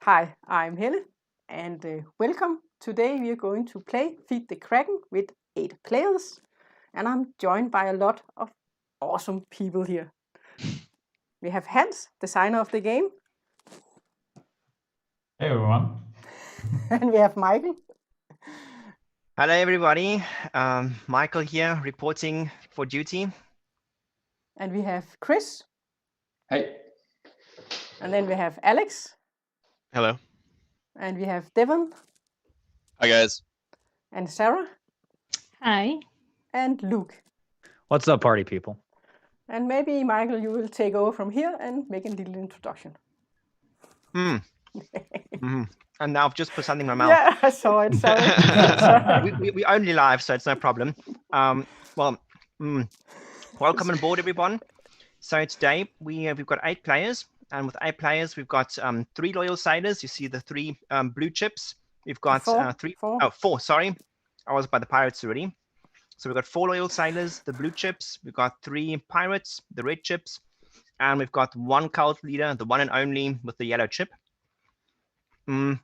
Hi, I'm Helle, and welcome. Today we are going to play Feed the Kraken with 8 players, and I'm joined by a lot of awesome people here. We have Hans, designer of the game. Hey everyone. And we have Maikel. Hello everybody, Maikel here, reporting for duty. And we have Chris. Hey. And then we have Alex. Hello. And we have Devon. Hi guys. And Sarah. Hi. And Luke. What's up, party people? And maybe, Maikel, you will take over from here and make a little introduction. And now I've just put something in my mouth. Yeah, I saw it, sorry. we only live, so it's no problem. Welcome on board, everyone. So today we've got 8 players, and with 8 players, we've got 3 loyal sailors. You see the 3 blue chips. We've got 4, sorry. I was by the pirates already. So we've got 4 loyal sailors, the blue chips. We've got 3 pirates, the red chips. And we've got 1 cult leader, the one and only with the yellow chip. So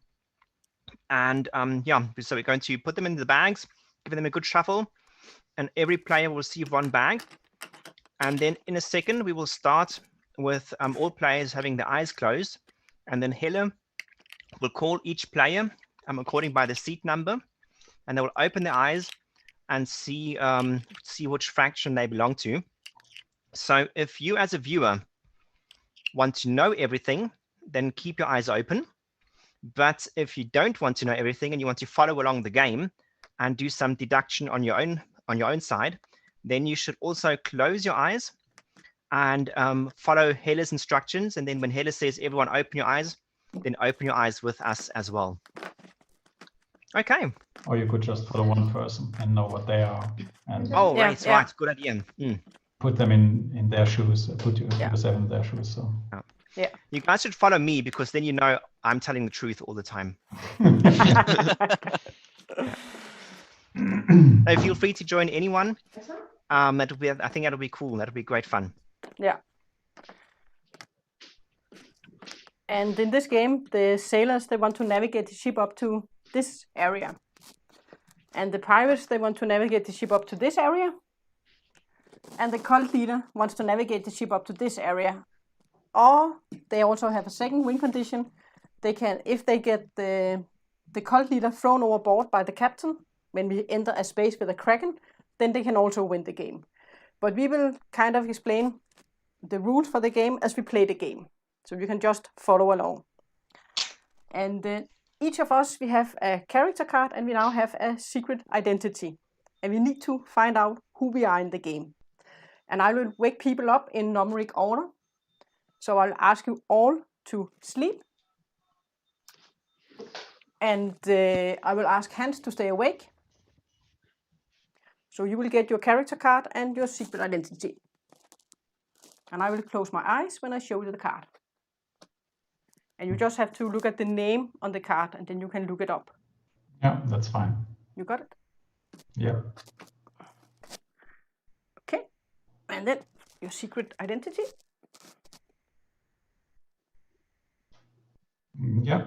we're going to put them in the bags, give them a good shuffle, and every player will receive 1 bag. And then in a second, we will start with all players having their eyes closed. And then Helle will call each player according by the seat number, and they will open their eyes and see which faction they belong to. So if you as a viewer want to know everything, then keep your eyes open. But if you don't want to know everything and you want to follow along the game and do some deduction on your own side, then you should also close your eyes and follow Helle's instructions. And then when Helle says everyone open your eyes, then open your eyes with us as well. Okay. Or you could just follow one person and know what they are. And right. Good idea. Put them in their shoes, put yourself in their shoes. So. Yeah. You guys should follow me, because then you know I'm telling the truth all the time. Feel free to join anyone. I think that'll be cool. That'll be great fun. Yeah. And in this game, the sailors, they want to navigate the ship up to this area. And the pirates, they want to navigate the ship up to this area. And the cult leader wants to navigate the ship up to this area. Or they also have a second win condition. They can, if they get the cult leader thrown overboard by the captain when we enter a space with a Kraken, then they can also win the game. But we will kind of explain the rules for the game as we play the game. So you can just follow along. And each of us, we have a character card, and we now have a secret identity. And we need to find out who we are in the game. And I will wake people up in numeric order. So I'll ask you all to sleep. And I will ask Hans to stay awake. So you will get your character card and your secret identity. And I will close my eyes when I show you the card. And you just have to look at the name on the card, and then you can look it up. Yeah, that's fine. You got it? Yeah. Okay. And then your secret identity. Yeah.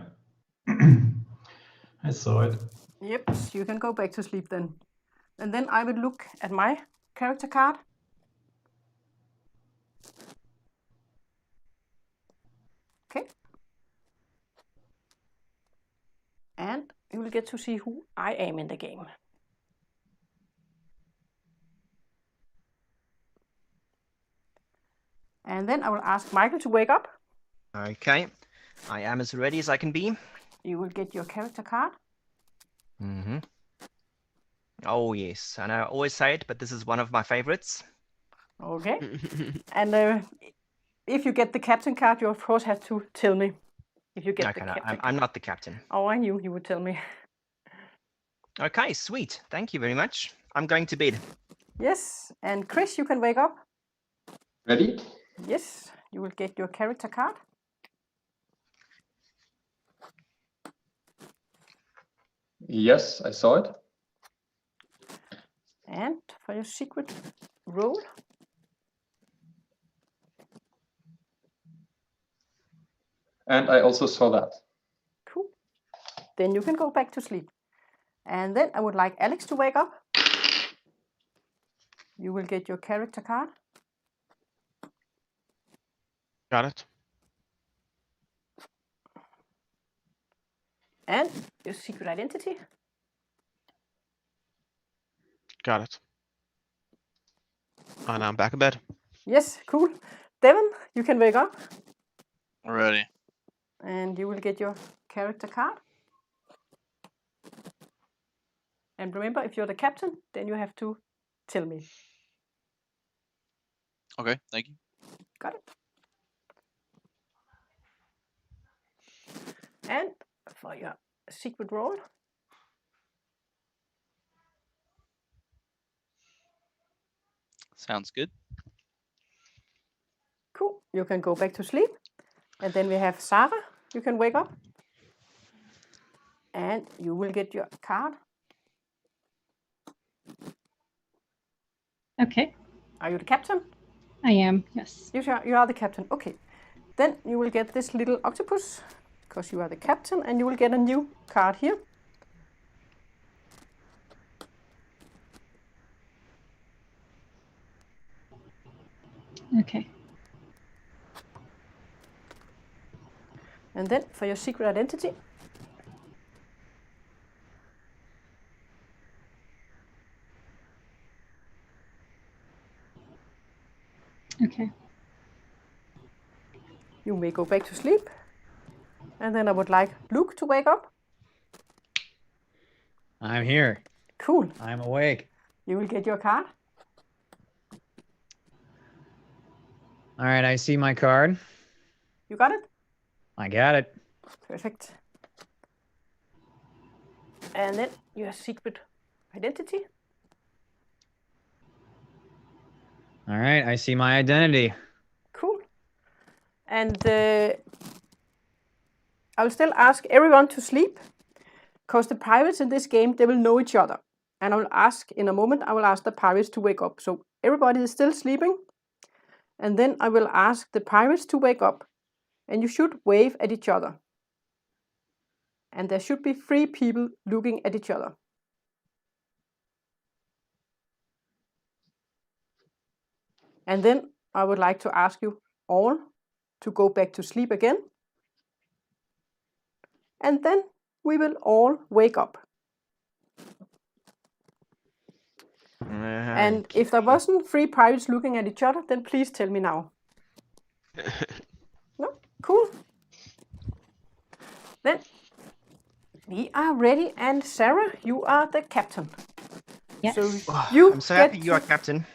I saw it. Yep, so you can go back to sleep then. And then I will look at my character card. Okay. And you will get to see who I am in the game. And then I will ask Maikel to wake up. Okay. I am as ready as I can be. You will get your character card. Oh, yes. And I always say it, but this is one of my favorites. Okay. And if you get the captain card, you of course have to tell me. If you get the captain card. I'm not the captain. Oh, I knew you would tell me. Okay, sweet. Thank you very much. I'm going to bed. Yes. And Chris, you can wake up. Ready? Yes. You will get your character card. Yes, I saw it. And for your secret roll. And I also saw that. then you can go back to sleep. And then I would like Alex to wake up. You will get your character card. Got it. And your secret identity. Got it. And I'm back in bed. Yes, cool. Devon, you can wake up. Alrighty. And you will get your character card. And remember, if you're the captain, then you have to tell me. Okay, thank you. Got it. And for your secret roll, Sounds good. cool. You can go back to sleep. And then we have Sarah. You can wake up. And you will get your card. Okay, Are you the captain? I am, yes. You are the captain. Okay. Then you will get this little octopus, because you are the captain, and you will get a new card here. Okay. And then for your secret identity, Okay. you may go back to sleep. And then I would like Luke to wake up. I'm here. Cool. I'm awake. You will get your card. All right, I see my card. You got it? I got it. Perfect. And then your secret identity. All right, I see my identity. Cool. And I will still ask everyone to sleep, because the pirates in this game, they will know each other. And I will ask, in a moment, I will ask the pirates to wake up. So everybody is still sleeping. And then I will ask the pirates to wake up. And you should wave at each other. And there should be 3 people looking at each other. And then I would like to ask you all to go back to sleep again. And then we will all wake up. And if there wasn't 3 pirates looking at each other, then please tell me now. No? Cool. Then we are ready, and Sarah, you are the captain. Yes. So you I'm so get happy you are captain.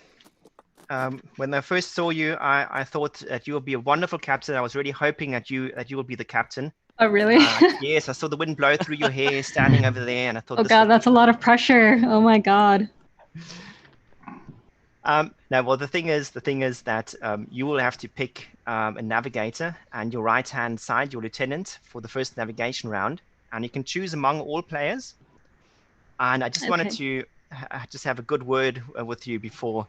When I first saw you, I thought that you would be a wonderful captain. I was really hoping that you would be the captain. Oh, really? Yes, I saw the wind blow through your hair standing over there, and I thought, Oh God, that's a lot of pressure. Oh my God. No, well, the thing is that you will have to pick a navigator and your right-hand side, your lieutenant, for the first navigation round, and you can choose among all players. And I just wanted to just have a good word with you before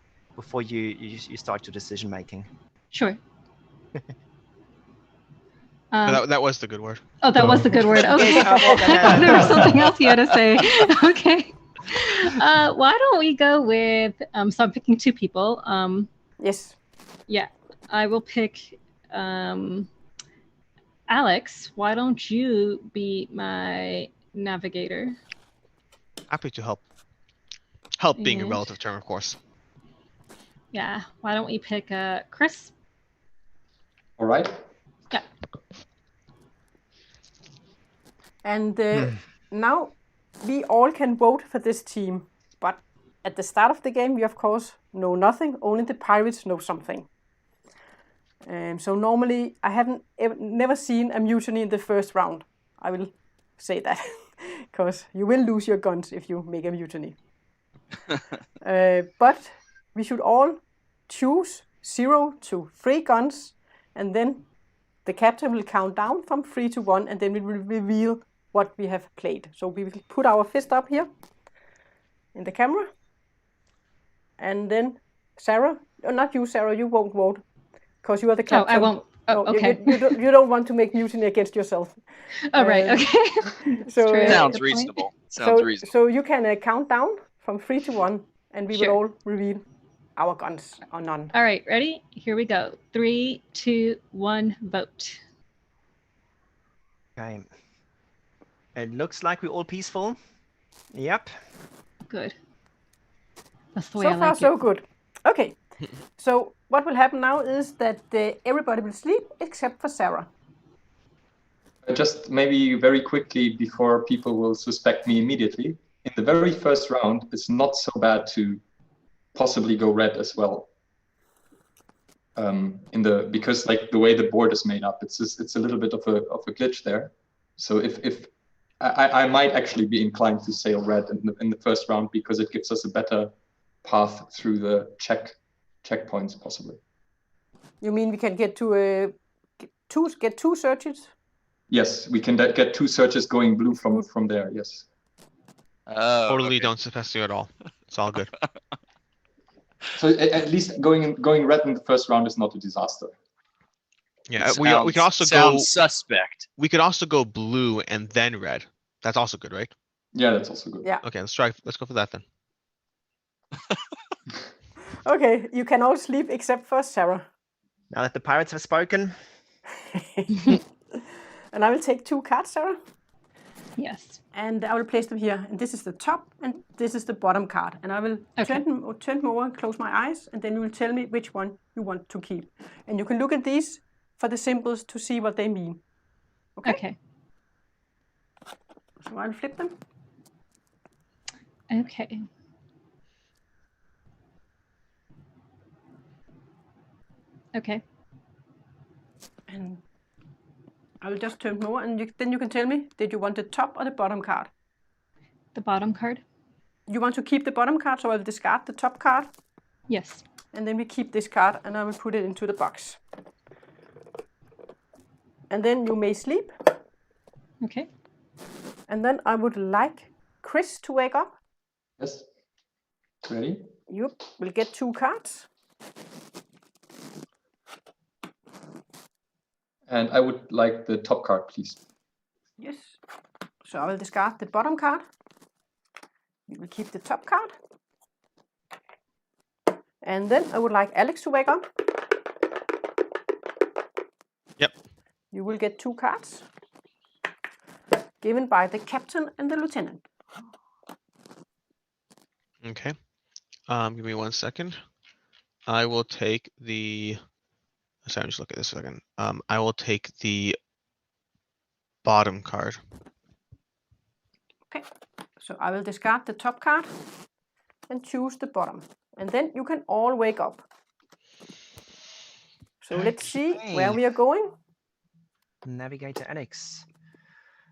you start your decision making. Sure. That was the good word. Oh, that was the good word. Okay. Yes, I thought there was something else you had to say. Okay. Why don't we go with, so I'm picking 2 people. Yes. Yeah, I will pick Alex. Why don't you be my navigator? Happy to help. Help being a And- relative term, of course. Yeah, why don't we pick Chris? All right. Yeah. And now we all can vote for this team. But at the start of the game, we of course know nothing. Only the pirates know something. So normally I haven't never seen a mutiny in the first round. I will say that, because you will lose your guns if you make a mutiny. But we should all choose 0 to 3 guns, and then the captain will count down from 3 to 1, and then we will reveal what we have played. So we will put our fist up here in the camera, and then Sarah, not you, Sarah, you won't vote, because you are the captain. Oh, I won't. Oh, No, okay. you don't want to make mutiny against yourself. Oh, right. Um, Okay. so, True. Sounds Good point. reasonable. Sounds reasonable. So you can count down from 3 to 1, and we will Sure. all reveal our guns or none. All right, ready? Here we go. 3, 2, 1, vote. Okay. It looks like we're all peaceful. Yep. Good. That's the way I So far, like so it. good. Okay. So what will happen now is that everybody will sleep except for Sarah. Just maybe very quickly before people will suspect me immediately. In the very first round, it's not so bad to possibly go red as well. Because like the way the board is made up, it's a little bit of a glitch there. So if I might actually be inclined to sail red in the first round because it gives us a better path through the checkpoints possibly. You mean we can get to get two searches? Yes, we can get 2 searches going blue from there. Yes. Oh, Totally okay. don't suspect you at all. It's all good. So at least going red in the first round is not a disaster. Yeah, we can also go. Sounds suspect. We could also go blue and then red. That's also good, right? Yeah, that's also good. Yeah. Okay, let's try. Let's go for that then. Okay, you can all sleep except for Sarah. Now that the pirates have spoken, And I will take 2 cards, Sarah, Yes. and I will place them here. And this is the top, and this is the bottom card. And I will Okay. turn them over and close my eyes, and then you will tell me which one you want to keep. And you can look at these for the symbols to see what they mean. Okay? Okay. So I'll flip them. Okay. Okay. And I will just turn them over, and then you can tell me, did you want the top or the bottom card? The bottom card? You want to keep the bottom card, so I'll discard the top card. Yes. And then we keep this card, and I will put it into the box. And then you may sleep. Okay. And then I would like Chris to wake up. Yes. Ready? You will get 2 cards. And I would like the top card, please. Yes. So I will discard the bottom card. You will keep the top card. And then I would like Alex to wake up. Yep. You will get 2 cards. Given by the captain and the lieutenant. Okay. Give me 1 second. I will take the. Sorry, just look at this a second. I will take the bottom card. Okay. So I will discard the top card and choose the bottom. And then you can all wake up. So let's see where we are going. Navigator Alex.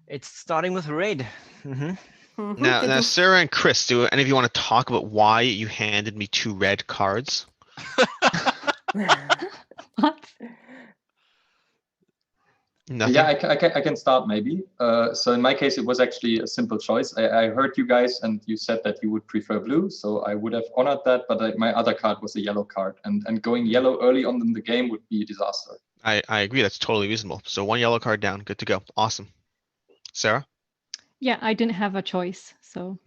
It's starting with red. Now, Sarah and Chris, do any of you want to talk about why you handed me 2 red cards? What? Nothing? Yeah, I can start maybe. So in my case, it was actually a simple choice. I heard you guys, and you said that you would prefer blue, so I would have honored that. But my other card was a yellow card, and going yellow early on in the game would be a disaster. I agree. That's totally reasonable. So 1 yellow card down. Good to go. Awesome. Sarah? Yeah, I didn't have a choice, so.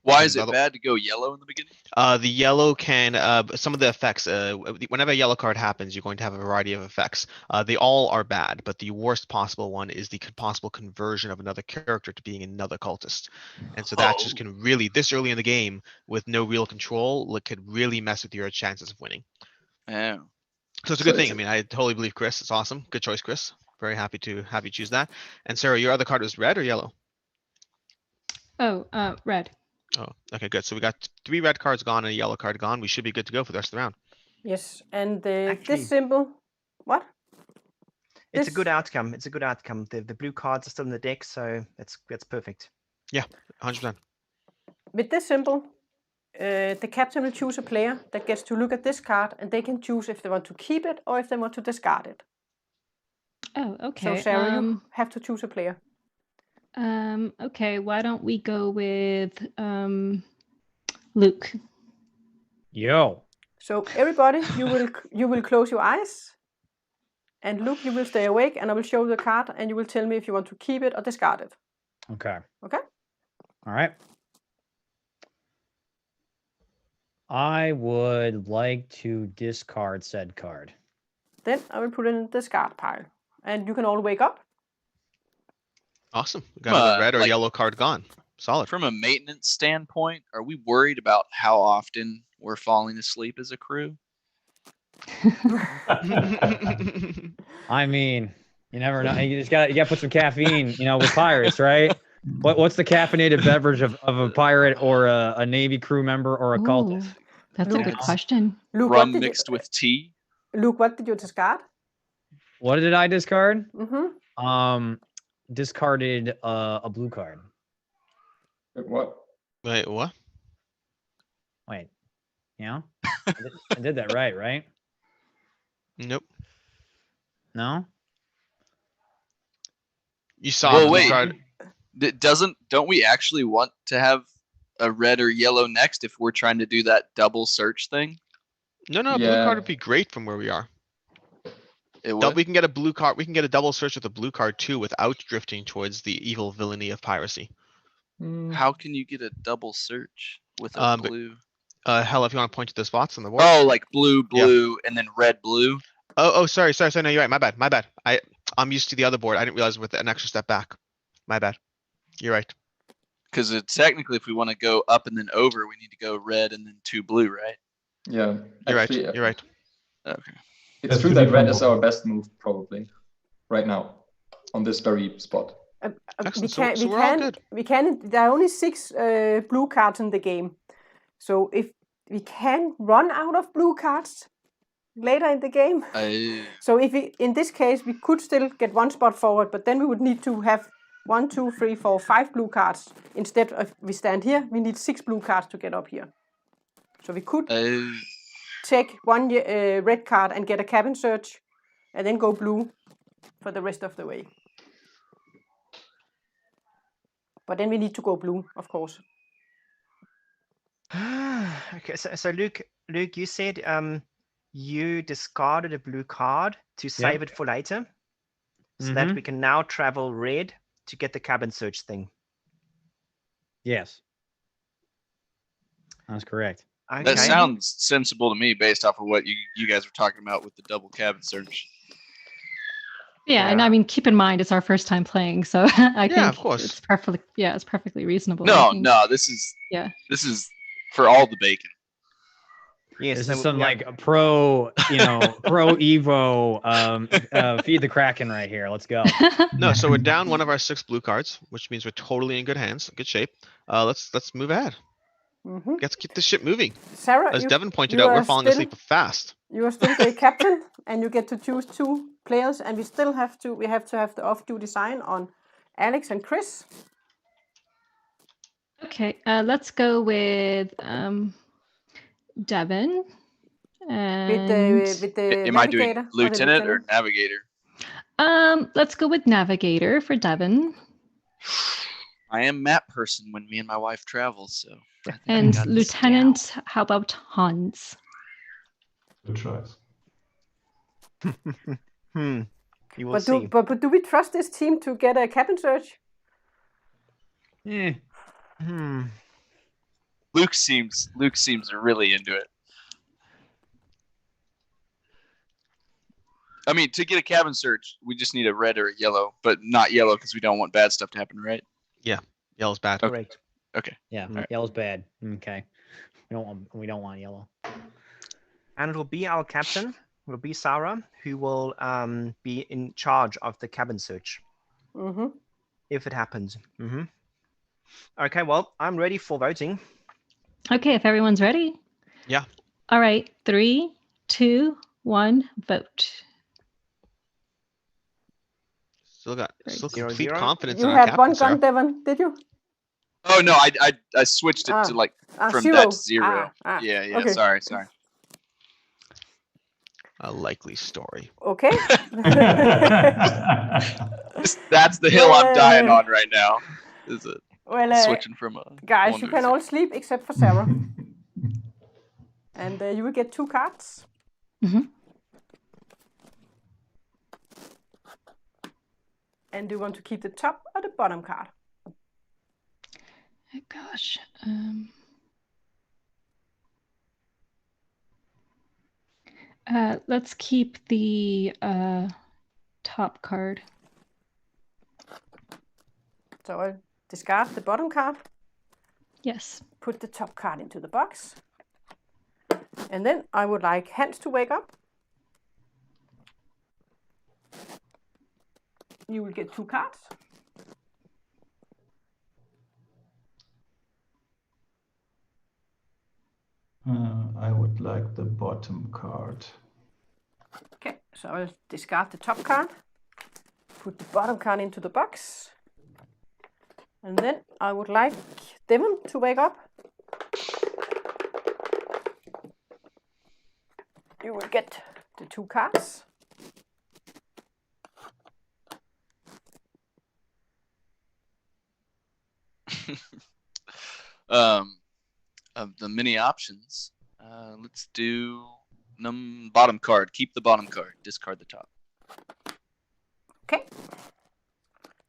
Why is it Another- bad to go yellow in the beginning? The yellow can, some of the effects, whenever a yellow card happens, you're going to have a variety of effects. They all are bad, but the worst possible one is the possible conversion of another character to being another cultist. And so that just can really, this early in the game, with no real control, could really mess with your chances of winning. Oh. So it's a good thing. I mean, I totally believe Chris. It's awesome. Good choice, Chris. Very happy to have you choose that. And Sarah, your other card was red or yellow? Oh, red. Oh, okay, good. So we got 3 red cards gone and a yellow card gone. We should be good to go for the rest of the round. Yes, and Actually- this symbol, what? It's a This- good outcome. It's a good outcome. The blue cards are still in the deck, so that's perfect. 100%. With this symbol, the captain will choose a player that gets to look at this card, and they can choose if they want to keep it or if they want to discard it. Oh, okay. So Sarah, you have to choose a player. Okay, why don't we go with Luke? Yo. So everybody, you will close your eyes, And Luke, you will stay awake, and I will show you the card, and you will tell me if you want to keep it or discard it. Okay. Okay? All right. I would like to discard said card. Then I will put it in the discard pile. And you can all wake up. Awesome. We got another red or like- yellow card gone. Solid. From a maintenance standpoint, are we worried about how often we're falling asleep as a crew? I mean, you never know. You just got to put some caffeine, with pirates, right? What's the caffeinated beverage of a pirate or a Navy crew member or a Ooh, cultist? that's a good question. Luke, Rum mixed with tea? Luke, what did you discard? What did I discard? Mm-hmm. Discarded a blue card. What? Wait, what? Wait, I did that right? Nope. No? You saw Well, the wait. card. Don't we actually want to have a red or yellow next if we're trying to do that double search thing? No, blue Yeah. card would be great from where we are. It would. We can get a blue card. We can get a double search with a blue card too, without drifting towards the evil villainy of piracy. How can you get a double search with a But- blue? Hell, if you want to point to the spots on the board. Oh, like blue, and then red, blue. Oh, sorry. No, you're right. My bad. I'm used to the other board. I didn't realize with an extra step back. My bad. You're right. Because technically, if we want to go up and then over, we need to go red and then 2 blue, right? Yeah. You're actually, right. You're right. Okay. It's That's true to be that red is comfortable. our best move, probably, right now, on this very spot. Excellent. So we're all good. There are only 6 blue cards in the game. So if we can run out of blue cards later in the game. So in this case, we could still get 1 spot forward, but then we would need to have 1, 2, 3, 4, 5 blue cards. Instead of we stand here, we need 6 blue cards to get up here. So we could take 1 red card and get a cabin search, and then go blue for the rest of the way. But then we need to go blue, of course. Okay, so Luke, you said you discarded a blue card to save it for later, so that we can now travel red to get the cabin search thing. Yes. That's correct. Okay. That sounds sensible to me based off of what you guys were talking about with the double cabin search. Yeah, and I mean, keep in mind it's our first time playing, so I think of course. it's perfectly reasonable. I think. No, this is for all the bacon. Yes, This so is some we are- like pro Evo, feed the Kraken right here. Let's go. No, so we're down one of our 6 blue cards, which means we're totally in good hands, good shape. Let's move ahead. Let's get this ship moving. Sarah, As Devon pointed you out, we're are falling still- asleep fast. You are still the captain, and you get to choose 2 players, and we have to have the off-duty sign on Alex and Chris. Okay, let's go with Devon. And With the Am I doing navigator or the lieutenant or navigator? let's go with Navigator for Devon. I am map person when me and my wife travel, so. I think I And got this Lieutenant, how about Hans? Good choice. You will see. But do we trust this team to get a cabin search? Luke seems really into it. I mean, to get a cabin search, we just need a red or a yellow, but not yellow because we don't want bad stuff to happen, right? Yellow's bad. Correct. Okay. Yeah, Alright. yellow's bad. Okay. We don't want yellow. And it will be our captain. It will be Sarah, who will be in charge of the cabin search if it happens. Okay, well, I'm ready for voting. Okay, if everyone's ready. Yeah. All right, 3, 2, 1, vote. Still Great. complete 0-0. confidence You in our had captain, 1 gun, Sarah. Devon, did you? Oh no, I switched it to like from 0. that to 0. Ah, Yeah. okay. Sorry. A likely story. Okay. That's the hill I'm dying Yeah. on right now. Is it Well, switching from a guys, one you to can a all sleep except for Sarah. And you will get 2 cards. And do you want to keep the top or the bottom card? Oh, gosh. Let's keep the top card. So I'll discard the bottom card, Yes. put the top card into the box. And then I would like Hans to wake up. You will get 2 cards. I would like the bottom card. Okay, so I'll discard the top card, put the bottom card into the box. And then I would like Devon to wake up. You will get the 2 cards. Of the many options, let's do bottom card. Keep the bottom card. Discard the top. Okay.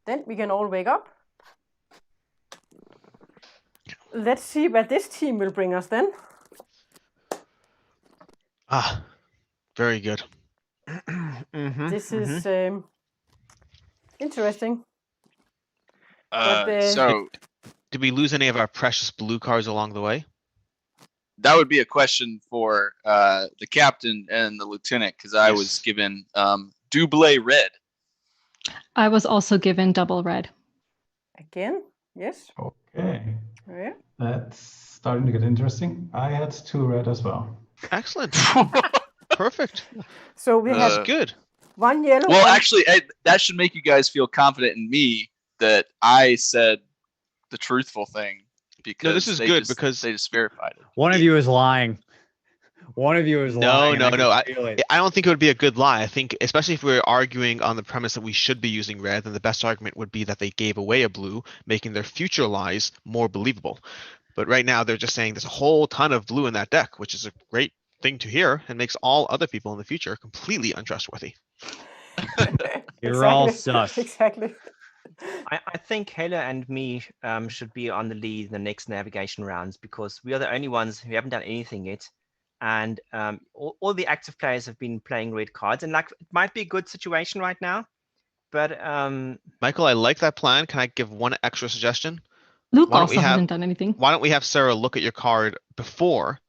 Then we can all wake up. Let's see what this team will bring us then. Ah, very good. This is interesting. So, Did we lose any of our precious blue cards along the way? that would be a question for the captain and the lieutenant, because I was given double red. I was also given double red. Again, yes. Okay. Yeah. That's starting to get interesting. I had 2 red as well. Excellent. Perfect. So we have That's good. 1 yellow. Well, one- actually, that should make you guys feel confident in me that I said the truthful thing, because this is they good just- because- they just verified it. One of you is lying. One of you is lying. No. I feel it. I don't think it would be a good lie. I think, especially if we're arguing on the premise that we should be using red, then the best argument would be that they gave away a blue, making their future lies more believable. But right now, they're just saying there's a whole ton of blue in that deck, which is a great thing to hear and makes all other people in the future completely untrustworthy. You're all Exactly. sus. Exactly. I think Helle and me should be on the lead in the next navigation rounds, because we are the only ones who haven't done anything yet. And all the active players have been playing red cards, and like it might be a good situation right now. But Michael, I like that plan. Can I give one extra suggestion? Luke Why don't we also have- hasn't done anything. Why don't we have Sarah look at your card before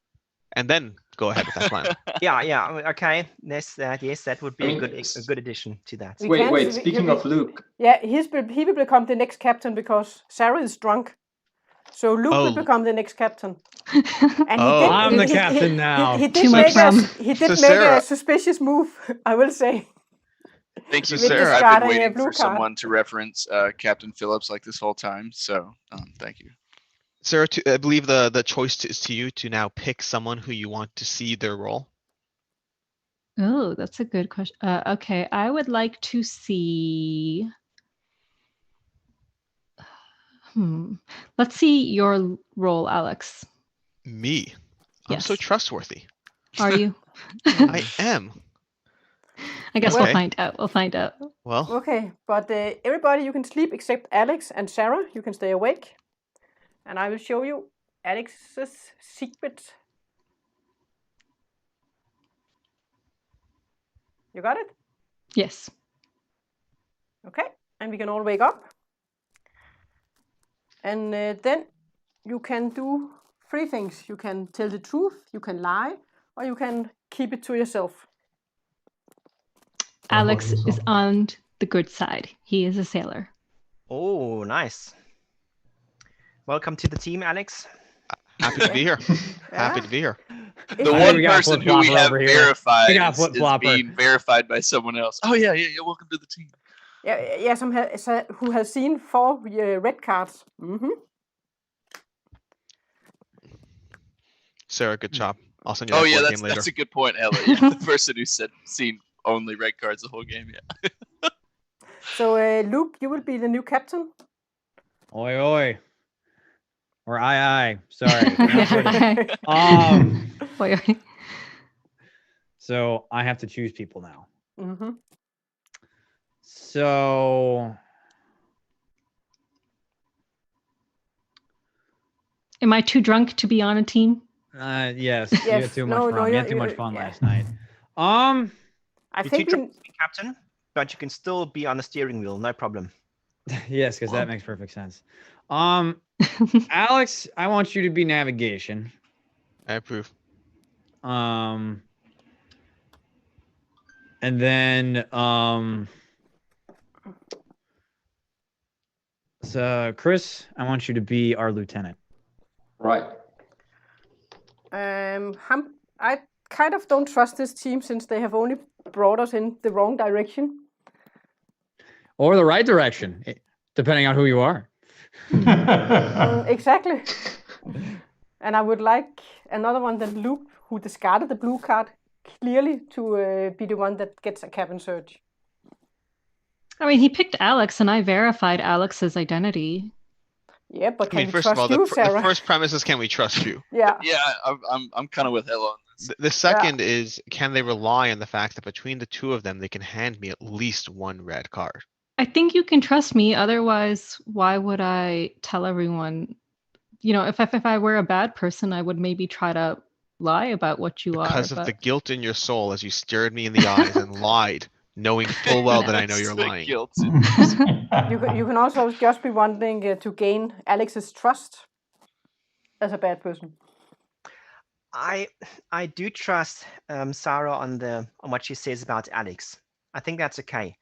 and then go ahead with that plan? yeah, okay. Yes, that would be I mean, a good addition to that. We Wait, can't- wait. we- Speaking we- of Luke, Yeah, he will become the next captain because Sarah is drunk. So Luke will Oh. become the next captain. And Oh. I'm the captain now. He Too did much make rum. he did So make Sarah- a suspicious move, I will say. Thank you, So sir. I've discarding been a waiting blue for card. someone to reference Captain Phillips like this whole time. So, thank you. Sarah, I believe the choice is to you to now pick someone who you want to see their role. Oh, that's a good question. Okay, I would like to see. Let's see your role, Alex. Me. I'm so Yes. trustworthy. Are you? I am. I guess Okay. we'll find out. We'll find out. Well, Okay, but everybody, you can sleep except Alex and Sarah. You can stay awake. And I will show you Alex's secret. You got it? Yes. Okay, and we can all wake up. And then you can do 3 things. You can tell the truth, you can lie, or you can keep it to yourself. Alex is yourself. on the good side. He is a sailor. Oh, nice. Welcome to the team, Alex. happy to be here. Happy to be here. The If- I think one we got a person who we flip-flopper have over here. verified We got a is flip-flopper. being verified by someone else. Oh yeah. Welcome to the team. Yeah, who has seen 4 red cards. Mm-hmm. Sarah, good job. I'll send you Oh that yeah, board that's game later. a good point, Helle. Yeah, the person who said seen only red cards the whole game. Yeah. So, Luke, you will be the new captain. Oi, oi. Or aye. Sorry. Boy, So I have to choose people now. Mm-hmm. So Am I too drunk to be on a team? Yes. You had too much fun. You had too much fun last night. I You're think too drunk to be captain, but you can still be on the steering wheel, no problem. Yes, because that makes perfect sense. Alex, I want you to be navigation. I approve. And then so Chris, I want you to be our lieutenant. Right. I kind of don't trust this team since they have only brought us in the wrong direction. Or the right direction, depending on who you are. Exactly. And I would like another one than Luke, who discarded the blue card, clearly to be the one that gets a cabin search. I mean, he picked Alex, and I verified Alex's identity. Yeah, but can we first trust of all, you, the Sarah? first premise is, can we trust you? Yeah. Yeah, I'm kind of with Helle on this. The second is, can they rely on the fact that between the two of them, they can hand me at least one red card? I think you can trust me. Otherwise, why would I tell everyone? You know, if I were a bad person, I would maybe try to lie about what you are. Because of the guilt in your soul as you stared me in the eyes and lied, knowing full well that I know you're lying. Guilt. You can also just be wanting to gain Alex's trust as a bad person. I do trust Sarah on what she says about Alex. I think that's okay.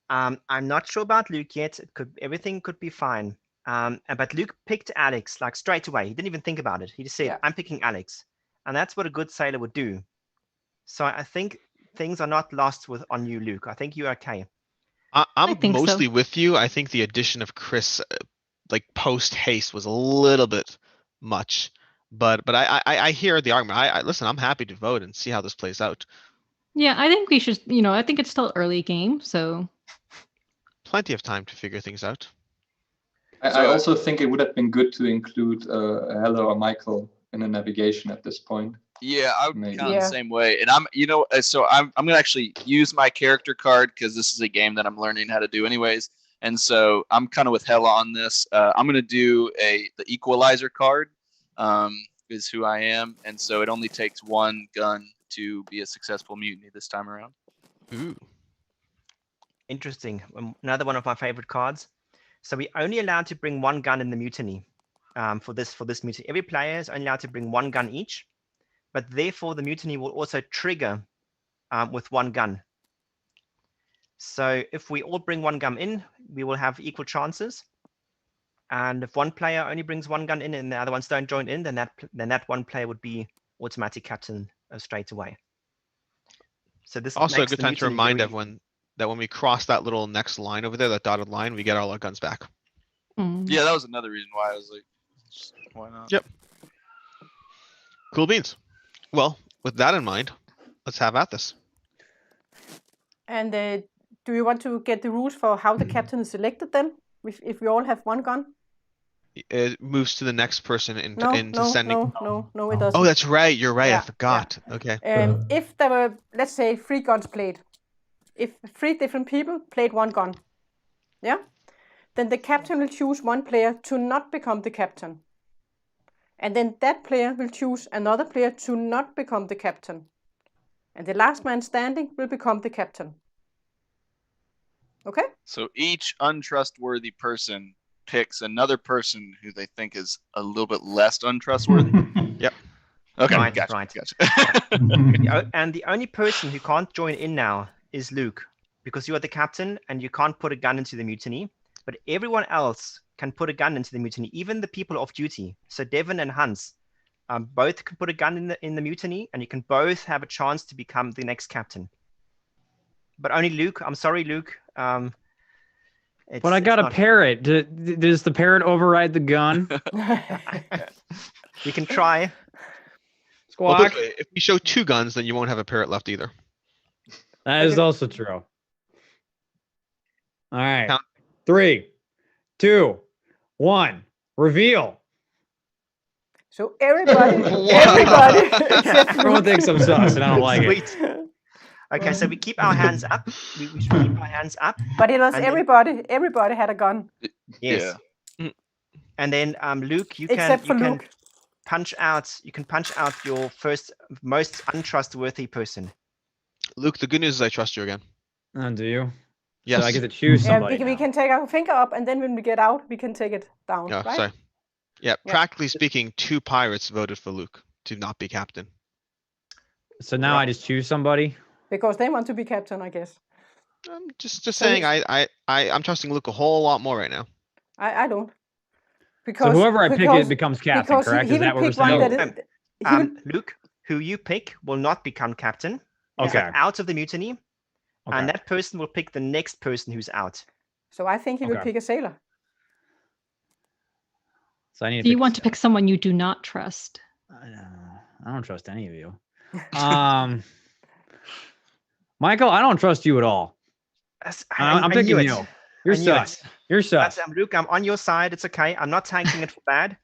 I'm not sure about Luke yet. Everything could be fine. But Luke picked Alex like straight away. He didn't even think about it. He just said, "I'm picking Alex," and that's what a good sailor would do. So I think things are not lost on you, Luke. I think you're okay. I'm mostly with you. I think the addition of Chris, like post haste, was a little bit much. But I hear the argument. I listen. I'm happy to vote and see how this plays out. Yeah, I think we should. You know, I think it's still early game, so plenty of time to figure things out. I also think it would have been good to include Helle or Maikel in the navigation at this point. Yeah, I would be kind of the same way. And I'm gonna actually use my character card because this is a game that I'm learning how to do anyways. And so I'm kind of with Helle on this. I'm gonna do the equalizer card. Is who I am, and so it only takes one gun to be a successful mutiny this time around. Ooh, interesting. Another one of my favorite cards. So we're only allowed to bring one gun in the mutiny. For this mutiny, every player is only allowed to bring one gun each, but therefore the mutiny will also trigger with one gun. So if we all bring one gun in, we will have equal chances. And if one player only brings one gun in and the other ones don't join in, then that one player would be automatic captain straight away. So this also a good time to remind everyone that when we cross that little next line over there, that dotted line, we get all our guns back. Yeah, that was another reason why I was like, why not? Yep. Cool beans. Well, with that in mind, let's have at this. And do you want to get the rules for how the captain is selected then? If we all have one gun? It moves to the next person into sending. No, it doesn't. Oh, that's right. You're right. Yeah, I forgot. Yeah. Okay. If there were, let's say, 3 guns played, if 3 different people played one gun, yeah, then the captain will choose one player to not become the captain. And then that player will choose another player to not become the captain. And the last man standing will become the captain. Okay? So each untrustworthy person picks another person who they think is a little bit less untrustworthy. Yep. Okay, right. Gotcha. And the only person who can't join in now is Luke, because you are the captain and you can't put a gun into the mutiny. But everyone else can put a gun into the mutiny, even the people off duty. So Devon and Hans both can put a gun in the mutiny, and you can both have a chance to become the next captain. But only Luke. I'm sorry, Luke. But I got a parrot. Does the parrot override the gun? We can try. Squawk. Well, if we show 2 guns, then you won't have a parrot left either. That is also true. All right. 3, 2, 1. Reveal. So everybody. Everyone thinks I'm sus, and I don't like it. Okay, so we keep our hands up. We should keep our hands up. But it was everybody. Everybody had a gun. Yes. Yeah. And then Luke, you Except for can Luke. punch out your first most untrustworthy person. Luke, the good news is I trust you again. Oh, do you? Yes. So I get to choose Yeah, somebody. we can take our finger up, and then when we get out, we can take it down, Yeah, right? sorry. Yeah, Yeah. practically speaking, 2 pirates voted for Luke to not be captain. So now I just choose somebody. Because they want to be captain, I guess. I'm just So saying I'm trusting Luke a whole lot more right now. I don't. So Because whoever I pick, it becomes captain, because correct? he Is that will what we're pick one saying? that he will, Luke, who you pick will not become captain. Okay. He's out of the mutiny, Okay. and that person will pick the next person who's out. so I think he will Okay. pick a sailor. So I need. Do you want to pick someone you do not trust? I don't trust any of you. Michael, I don't trust you at all. I'm I picking knew it. you. You're I knew sus. it. You're sus. Luke, I'm on your side. It's okay. I'm not tanking it for bad.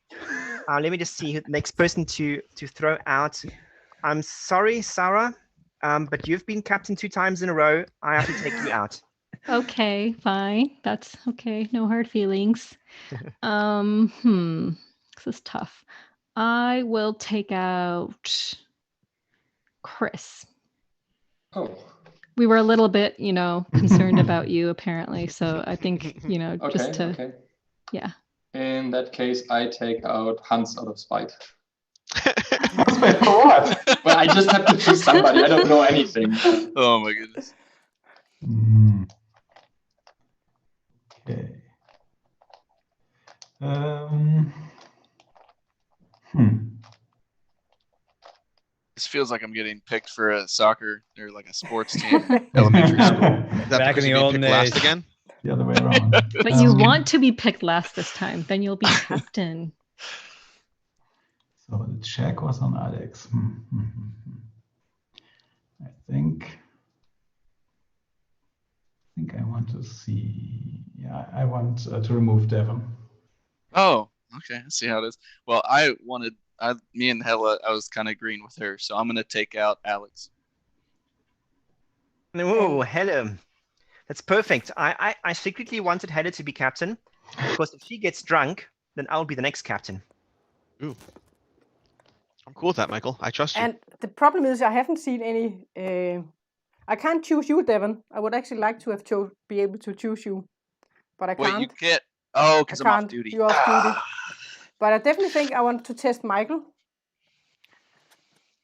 Let me just see who the next person to throw out. I'm sorry, Sarah, but you've been captain 2 times in a row. I have to take you out. Okay, fine. That's okay. No hard feelings. This is tough. I will take out Chris. Oh, We were a little bit, concerned about you apparently. So I think, okay, just to, okay. yeah. In that case, I take out Hans out of spite. For what? But I just have to choose somebody. I don't know anything. Oh my goodness. Okay. This feels like I'm getting picked for a soccer or like a sports team, elementary school. Is that Back because in you the being olden picked last days. again? The other way around. But you want to be picked last this time. Then you'll be captain. So the check was on Alex. I think I want to see. Yeah, I want to remove Devon. Oh, okay. I see how it is. Well, me and Helle, I was kind of agreeing with her, so I'm gonna take out Alex. Oh, Helle. That's perfect. I secretly wanted Helle to be captain because if she gets drunk, then I'll be the next captain. Ooh. I'm cool with that, Michael. I trust you. And the problem is I haven't seen any. I can't choose you, Devon. I would actually like to have be able to choose you, but I can't. Wait, you can't. Oh, because I'm off can't. duty. You're off duty. But I definitely think I want to test Maikel.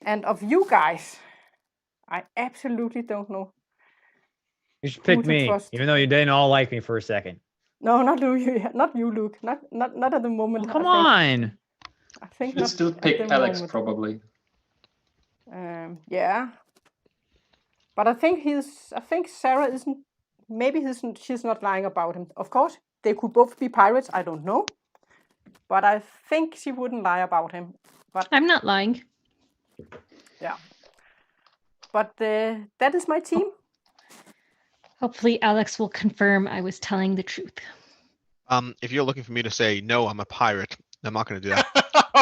And of you guys, I absolutely don't know. You should pick Who to me, trust. even though you didn't all like me for a second. No, not you. Not you, Luke. Not at the moment. Well, come on. I think You not still at pick the Alex, moment. probably. Yeah. But I think Sarah isn't. Maybe she's not lying about him. Of course, they could both be pirates. I don't know. But I think she wouldn't lie about him. But I'm not lying. yeah. But that is my team. Hopefully Alex will confirm I was telling the truth. If you're looking for me to say no, I'm a pirate, I'm not going to do that.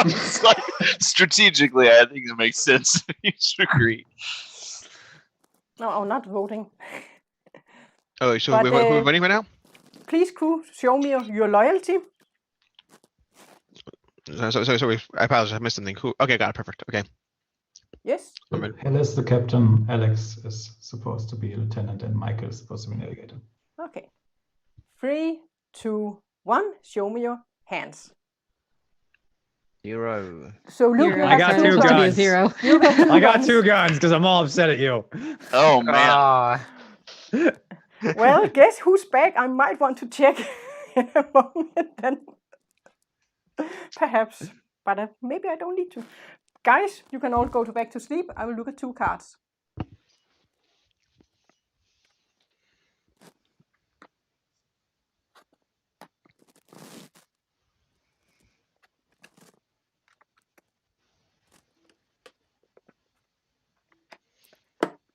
It's like, strategically, I think it makes sense. You should agree. No, I'm not voting. Oh, so But, who are we voting right now? Please, crew, show me your loyalty. Sorry. I apologize. I missed something. Who? Okay, got it. Perfect. Okay. Yes. Helle is the captain. Alex is supposed to be a lieutenant, and Maikel is supposed to be navigator. Okay. 3, 2, 1. Show me your hands. 0. So Luke, Zero. you I have got two two Supposed to be a guns. zero. You have two I got guns. 2 guns because I'm all upset at you. Oh man. Well, guess who's back? I might want to check in a moment then. Perhaps. But maybe I don't need to. Guys, you can all go back to sleep. I will look at 2 cards.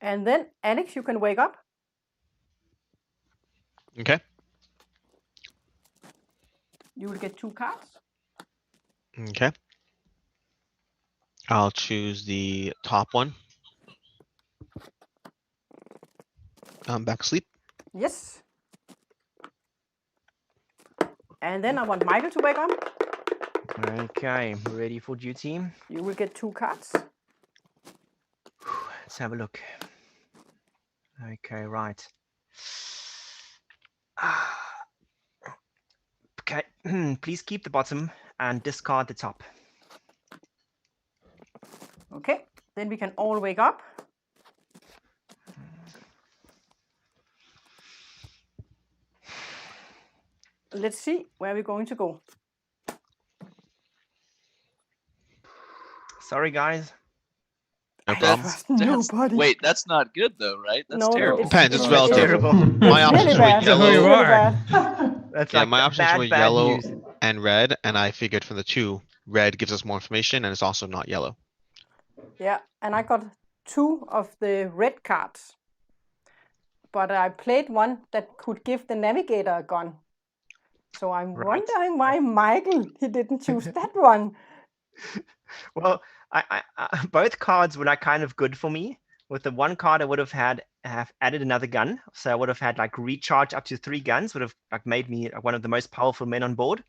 And then, Alex, you can wake up. Okay. You will get 2 cards. Okay. I'll choose the top one. Back asleep. Yes. And then I want Maikel to wake up. Okay, ready for duty. You will get 2 cards. Let's have a look. Okay, right. Okay, please keep the bottom and discard the top. Okay, then we can all wake up. Let's see where we're going to go. Sorry, guys. No problem. Nobody. Wait, that's not good though, right? That's No, terrible. Depends. It's it's relative. terrible. My It's really options bad. were Who you yellow. are. That's Yeah, like my options were bad yellow news. and red, and I figured from the two, red gives us more information, and it's also not yellow. Yeah, and I got 2 of the red cards. But I played one that could give the navigator a gun. So I'm wondering why Maikel, he didn't choose that one. Well, I both cards were like kind of good for me. With the one card, I would have added another gun, so I would have had like recharge up to 3 guns, would have like made me one of the most powerful men on board.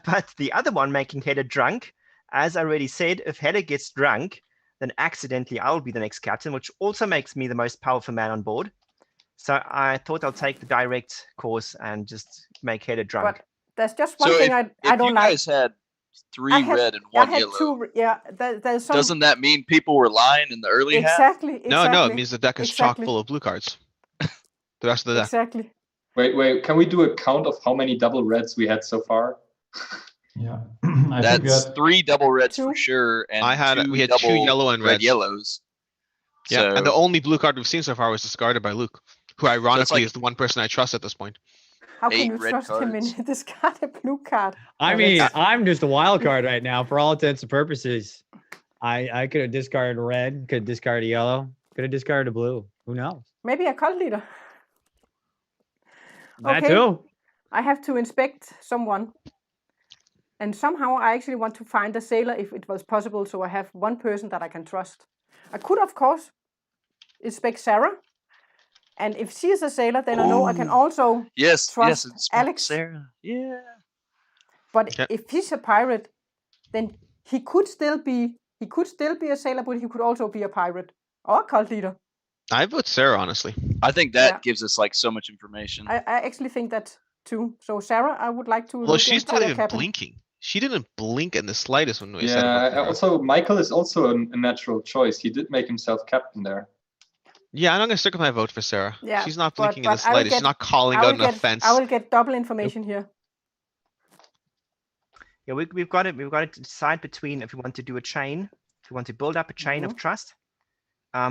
But the other one, making Helle drunk, as I already said, if Helle gets drunk, then accidentally I'll be the next captain, which also makes me the most powerful man on board. So I thought I'll take the direct course and just make Helle drunk. But there's just one thing I don't you like. guys had 3 red and 1 yellow, 2, yeah, there's some... doesn't that mean people were lying in the early half? Exactly. No, it means the deck is chock full of blue cards. The rest of the deck. Exactly. Wait, can we do a count of how many double reds we had so far? Yeah. I think we That's had 3 double reds 2. for sure, and we had double 2 yellow and red reds. yellows. Yeah, So, and the only blue card we've seen so far was discarded by Luke, who ironically like is the one person I trust at this point. How can 8 you red trust him in cards. discard a blue card? I No, mean, that's- I'm just a wild card right now for all intents and purposes. I could have discarded red, could have discarded yellow, could have discarded a blue. Who knows? maybe a cult leader. That Okay. too. I have to inspect someone. And somehow I actually want to find a sailor if it was possible, so I have one person that I can trust. I could, of course, inspect Sarah. And if she is a sailor, then I know I can also yes, trust it's Alex. Sarah. Yeah. But Yep. if he's a pirate, then he could still be a sailor, but he could also be a pirate or a cult leader. I vote Sarah, honestly. I think that Yeah. gives us like so much information. I actually think that too. So Sarah, I would like to Well, look she's into not your even cabin. blinking. She didn't blink in the slightest when we said Yeah, about Sarah. also Maikel is also a natural choice. He did make himself captain there. Yeah, I'm not gonna stick with my vote for Sarah. Yeah, She's not but- blinking in but the I will slightest. She's get- not calling I out will an get offense. I will get double information here. Yeah, we've got to decide between if we want to do a chain, if we want to build up a chain of trust,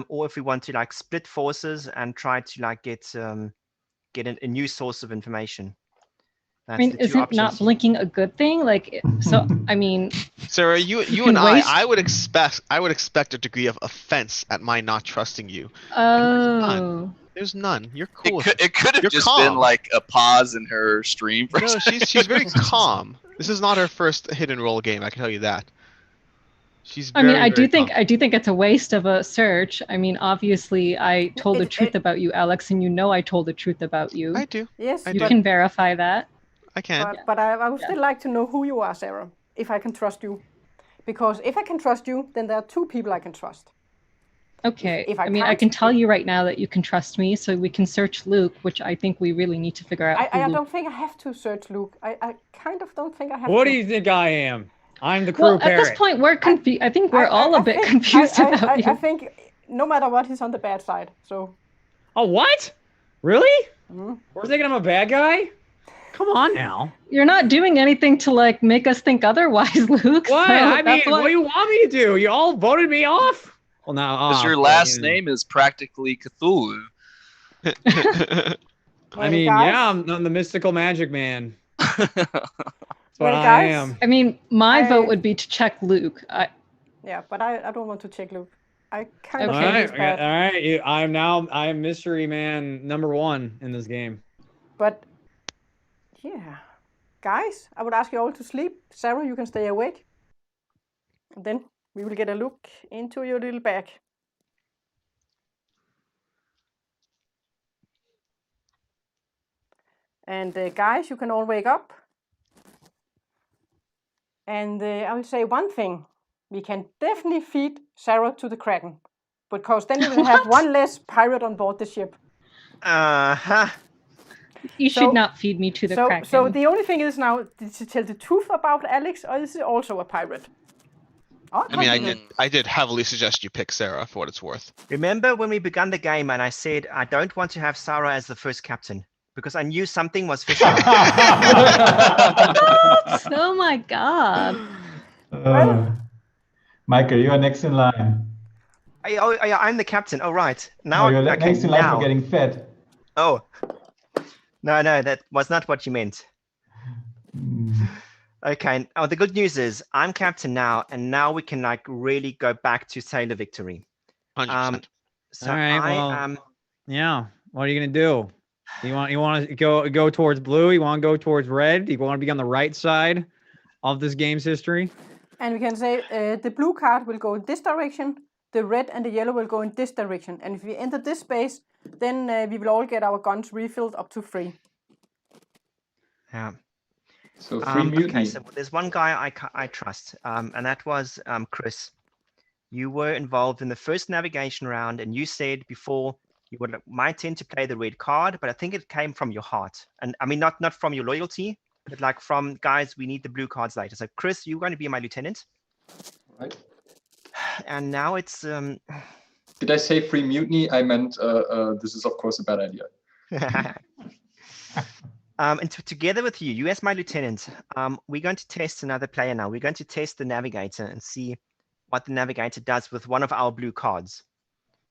or if we want to like split forces and try to like get a new source of information. I mean, isn't not blinking a good thing? Like, so I mean, Sarah, you can and waste- I would expect a degree of offense at my not trusting you. oh, There's none. You're cool. It could have You're just calm. been like a pause in her stream. For No, she's very calm. This is not her first hit and roll game. I can tell you that. She's. I mean, very, I do very think calm. it's a waste of a search. I mean, obviously, I told the truth about you, Alex, and you know I told the truth about you. I do. Yes, I You do. can verify that. I can. but I would still like to know who you are, Sarah, if I can trust you. Because if I can trust you, then there are 2 people I can trust. Okay. If I I mean, I can't- can tell you right now that you can trust me, so we can search Luke, which I think we really need to figure out. who I Luke- don't think I have to search Luke. I kind of don't think I have What to. do you think I am? I'm the crew Well, at parrot. this point, we're confused. I think we're all a bit think- confused about you. I think no matter what, he's on the bad side. So Oh, what? Really? Mhm. We're thinking I'm a bad guy? Come on now. You're not doing anything to like make us think otherwise, Luke. What? so I mean, that's what do you want me to do? You all voted me off? Well, now. Because your last name is practically Cthulhu. I Well, mean, guys- yeah, I'm the mystical magic man. That's what Well, I guys- am. I mean, my I- vote would be to check Luke. yeah, but I don't want to check Luke. I kind of Okay. All think right, he's bad. all right. I'm mystery man #1 in this game. But yeah, guys, I would ask you all to sleep. Sarah, you can stay awake. And then we will get a look into your little bag. And guys, you can all wake up. And I will say one thing. We can definitely feed Sarah to the Kraken. Because then we will have one less pirate on board the ship. You should not feed me to the Kraken. So the only thing is now, did you tell the truth about Alex, or is he also a pirate? I mean, I did heavily suggest you pick Sarah for what it's worth. Remember when we began the game and I said I don't want to have Sarah as the first captain because I knew something was fishy. Oh my god. Michael, you are next in line. I'm the captain. Oh, right. Now you're next in line for getting fed. Oh. No, that was not what you meant. Okay. Oh, the good news is I'm captain now, and now we can like really go back to sailor victory. 100%. So all right, I well, am. Yeah. What are you gonna do? You want to go towards blue? You want to go towards red? You want to be on the right side of this game's history? And we can say the blue card will go in this direction. The red and the yellow will go in this direction. And if we enter this space, then we will all get our guns refilled up to 3. Yeah. So 3 mutiny. Okay, so there's one guy I trust, and that was Chris. You were involved in the first navigation round, and you said before you might tend to play the red card, but I think it came from your heart. And I mean, not from your loyalty, but like from, guys, we need the blue cards later. So Chris, you're going to be my lieutenant. Right. And now it's... Did I say 3 mutiny? I meant this is, of course, a bad idea. And together with you as my lieutenant, we're going to test another player now. We're going to test the navigator and see what the navigator does with one of our blue cards.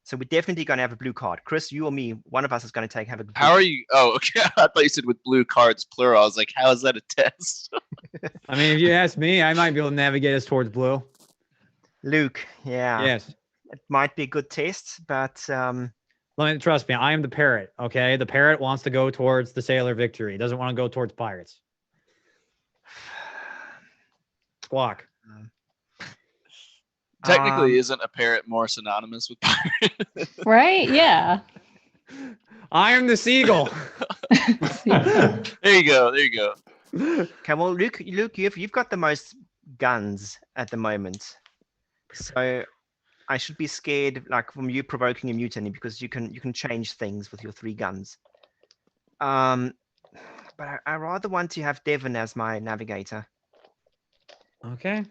So we're definitely going to have a blue card. Chris, you or me, one of us is going to have a blue How are you? Oh, okay. I thought you said with blue cards, plural. I was like, how is that a test? I mean, if you ask me, I might be able to navigate us towards blue. Luke, yeah. Yes. It might be a good test, but... Trust me, I am the parrot, okay? The parrot wants to go towards the sailor victory. He doesn't want to go towards pirates. Squawk. Technically, isn't a parrot more synonymous with pirate? Right? Yeah. I am the seagull. There you go. Okay, well, Luke, you've got the most guns at the moment. So I should be scared, like, from you provoking a mutiny because you can change things with your 3 guns. But I rather want to have Devon as my navigator. Okay.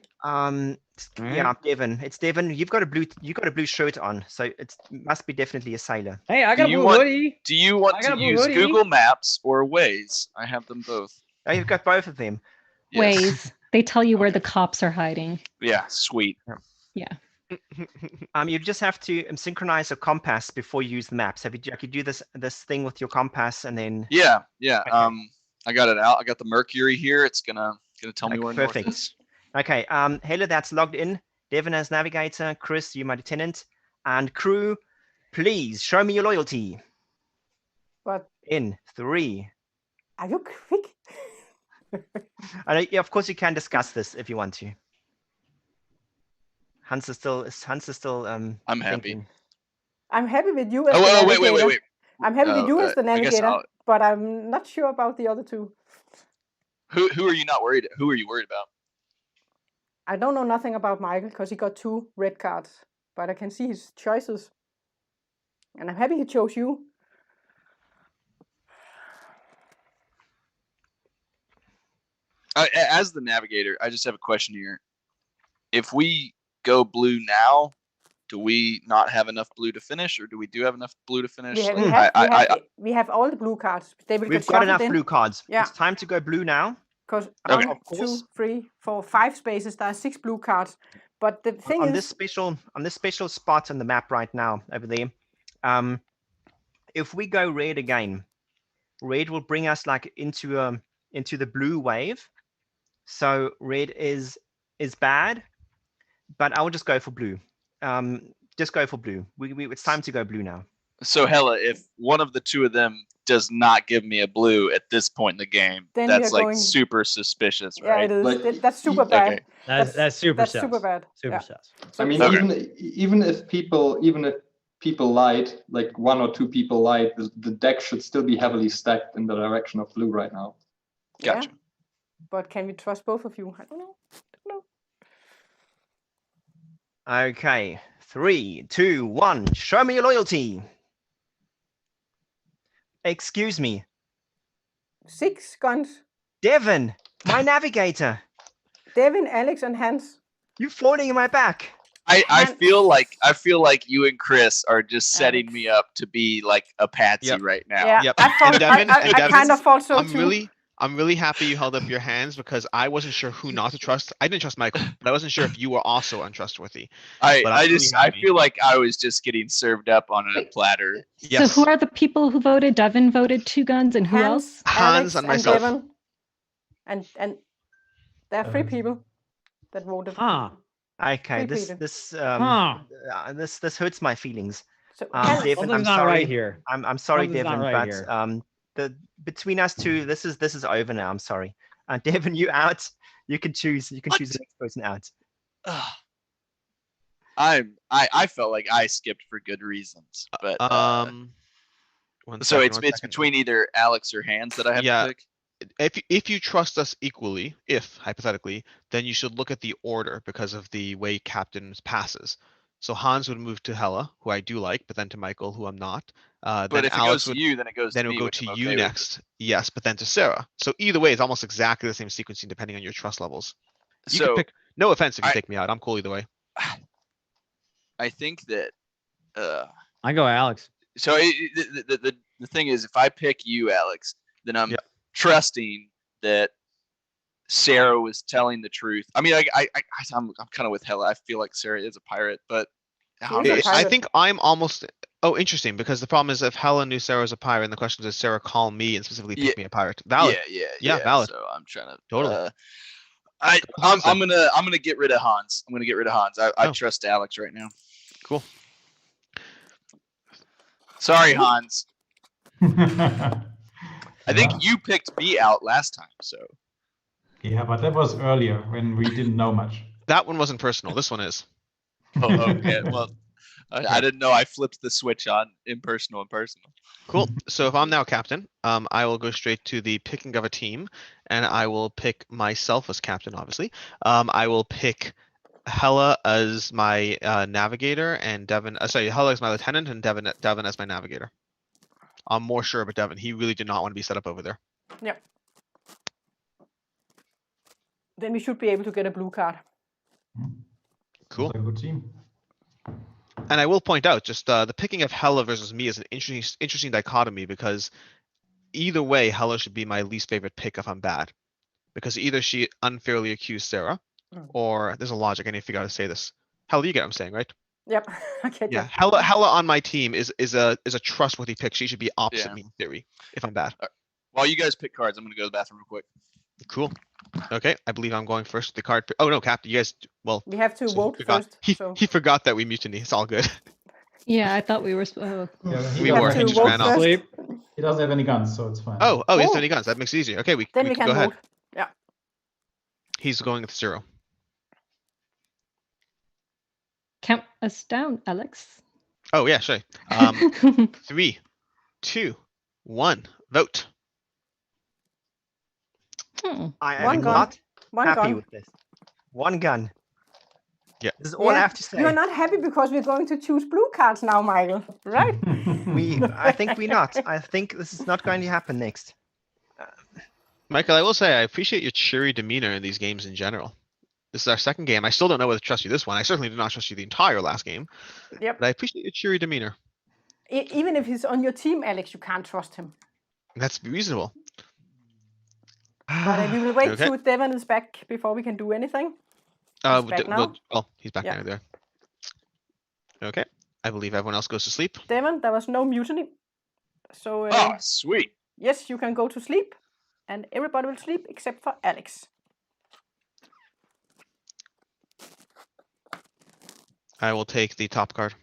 Yeah, Devon. It's Devon. You've got a blue shirt on, so it must be definitely a sailor. Hey, I got a blue hoodie. Do you want to use Google Maps or Waze? I have them both. Oh, you've got both of them. Yes. Waze. They tell you where the cops are hiding. Yeah, sweet. Yeah. You just have to synchronize your compass before you use the maps. Have you do this thing with your compass and then? Yeah. Okay. I got it out. I got the Mercury here. It's gonna tell me where north is. Okay. Helle, that's logged in. Devon as navigator. Chris, you my lieutenant, and crew. Please show me your loyalty. What? In 3. Are you quick? Yeah, of course you can discuss this if you want to. Hans is still. I'm happy. Thinking. I'm happy with you as the navigator. Wait. I'm happy with you as the navigator, but I'm not sure about the other 2. Who are you not worried? Who are you worried about? I don't know nothing about Maikel because he got 2 red cards, but I can see his choices, and I'm happy he chose you. As the navigator, I just have a question here. If we go blue now, do we not have enough blue to finish, or do we have enough blue to finish? We have all the blue cards. We've got enough blue cards. Yeah. It's time to go blue now. Because 1, 2, 3, 4, 5 spaces, there are 6 blue cards. But the thing is, on this special spot on the map right now over there, if we go red again, red will bring us like into the blue wave. So red is bad, but I will just go for blue. Just go for blue. It's time to go blue now. So Helle, if one of the 2 of them does not give me a blue at this point in the game, then that's like super suspicious, right? Yeah, it is. That's super bad. Okay. That's super bad. Super sus. I mean, even if people lied, like 1 or 2 people lied, the deck should still be heavily stacked in the direction of blue right now. Gotcha. But can we trust both of you? I don't know. Okay, 3, 2, 1. Show me your loyalty. Excuse me, 6 guns. Devon, my navigator. Devin, Alex, and Hans. You falling in my back. I feel like you and Chris are just setting Alex. me up to be like a patsy Yep. right now. Yeah, Yep. I thought And Devin- I and Devin, kind of thought so too. I'm really happy you held up your hands because I wasn't sure who not to trust. I didn't trust Michael, but I wasn't sure if you were also untrustworthy. But I'm really I happy. feel like I was just getting served up on a platter. Yes. So who are the people who voted? Devin voted 2 guns, and who else? Hans Alex, and myself. Devon. And there are 3 people that voted. Huh. Okay, Repeat this it. this hurts my feelings. So Devin, Something's I'm not sorry. right here. I'm sorry, Something's not Devin, right but here. the between us two, this is over now. I'm sorry. Devin, you out. You can choose. You can choose the next person out. I felt like I skipped for good reasons, but one so second. it's between either Alex or Hans that I have Yeah. to pick. If you trust us equally, if hypothetically, then you should look at the order because of the way captains passes. So Hans would move to Helle, who I do like, but then to Michael, who I'm not. But Then if it Alex goes would to you, then it goes then to it me. would go which to I'm you okay with. next. Yes, but then to Sarah. So either way, it's almost exactly the same sequencing depending on your trust levels. You could So pick. No offense if you take me out. I'm cool either way. I think that. I go Alex. So the thing is, if I pick you, Alex, then I'm Yep. trusting that Sarah was telling the truth. I mean, I'm kind of with Helle. I feel like Sarah is a pirate, but how She is a much? pirate. I think I'm almost. Oh, interesting. Because the problem is if Helle knew Sarah was a pirate, and the question is, does Sarah call me and specifically pick me a pirate? Valid. Yeah, valid. So I'm trying to Totally. I'm gonna get rid of Hans. I'm gonna get rid of Hans. I Oh. trust Alex right now. Cool. Sorry, Hans. I think Yeah. you picked me out last time, so. Yeah, but that was earlier when we didn't know much. That one wasn't personal. This one is. Oh, okay. Well, I didn't know I flipped the switch on impersonal and personal. Cool. So if I'm now captain, I will go straight to the picking of a team, and I will pick myself as captain, obviously. I will pick Helle as my navigator, and Devon. Helle as my lieutenant, and Devon as my navigator. I'm more sure about Devon. He really did not want to be set up over there. Yep. Then we should be able to get a blue card. Cool. That's a good team. And I will point out, just the picking of Helle versus me is an interesting dichotomy because either way, Helle should be my least favorite pick if I'm bad, because either she unfairly accused Sarah, or there's a logic. I need to figure out how to say this. Helle, you get what I'm saying, right? Yep. Okay. Yeah. Helle on my team is a trustworthy pick. She should be opposite me in theory if I'm bad. While you guys pick cards, I'm gonna go to the bathroom real quick. Cool. Okay, I believe I'm going first with the card. Oh no, Captain, you guys. Well, We have to so vote he forgot. first. He forgot that we mutiny. It's all good. Yeah, I thought we were. Yeah, We have were. to He just vote ran off. first. Sleep. He doesn't have any guns, so it's fine. Oh, he doesn't Oh. have any guns. That makes it easier. Okay, we Then can we can go ahead. vote. Yeah. He's going with 0. Count us down, Alex. Oh yeah, sure. 3, 2, 1, vote. I One am gun. not One happy gun. with this. One gun. Yeah. This is all I have to say. You're not happy because we're going to choose blue cards now, Michael. Right? I think we're not. I think this is not going to happen next. Michael, I will say I appreciate your cheery demeanor in these games in general. This is our second game. I still don't know whether to trust you this one. I certainly did not trust you the entire last game. Yep. But I appreciate your cheery demeanor. Even if he's on your team, Alex, you can't trust him. That's reasonable. But we will wait Okay. till Devon is back before we can do anything. He's back now. He's back Yeah. now there. Okay. I believe everyone else goes to sleep. Devon, there was no mutiny. So, Oh, sweet. yes, you can go to sleep. And everybody will sleep except for Alex. I will take the top card.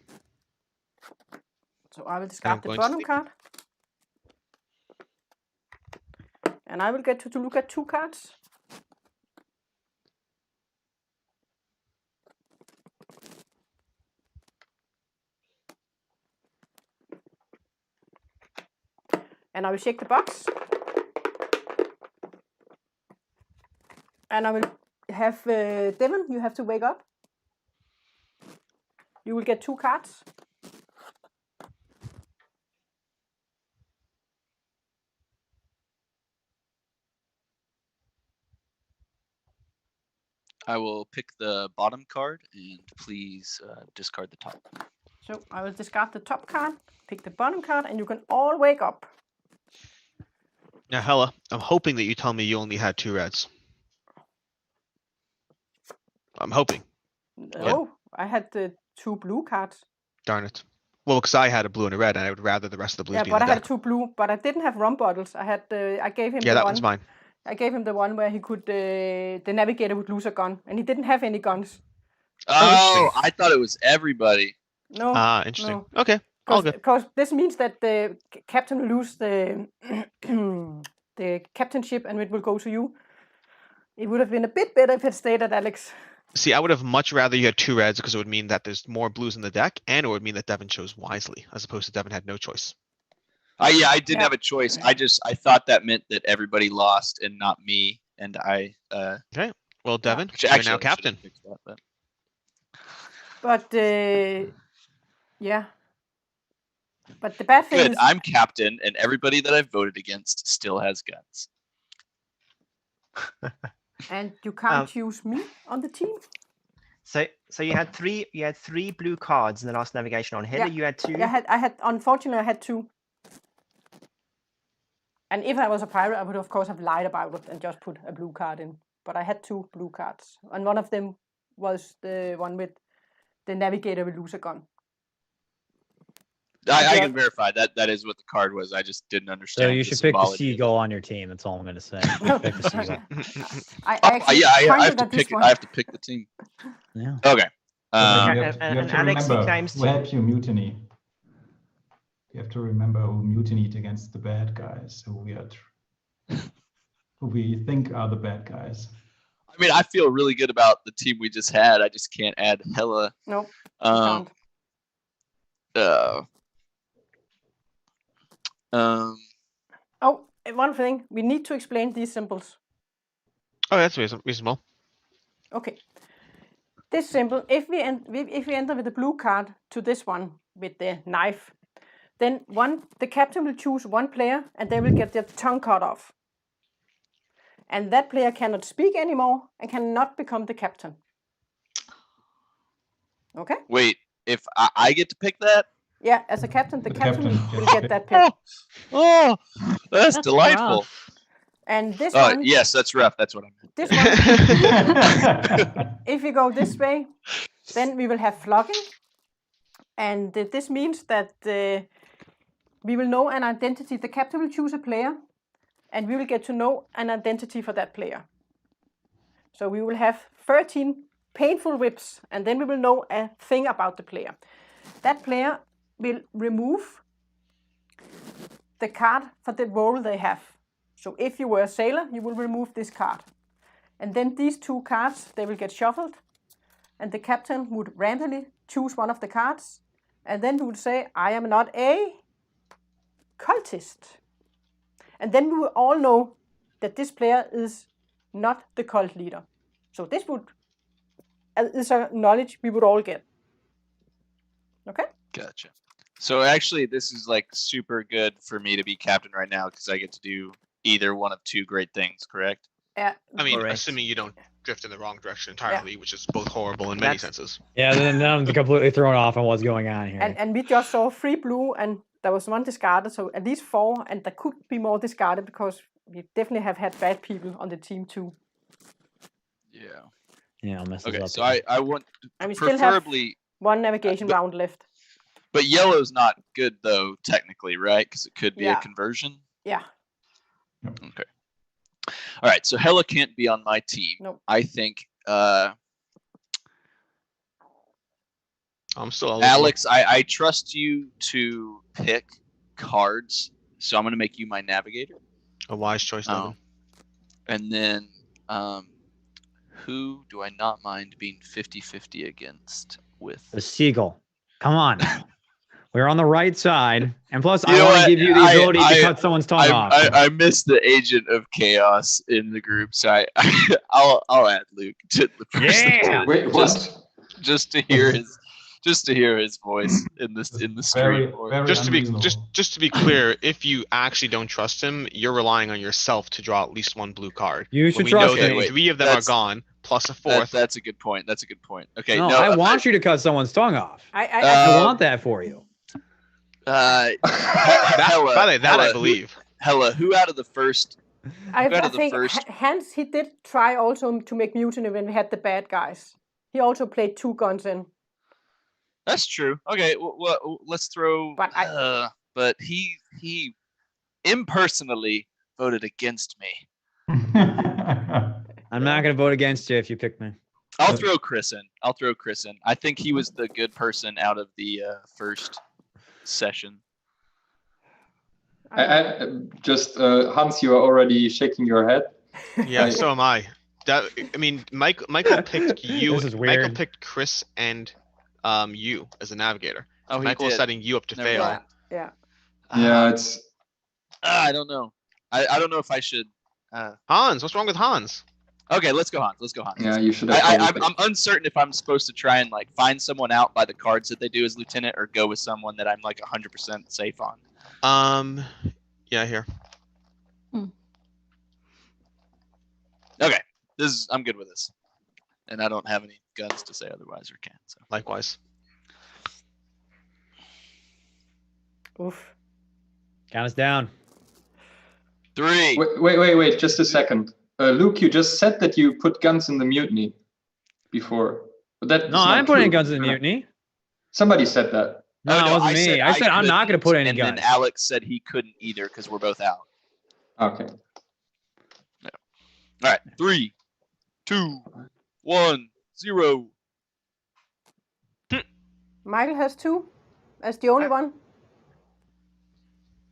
So I will discard the going to bottom sleep. card. And I will get to look at 2 cards. And I will check the box. And I will have Devon. You have to wake up. You will get 2 cards. I will pick the bottom card and please discard the top. So I will discard the top card, pick the bottom card, and you can all wake up. Now, Helle, I'm hoping that you tell me you only had 2 reds. I'm hoping. No, I had the 2 blue cards. Darn it. Well, because I had a blue and a red, and I would rather the rest of the blues Yeah, be but in I the had deck. 2 blue, but I didn't have rum bottles. I had I gave him Yeah, the that one. one's mine. I gave him the one where he could the navigator would lose a gun, and he didn't have any guns. Oh, I thought it was everybody. No. Ah, interesting. No. Okay, all good. Because this means that the captain will lose the the captainship, and it will go to you. It would have been a bit better if it stayed at Alex. See, I would have much rather you had 2 reds because it would mean that there's more blues in the deck, and it would mean that Devon chose wisely, as opposed to Devon had no choice. Yeah, I didn't have a choice. I thought that meant that everybody lost and not me. And I Okay. Well, Devon, which you're actually now I should've captain. fixed that, but- But yeah. But the bad thing Good. is I'm captain, and everybody that I've voted against still has guns. and you can't choose me on the team. So you had 3 blue cards in the last navigation on Helle. Yeah. You had 2. I had unfortunately I had 2. And if I was a pirate, I would of course have lied about it and just put a blue card in. But I had 2 blue cards, and one of them was the one with the navigator will lose a gun. I can verify that is what the card was. I just didn't understand. So you should pick the seagull on your team. That's all I'm gonna say. Pick the seagull. I have to pick. I have to pick the team. Yeah. Okay. You have and to Alex, he remember claims who helped you mutiny. You have to remember who mutinied against the bad guys, who we think are the bad guys. I mean, I feel really good about the team we just had. I just can't add Helle. Nope. Oh, one thing. We need to explain these symbols. Oh, that's reasonable. Okay. This symbol, if we enter with the blue card to this one with the knife, then the captain will choose 1 player, and they will get their tongue cut off. And that player cannot speak anymore and cannot become the captain. Okay? Wait, if I get to pick that? Yeah, as a captain, the captain will gets get that pick. Oh, that's delightful. Rough. And this one, yes, that's rough. That's what I meant. this one, if you go this way, then we will have flogging. And this means that we will know an identity. The captain will choose a player, and we will get to know an identity for that player. So we will have 13 painful whips, and then we will know a thing about the player. That player will remove the card for the role they have. So if you were a sailor, you will remove this card. And then these 2 cards, they will get shuffled, and the captain would randomly choose one of the cards, and then he would say, I am not a cultist. And then we will all know that this player is not the cult leader. So this is a knowledge we would all get. Okay? Gotcha. So actually, this is like super good for me to be captain right now because I get to do either one of 2 great things, correct? Yeah. I mean, Correct. assuming you don't drift in the wrong direction entirely, which is both horrible in many senses. Yeah, then I'm completely thrown off on what's going on here. And we just saw 3 blue, and there was 1 discarded, so at least 4, and there could be more discarded because we definitely have had bad people on the team too. Yeah. Yeah, I'll mess this Okay, up. so I want And we still have preferably 1 navigation round left. But yellow's not good though, technically, right? Because it could be a Yeah. conversion. Yeah. Okay. All right. So Helle can't be on my team. Nope. I think I'm still eligible. Alex, I trust you to pick cards, so I'm going to make you my navigator. A wise choice, Devon. And then who do I not mind being 50-50 against with? The seagull. Come on. We're on the right side, and plus, You I know want to what? give you the ability to cut someone's tongue off. I missed the agent of chaos in the group, so I'll add Luke to the person. Yeah. Wait, what? Just to hear his voice in the stream. Just to be clear, if you actually don't trust him, you're relying on yourself to draw at least one blue card. You should we trust know that me. 3 of them are gone, plus a 4th. That's a good point. Okay, No, no, I want you to cut someone's tongue off. I want that for you. Helle, I believe. Helle, who out of the first? I think Hans, he did try also to make mutiny when we had the bad guys. He also played 2 guns in. That's true. Okay, well, let's throw. But he impersonally voted against me. I'm not gonna vote against you if you pick me. I'll throw Chris in. I think he was the good person out of the first session. I just Hans, you are already shaking your head. Yeah, so am I. Michael picked you. This is weird. Michael picked Chris and you as a navigator. Oh, Michael was setting you up to fail. Mind. Yeah. Yeah, it's. I don't know. I don't know if I should. Hans, what's wrong with Hans? Okay, let's go Hans. Yeah, you should. I'm uncertain if I'm supposed to try and like find someone out by the cards that they do as lieutenant, or go with someone that I'm like 100% safe on. Yeah, here. Okay, I'm good with this, and I don't have any guns to say otherwise, or can. So Likewise. Oof. Count us down. 3. Wait, just a second. Luke, you just said that you put guns in the mutiny before. But that No, I'm putting guns in the mutiny. Somebody said that. No, it wasn't me. I said I'm not going to put any guns. And then Alex said he couldn't either because we're both out. Okay. Yeah. All right. 3, 2, 1, 0. Maikel has 2 as the only one.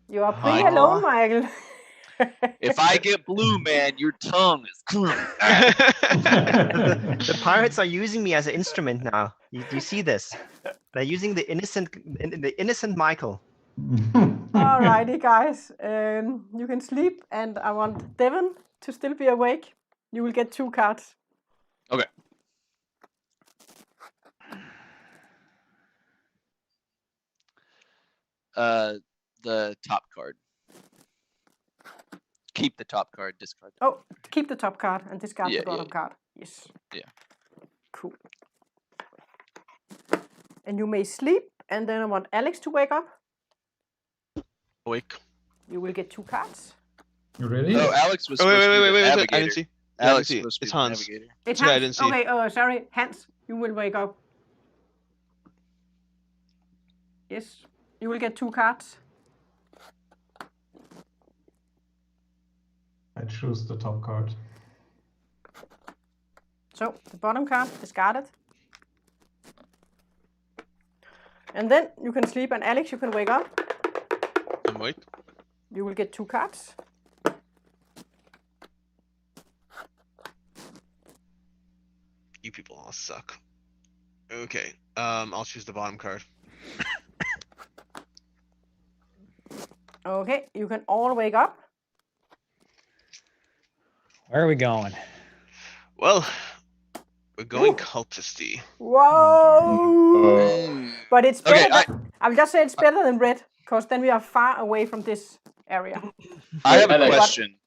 You are pretty alone, Maikel. If I get blue, man, your tongue is cool. The pirates are using me as an instrument now. Do you see this? They're using the innocent Michael. Alrighty, guys. You can sleep, and I want Devon to still be awake. You will get 2 cards. Okay. The top card. Keep the top card, discard. Oh, keep the top card and discard the bottom card. Yes. Yeah. Cool. And you may sleep, and then I want Alex to wake up. Awake. You will get 2 cards. Really? Oh, Alex was. Wait, I didn't see. Alex see. was It's Hans. It's Yeah, Hans. I didn't see. Okay, oh, sorry. Hans, you will wake up. Yes, you will get 2 cards. I choose the top card. So, the bottom card, discarded. And then you can sleep, and Alex, you can wake up. I'm awake. You will get 2 cards. You people all suck. Okay, I'll choose the bottom card. Okay, you can all wake up. Where are we going? Well, we're going cultisty. Whoa! But it's better. Okay, I'm just saying it's better than red, because then we are far away from this area. I have a question.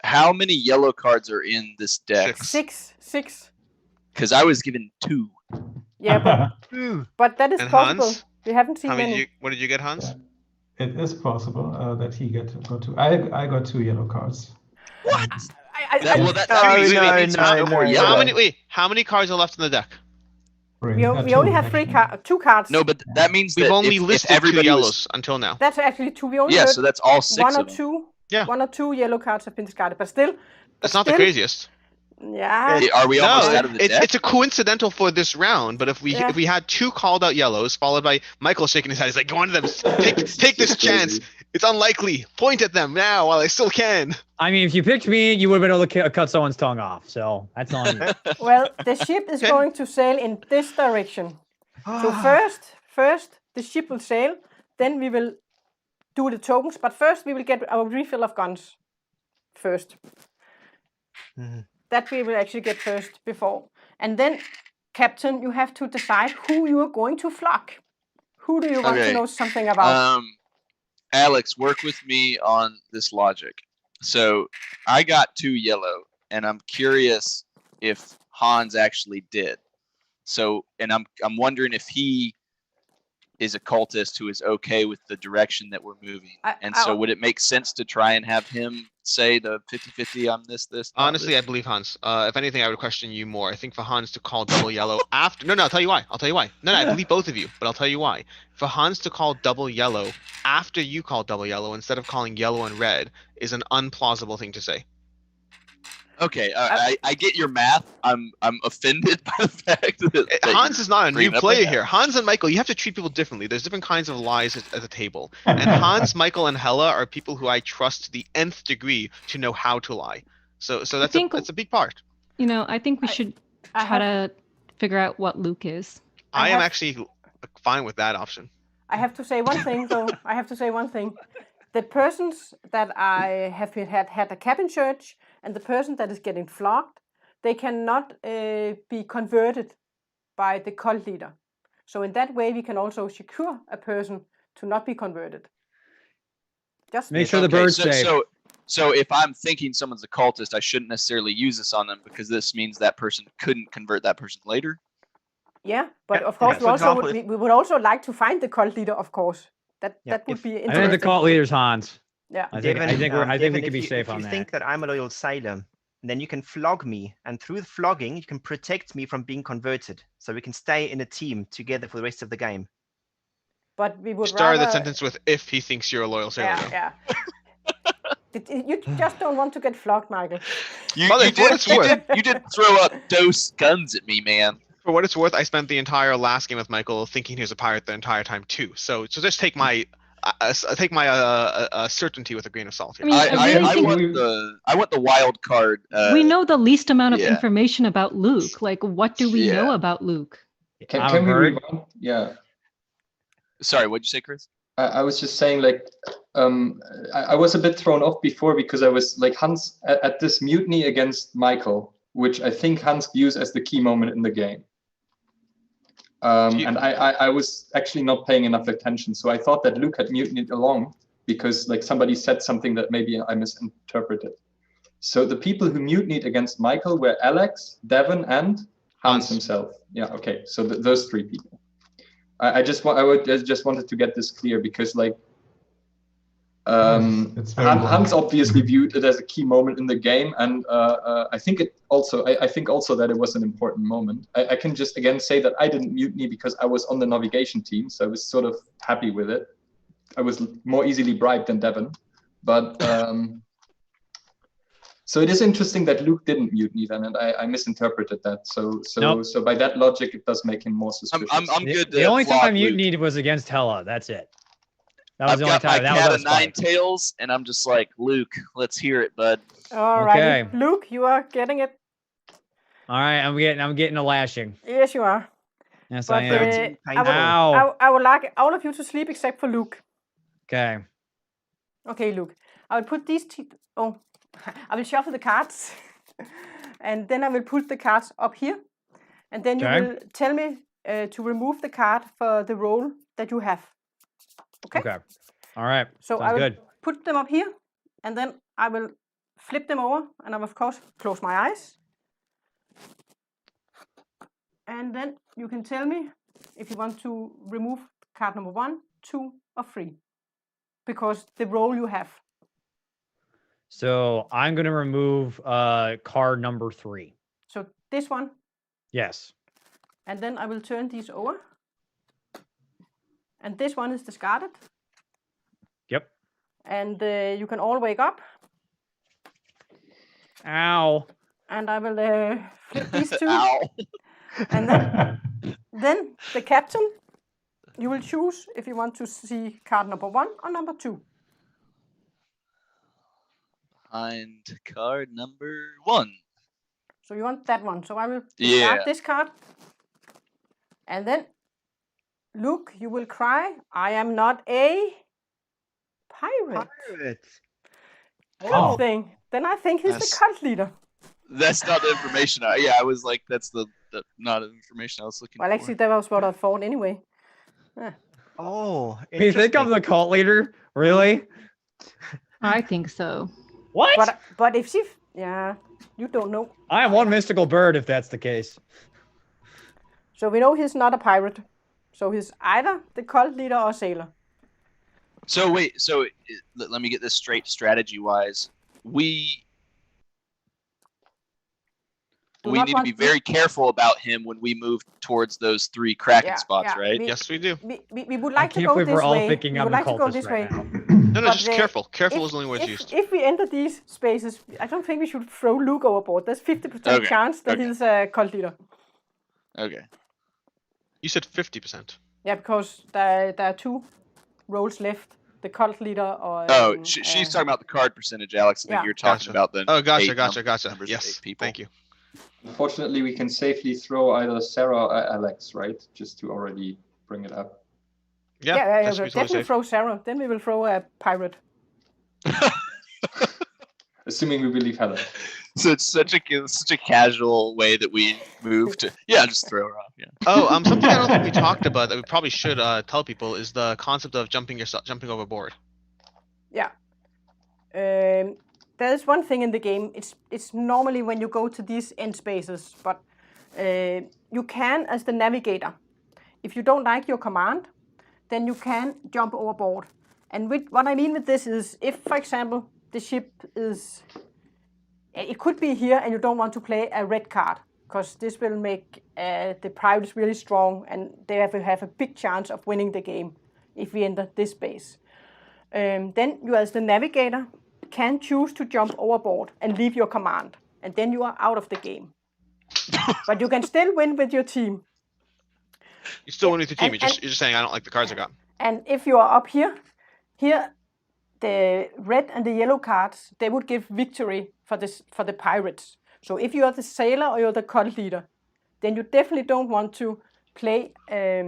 How many yellow cards are in this deck? 6. Because I was given 2. Yeah, but that is And possible. Hans? We haven't seen How many. many? What did you get, Hans? It is possible that he got 2. I got 2 yellow cards. What? I- means no more yellow. How many cards are left in the deck? we only have 2 cards. No, but that means We've that only if listed everybody 2 yellows was, until now. That's actually 2. We only yeah, heard so that's all 6 1 or of them. 2. Yeah. 1 or 2 yellow cards have been discarded, but still. That's not the craziest. Yeah. Are we almost out of the deck? It's a coincidental for this round, but if we had 2 called out yellows, followed by Michael shaking his head, he's like, go on to them, take this chance. It's unlikely. Point at them now while I still can. I mean, if you picked me, you would have been able to cut someone's tongue off. So that's on you. Well, the ship is going to sail in this direction. So first, the ship will sail. Then we will do the tokens. But first, we will get our refill of guns first. That we will actually get first before. And then, Captain, you have to decide who you are going to flog. Who do you want to know something about? Alex, work with me on this logic. So I got 2 yellow, and I'm curious if Hans actually did. So, and I'm wondering if he is a cultist who is okay with the direction that we're moving. So would it make sense to try and have him say the 50-50 on this? Honestly, I believe Hans. If anything, I would question you more. I think for Hans to call double yellow after... No, I'll tell you why. No, I believe both of you, but I'll tell you why. For Hans to call double yellow after you call double yellow instead of calling yellow and red is an unplausible thing to say. Okay, I get your math. I'm offended by the fact that Hans is not a new player here. Hans and Maikel, you have to treat people differently. There's different kinds of lies at the table. And Hans, Maikel, and Helle are people who I trust to the nth degree to know how to lie. So that's a big part. You know, I think we should try to figure out what Luke is. I am actually fine with that option. I have to say one thing, though. The persons that I have had a cabin search and the person that is getting flogged, they cannot be converted by the cult leader. So in that way, we can also secure a person to not be converted. Just make sure the bird's safe. So if I'm thinking someone's a cultist, I shouldn't necessarily use this on them because this means that person couldn't convert that person later. Yeah, but of course we would also like to find the cult leader, of course. That would be interesting. I think the cult leader's Hans. Yeah. I think we can be safe on that. If you think that I'm a loyal sailor, then you can flog me, and through the flogging, you can protect me from being converted, so we can stay in a team together for the rest of the game. But we would start the sentence with "if he thinks you're a loyal sailor." Yeah. You just don't want to get flogged, Maikel. You did throw up dose guns at me, man. For what it's worth, I spent the entire last game with Maikel thinking he was a pirate the entire time too. So just take my certainty with a grain of salt here. I want the wild card. We know the least amount of information about Luke. Like, what do we know about Luke? Can we rewind? Yeah. Sorry, what'd you say, Chris? I was just saying, like, I was a bit thrown off before because I was like Hans at this mutiny against Maikel, which I think Hans views as the key moment in the game. And I was actually not paying enough attention, so I thought that Luke had mutinied along because like somebody said something that maybe I misinterpreted. So the people who mutinied against Maikel were Alex, Devon, and Hans himself. Yeah, okay. So those 3 people. I just wanted to get this clear because like Hans obviously viewed it as a key moment in the game, and I think also that it was an important moment. I can just again say that I didn't mutiny because I was on the navigation team, so I was sort of happy with it. I was more easily bribed than Devon, but so it is interesting that Luke didn't mutiny then, and I misinterpreted that. So by that logic, it does make him more suspicious. I'm good. The only time I mutinied was against Helle. That's it. That was I've the only got my time. cat of 9 tails, and I'm just like, Luke, let's hear it, bud. All right, Luke, you are getting it. All right, I'm getting a lashing. Yes, you are. Yes, but, I am. I would like all of you to sleep except for Luke. Okay. Okay, Luke. I will put these. I will shuffle the cards, and then I will put the cards up here, and then you will tell me to remove the card for the role that you have. Okay. All right. So I will put them up here, and then I will flip them over, and I will of course close my eyes. And then you can tell me if you want to remove card number 1, 2, or 3, because the role you have. So I'm going to remove card number 3. So this one? Yes. And then I will turn these over. And this one is discarded. Yep. And you can all wake up. Ow. And I will flip these 2. Ow. And then the captain, you will choose if you want to see card number 1 or number 2. Behind card number 1. So you want that one. So I will discard this card. And then Luke, you will cry. I am not a pirate. Oh. Then I think he's the That's- cult leader. That's not the information. I was like, that's the not the information I was looking Well, for. actually, that was what I thought anyway. Oh, You think I'm the cult leader? Really? I think so. What? But if she, yeah, you don't know. I am one mystical bird, if that's the case. So we know he's not a pirate. So he's either the cult leader or sailor. So wait, let me get this straight strategy-wise. We not need to want be very careful about him when we move towards those 3 Kraken spots, right? Yes, we do. We would I like to can't go believe this we're all way. thinking We I'm would the like to go cultist this right way. now. No, But just careful. Careful is the only word used. If we enter these spaces, I don't think we should throw Luke overboard. There's 50% Okay, chance that okay. he's a cult leader. Okay. You said 50%. Yeah, because there are 2 roles left. The cult leader or... Oh, she's talking about the card percentage, Alex. I think Yeah. you're talking Gotcha. about the Oh, gotcha, 8 gotcha. numbers of Yes, 8 people. thank you. Unfortunately, we can safely throw either Sarah or Alex, right? Just to already bring it up. Yeah, Yeah, that should be totally definitely safe. throw Sarah. Then we will throw a pirate. Assuming we believe Helle. So it's such a casual way that we move to. Yeah, just throw her off. Yeah. Oh, something I don't think we talked about that we probably should tell people is the concept of jumping overboard. Yeah. There's one thing in the game. It's normally when you go to these end spaces, but you can, as the navigator, if you don't like your command, then you can jump overboard. And what I mean with this is, if, for example, the ship is... It could be here and you don't want to play a red card, because this will make the pirates really strong and they will have a big chance of winning the game if we enter this space. Then you, as the navigator, can choose to jump overboard and leave your command, and then you are out of the game. But you can still win with your team. You still win with your team. And- You're just saying I don't like the cards I got. And if you are up here, the red and the yellow cards, they would give victory for the pirates. So if you are the sailor or you're the cult leader, then you definitely don't want to play a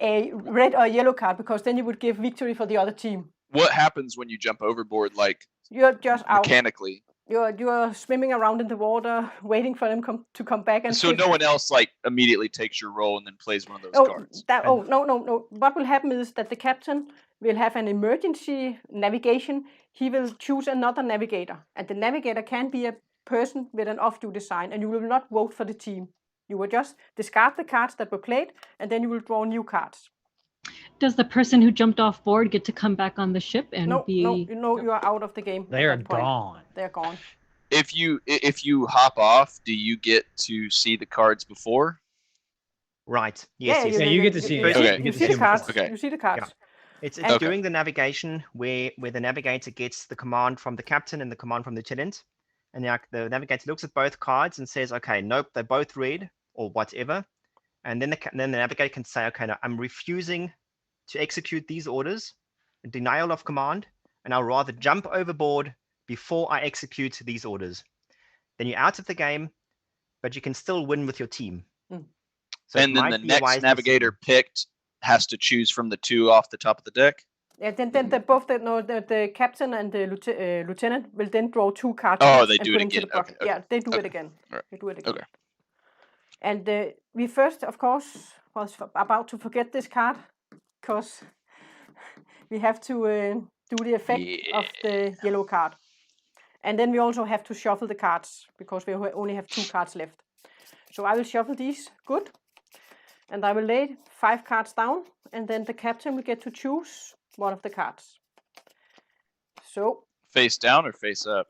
red or yellow card, because then you would give victory for the other team. What happens when you jump overboard, like You're just out. mechanically? You're swimming around in the water, waiting for them to come back. And So no one else like immediately takes your role and then plays one of those cards. No. What will happen is that the captain will have an emergency navigation. He will choose another navigator, and the navigator can be a person with an off-duty sign, and you will not vote for the team. You will just discard the cards that were played, and then you will draw new cards. Does the person who jumped off board get to come back on the ship and No, be? no, you are out of the game. They are at that point. gone. They're gone. If you hop off, do you get to see the cards before? Right. Yes. Yeah, you get to see You it. see, Okay. you You get to see see the them cards. before. Okay. You see the cards. It's Okay. during the navigation where the navigator gets the command from the captain and the command from the lieutenant, and the navigator looks at both cards and says, "Okay, nope, they're both red," or whatever, and then the navigator can say, "Okay, no, I'm refusing to execute these orders, denial of command, and I'll rather jump overboard before I execute these orders." Then you're out of the game, but you can still win with your team. So And then the next navigator picked has to choose from the 2 off the top of the deck. Yeah, then the captain and the lieutenant will then draw 2 cards. Oh, each they and do put it into the again. bucket. Okay, Yeah, they do it okay. again. Alright. They do it again. Okay. And we first, of course, was about to forget this card, because we have to do the effect of the yellow card. And then we also have to shuffle the cards, because we only have 2 cards left. So I will shuffle these. Good. And I will lay 5 cards down, and then the captain will get to choose one of the cards. So... Face down or face up?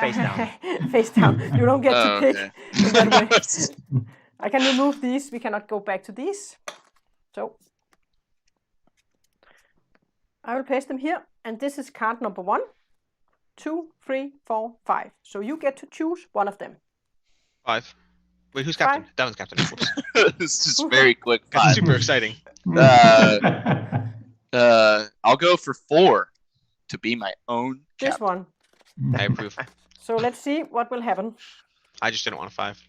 Face down. Face down. You don't get to pick. Okay. in that way. I can remove these. We cannot go back to these. So I will place them here, and this is card number 1, 2, 3, 4, 5. So you get to choose one of them. 5. Wait, who's captain? 5. Devon's captain. Whoops. It's just very quick. Got 5. super exciting. I'll go for 4 to be my own This captain. one. I approve. So let's see what will happen. I just didn't want a 5.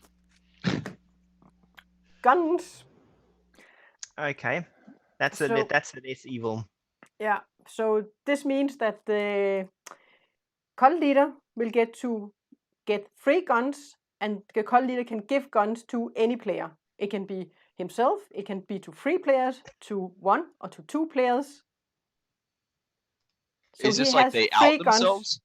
guns. Okay, that's So- that's the less evil. Yeah, so this means that the cult leader will get to get 3 guns, and the cult leader can give guns to any player. It can be himself, it can be to 3 players, to 1 or to 2 players. So Is he this like has they 3 out guns, themselves?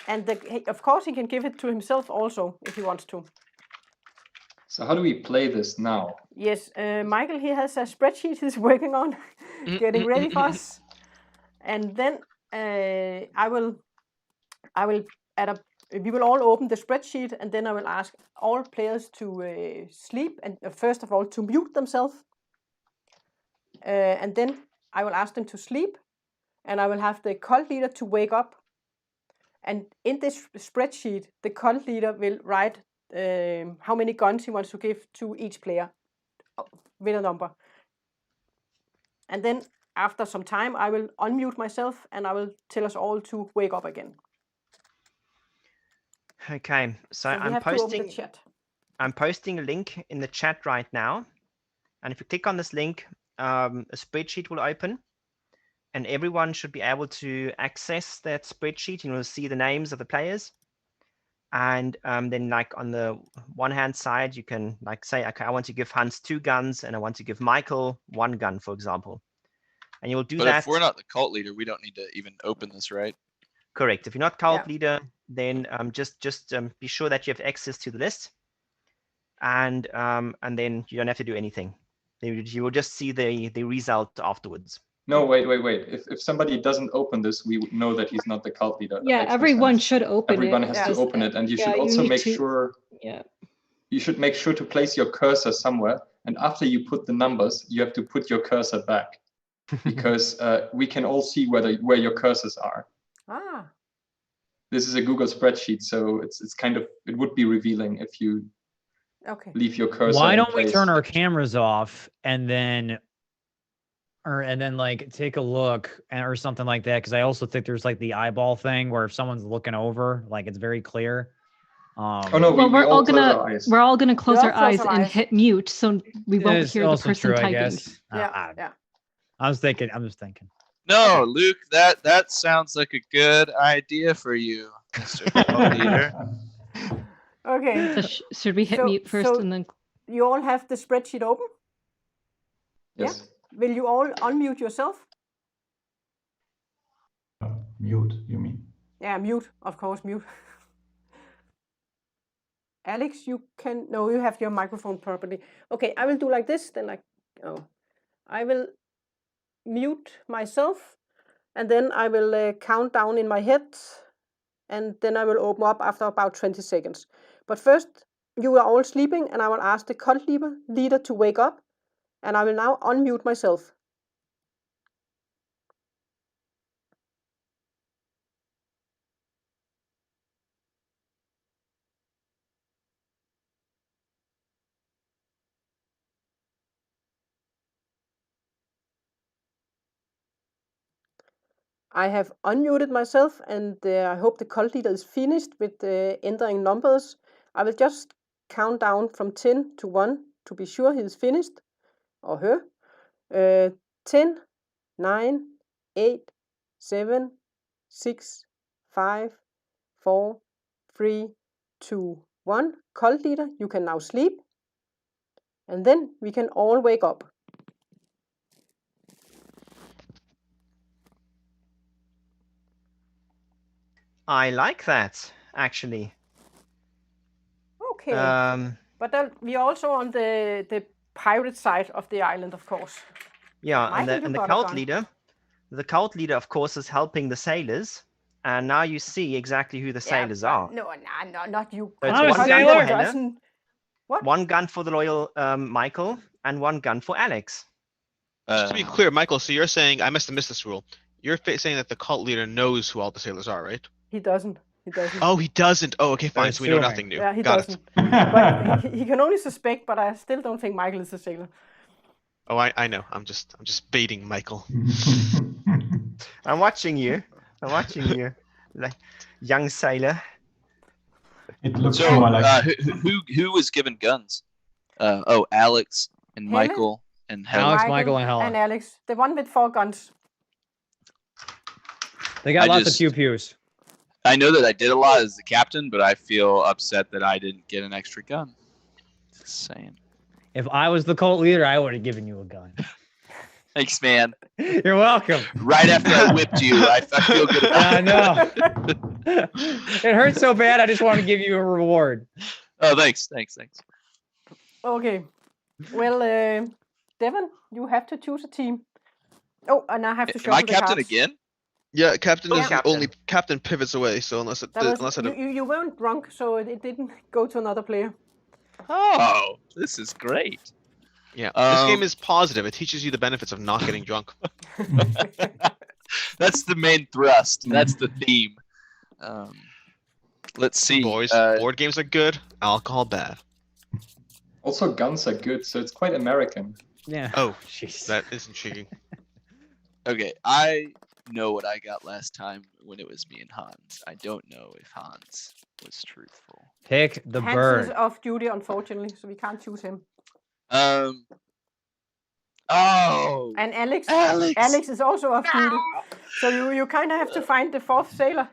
and of course he can give it to himself also if he wants to. So how do we play this now? Yes, Maikel, he has a spreadsheet he's working on, getting ready for us. And then we will all open the spreadsheet, and then I will ask all players to sleep, and first of all to mute themselves. And then I will ask them to sleep, and I will have the cult leader to wake up. And in this spreadsheet, the cult leader will write how many guns he wants to give to each player with a number. And then after some time, I will unmute myself and I will tell us all to wake up again. Okay, so we I'm have to open posting. the chat. I'm posting a link in the chat right now, and if you click on this link, a spreadsheet will open, and everyone should be able to access that spreadsheet. You will see the names of the players, and then like on the one hand side, you can like say, okay, I want to give Hans 2 guns, and I want to give Maikel 1 gun, for example. And you will do But that. if we're not the cult leader, we don't need to even open this, right? Correct. If you're not cult Yeah. leader, then just be sure that you have access to the list, and then you don't have to do anything. You will just see the result afterwards. No, wait. If somebody doesn't open this, we would know that he's not the cult leader. That Yeah, makes no everyone sense. should open Everyone it. has Yeah. to open it, and you Yeah, should you also need make to- sure Yeah. you should make sure to place your cursor somewhere. And after you put the numbers, you have to put your cursor back, because we can all see where your cursors are. Ah, This is a Google spreadsheet, so it's kind of, it would be revealing if you okay. leave your cursor. Why in don't we place. turn our cameras off and then like take a look or something like that? Because I also think there's like the eyeball thing where if someone's looking over, like it's very clear. Oh no, Well, we all close our eyes. we're all gonna close all our close eyes our and eyes. hit mute, so we won't It's hear the also person true, I typing. guess. Yeah. I'm just thinking. No, Luke, that sounds like a good idea for you, Mr. Cult Leader. Okay. So should we hit mute first so and then? you all have the spreadsheet open? Yes. Will you all unmute yourself? Mute, you mean? Yeah, mute, of course, mute. Alex, you can, no, you have your microphone properly. Okay, I will do like this, then I will mute myself, and then I will count down in my head, and then I will open up after about 20 seconds. But first, you are all sleeping, and I will ask the cult leader to wake up, and I will now unmute myself. I have unmuted myself, and I hope the cult leader is finished with entering numbers. I will just count down from 10 to 1 to be sure he is finished, or her. 10, 9, 8, 7, 6, 5, 4, 3, 2, 1. Cult leader, you can now sleep. And then we can all wake up. I like that, actually. Okay. But we are also on the pirate side of the island, of course. Yeah, Maikel, you and the got a cult gun. leader, of course, is helping the sailors. And now you see exactly who the sailors are. No, not you. So it's I'm a one gun sailor. for Helle, Doesn't- What? 1 gun for the loyal Maikel, and 1 gun for Alex. Just to be clear, Michael, so you're saying, I must have missed this rule. You're saying that the cult leader knows who all the sailors are, right? He doesn't. Oh, he doesn't. Oh, okay, fine. So we know assuming. nothing new. Yeah, he Got doesn't. But he can only suspect, but I still don't think Maikel is a sailor. Oh, I know. I'm just baiting Michael. I'm watching you. Like young sailor. It looks So, more like who was given guns? Alex and Helle? Maikel and Helle. Alex, Maikel, and Helle. And Alex, the one with 4 guns. They got I lots just- of pew-pews. I know that I did a lot as the captain, but I feel upset that I didn't get an extra gun. Just saying. If I was the cult leader, I would have given you a gun. Thanks, man. You're welcome. Right after I whipped you, I feel good about I it. know. It hurts so bad, I just want to give you a reward. Oh, thanks. Okay. Well, Devon, you have to choose a team. Oh, and I have to show Am I you the captain cards. again? Yeah, captain is Captain. only captain pivots away. So unless it That was, unless it you weren't drunk, so it didn't go to another player. Oh, this is great. yeah, this game is positive. It teaches you the benefits of not getting drunk. That's the main thrust. That's the theme. Let's see. Boys, board games are good. Alcohol bad. Also, guns are good, so it's quite American. Yeah. Oh, jeez. that is intriguing. Okay, I know what I got last time when it was me and Hans. I don't know if Hans was truthful. Pick the Hans bird. is off duty, unfortunately, so we can't choose him. Oh. And Alex Alex is also off duty. So you kind of have to find the 4th sailor.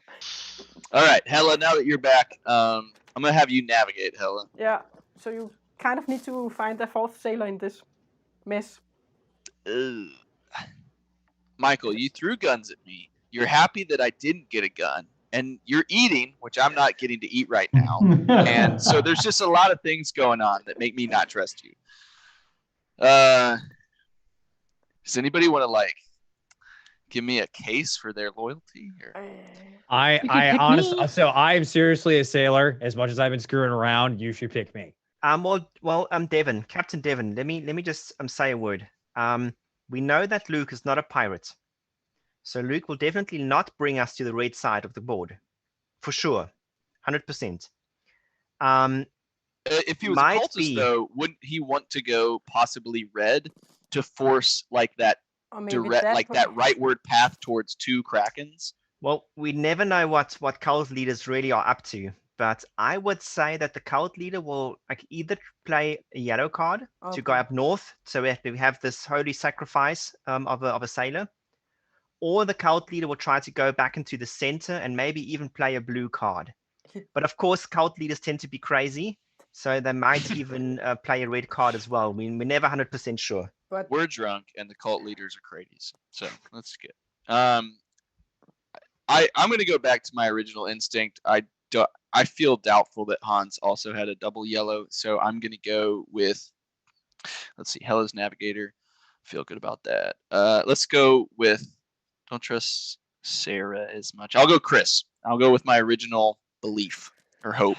All right, Helle. Now that you're back, I'm gonna have you navigate, Helle. Yeah. So you kind of need to find the 4th sailor in this mess. Ugh. Michael, you threw guns at me. You're happy that I didn't get a gun, and you're eating, which I'm not getting to eat right now. And so there's just a lot of things going on that make me not trust you. Does anybody want to give me a case for their loyalty? Or? I honestly, so I'm seriously a sailor. As much as I've been screwing around, you should pick me. Devon, Captain Devon. Let me just say a word. We know that Luke is not a pirate, so Luke will definitely not bring us to the red side of the board, for sure, 100%. If he was a cultist, though, wouldn't he want to go possibly red to force that direct, that rightward path towards 2 Krakens? Well, we never know what cult leaders really are up to, but I would say that the cult leader will either play a yellow card to go up north, so we have this holy sacrifice of a sailor, or the cult leader will try to go back into the center and maybe even play a blue card. But of course, cult leaders tend to be crazy, so they might even play a red card as well. We're never 100% sure. But we're drunk and the cult leaders are crazies, so that's good. I'm going to go back to my original instinct. I feel doubtful that Hans also had a double yellow, so I'm going to go with, let's see, Helle's Navigator. Feel good about that. Let's go with, don't trust Sarah as much. I'll go Chris. I'll go with my original belief or hope.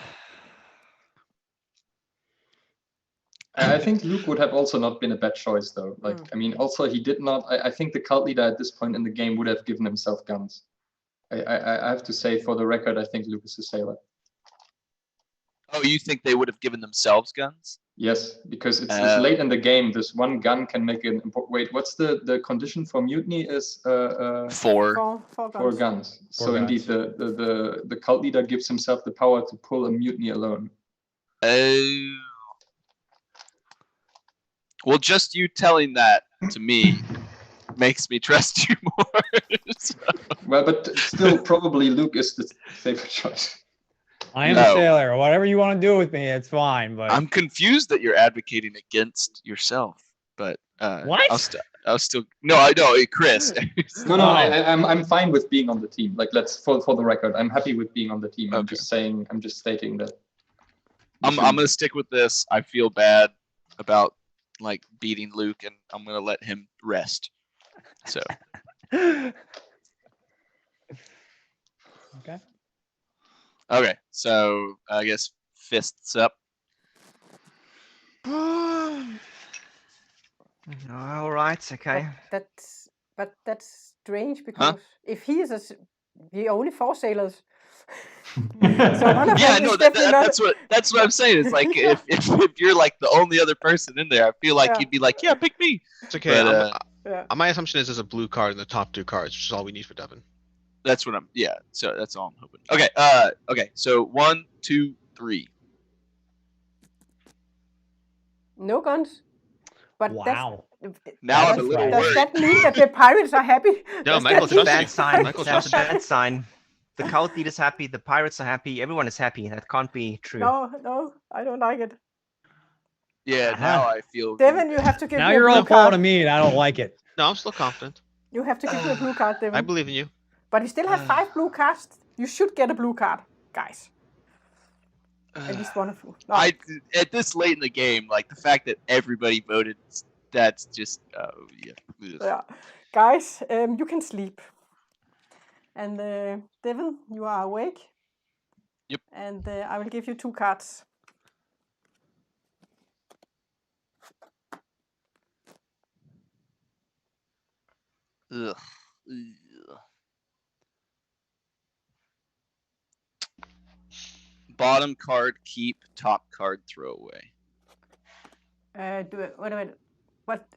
I think Luke would have also not been a bad choice, though. I mean, also he did not. I think the cult leader at this point in the game would have given himself guns. I have to say, for the record, I think Luke is a sailor. Oh, you think they would have given themselves guns? Yes, because it's late in the game. This one gun can make an important. Wait, what's the condition for mutiny? Is 4. 4 guns. So indeed, the cult leader gives himself the power to pull a mutiny alone. Oh. Well, just you telling that to me makes me trust you more. So. Well, but still, probably Luke is the safer choice. I am a sailor. Whatever you want to do with me, it's fine. But I'm confused that you're advocating against yourself. But what? I'll still no, I know, Chris. No, I'm fine with being on the team. Let's for the record, I'm happy with being on the team. I'm just saying, I'm just stating that. I'm gonna stick with this. I feel bad about beating Luke, and I'm gonna let him rest. So. Okay, so I guess fists up. All right, okay. But that's strange because if he is the only 4 sailors. So one of them is that's what I'm saying. It's like if you're the only other person in there, I feel like you'd be yeah, pick me. It's okay. But, my assumption is there's a blue card in the top 2 cards, which is all we need for Devon. That's what so that's all I'm hoping. Okay, okay. So 1, 2, 3. No guns. But Wow. Now I'm a That's little right. does worried. that mean that the pirates are happy? No, Does Michael that mean trusts Bad you. sign. Michael That's trusts a bad sign. The cult leader's happy. The pirates are happy. Everyone is happy. That can't be true. No, I don't like it. Yeah, now I feel. Devon, you have to give Now me a you're blue all calling card. to me, and I don't like it. No, I'm still confident. You have to give me a blue card, Devon. I believe in you. But you still have 5 blue cards. You should get a blue card, guys. At least one of you. No. At this late in the game, like the fact that everybody voted, that's just Yeah. Guys, you can sleep. And Devon, you are awake. Yep. And I will give you 2 cards. Ugh. Bottom card keep, top card throw away. Wait a minute. What?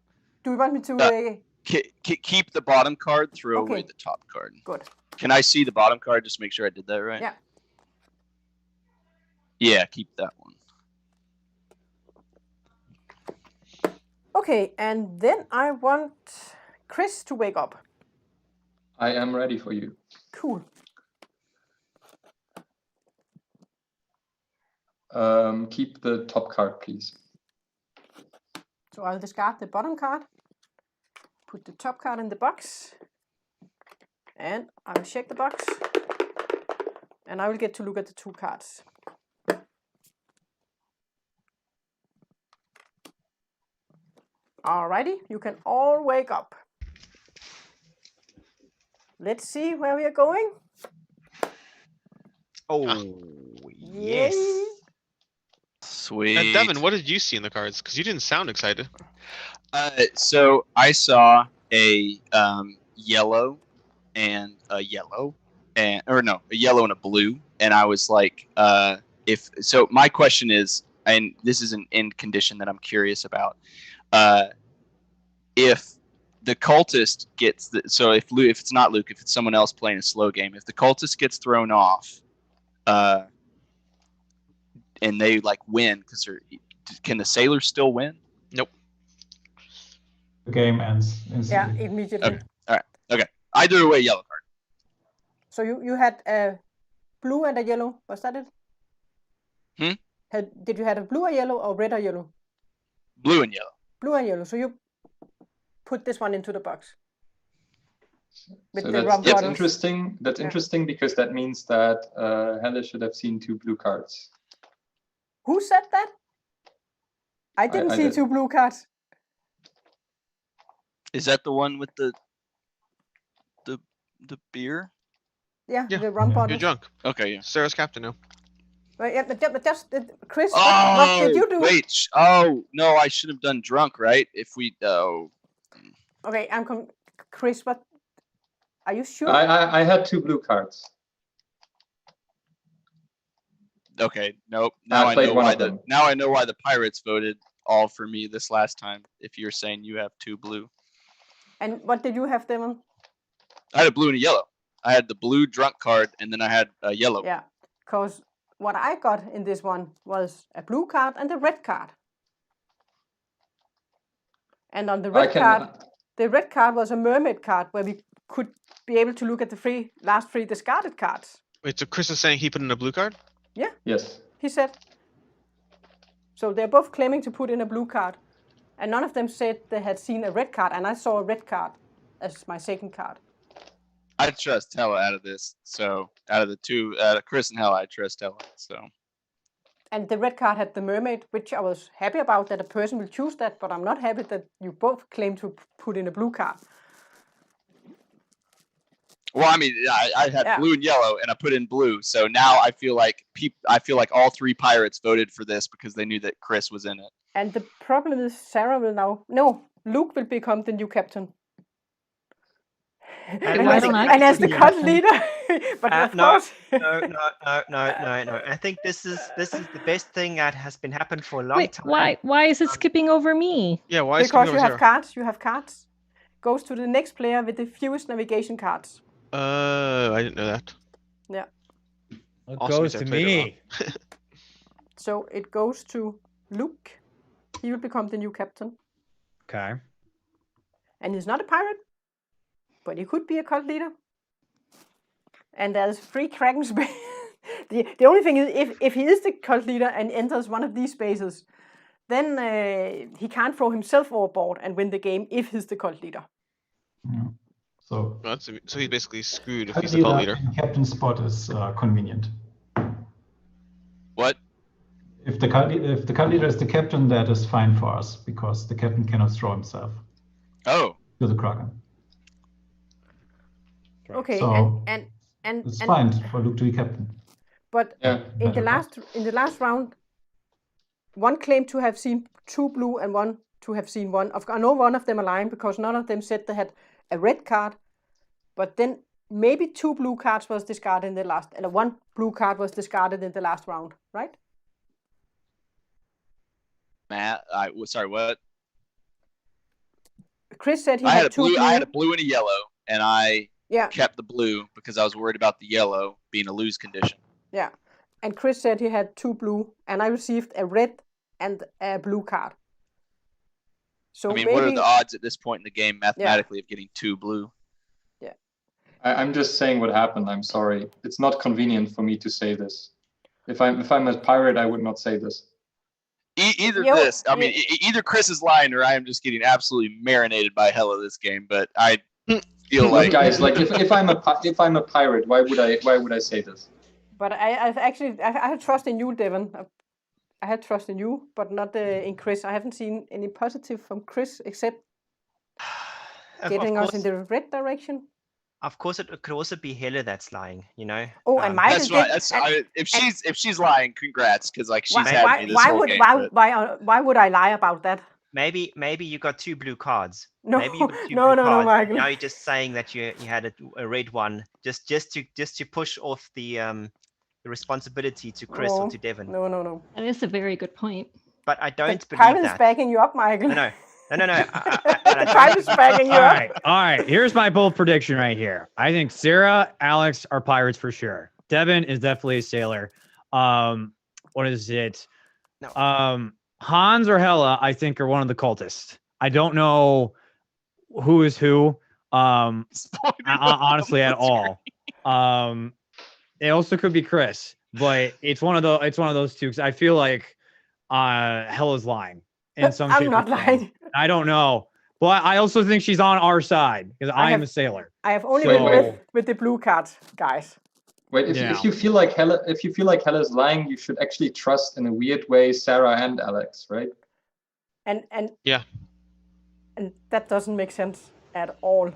Do you want me to... Keep the bottom card, throw Okay. away the top card. Good. Can I see the bottom card? Just make sure I did that right. Yeah. Yeah, keep that one. Okay, and then I want Chris to wake up. I am ready for you. Cool. Keep the top card, please. So I'll discard the bottom card, put the top card in the box, and I will check the box, and I will get to look at the 2 cards. Alrighty, you can all wake up. Let's see where we are going. Oh, yes. Yay. Sweet. And Devon, what did you see in the cards? Because you didn't sound excited. So I saw a yellow and a yellow, a yellow and a blue, and I was like, my question is, and this is an end condition that I'm curious about, if the cultist gets if it's not Luke, if it's someone else playing a slow game, if the cultist gets thrown off, and they like win, can the sailors still win? Nope. The game ends Yeah, instantly. immediately. Okay. I threw away yellow card. So you had a blue and a yellow. Was that it? Did you have a blue or yellow or red or yellow? Blue and yellow. Blue and yellow. So you put this one into the box. With So the that's rum bottles. interesting. That's Yeah. interesting because that means that Helle should have seen 2 blue cards. Who said that? I didn't I see did. 2 blue cards. Is that the one with the beer? Yeah, Yeah, the rum yeah. bottles. You're drunk. Okay, yeah. Sarah's captain now. But yeah, but just Chris, Oh, what did you do? wait. Oh, no, I should have done drunk, right? If we Okay, Chris, what? Are you sure? I had 2 blue cards. Okay, nope. Now I I played know one why of them. now I know why the pirates voted all for me this last time. If you're saying you have 2 blue. And what did you have, Devon? I had a blue and a yellow. I had the blue drunk card and then I had a yellow. Yeah, because what I got in this one was a blue card and a red card. And on the red card, the red card was a mermaid card where we could be able to look at the last 3 discarded cards. Wait, so Chris is saying he put in a blue card? Yeah, Yes. he said. So they're both claiming to put in a blue card. And none of them said they had seen a red card. And I saw a red card as my second card. I trust Helle out of this. So out of the 2, Chris and Helle, I trust Helle. So And the red card had the mermaid, which I was happy about that a person will choose that, but I'm not happy that you both claim to put in a blue card. well, I mean, I had blue and yellow, and I put in blue. So now I feel like all 3 pirates voted for this because they knew that Chris was in it. And the problem is Sarah will now... No, Luke will become the new captain. And Why don't I and as the be cult captain? leader. But of No, course... no. I think this is the best thing that has been happened for a long Wait, time. why is it skipping over me? Yeah, why is Because it you over have cards. You have cards. Goes to the next player with the fewest navigation cards. I didn't know that. Yeah. It Also goes means I to played it me. So it goes to Luke. He will become the new captain. Okay. And he's not a pirate, but he could be a cult leader. And there's 3 Kraken spaces. The only thing is, if he is the cult leader and enters one of these spaces, then he can't throw himself overboard and win the game if he's the cult leader. Yeah. So So he's basically screwed if he's the cult leader. Captain's spot is convenient. What? If the cult leader is the captain, that is fine for us because the captain cannot throw himself. Oh. To the Kraken. Okay, So and it's fine for Luke to be captain. But in the last round, one claimed to have seen 2 blue and one to have seen 1. I know one of them are lying because none of them said they had a red card. But then maybe 2 blue cards was discarded in the last, and 1 blue card was discarded in the last round, right? Matt, sorry, what? Chris said he I had 2 blue. I had a blue and a yellow, and I Yeah. kept the blue because I was worried about the yellow being a lose condition. Yeah. And Chris said he had 2 blue, and I received a red and a blue card. So I mean, maybe... what are the odds at this point in the game mathematically of getting 2 blue? Yeah. I'm just saying what happened. I'm sorry. It's not convenient for me to say this. If I'm a pirate, I would not say this. Either Chris is lying or I am just getting absolutely marinated by Helle this game. But I feel like guys, like if I'm a pirate, why would I say this? But I had trust in you, Devon. I had trust in you, but not in Chris. I haven't seen any positive from Chris except getting us in the red direction. Of course, it could also be Helle that's lying, you know. Oh, and Maikel that's right. If she's lying, congrats, because like she's had me this whole game. Why would I lie about that? Maybe you got 2 blue cards. No, maybe you got 2 no, blue cards. Maikel. Now you're just saying that you had a red one, just to push off the responsibility to Chris or to Devon. No. That is a very good point. But I don't believe Pirate that. is backing you up, Maikel. No. Pirate is backing you up. All right. Here's my bold prediction right here. I think Sarah, Alex are pirates for sure. Devon is definitely a sailor. What is it? No. Hans or Helle, I think, are one of the cultists. I don't know who is who. Honestly, at all. It also could be Chris, but it's one of those 2 because I feel like Helle's lying in some shape. I'm not lying. I don't know, but I also think she's on our side because I am a sailor. I have only been with the blue cards, guys. Wait, if you feel like Helle is lying, you should actually trust in a weird way Sarah and Alex, right? And yeah, and that doesn't make sense at all.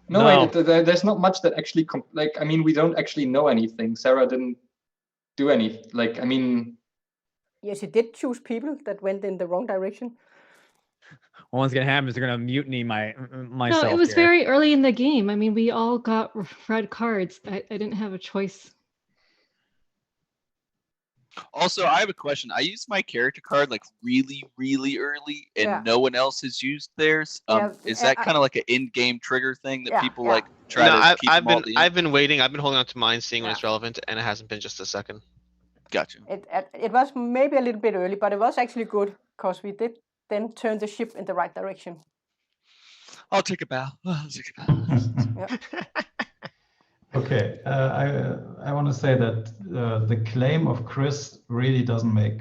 No. Wait, there's not much that actually we don't actually know anything. Sarah didn't do anything. Yes, she did choose people that went in the wrong direction. What's gonna happen is they're gonna mutiny myself. No, it was very early in the game. I mean, we all got red cards. I didn't have a choice. Also, I have a question. I used my character card like really, really early, and no one else has used theirs. Is that kind of like an in-game trigger thing that people like try to keep them all in? I've been waiting. I've been holding on to mine, seeing when it's relevant, and it hasn't been just a second. Gotcha. It was maybe a little bit early, but it was actually good because we did then turn the ship in the right direction. I'll take a bow. Okay, I want to say that the claim of Chris really doesn't make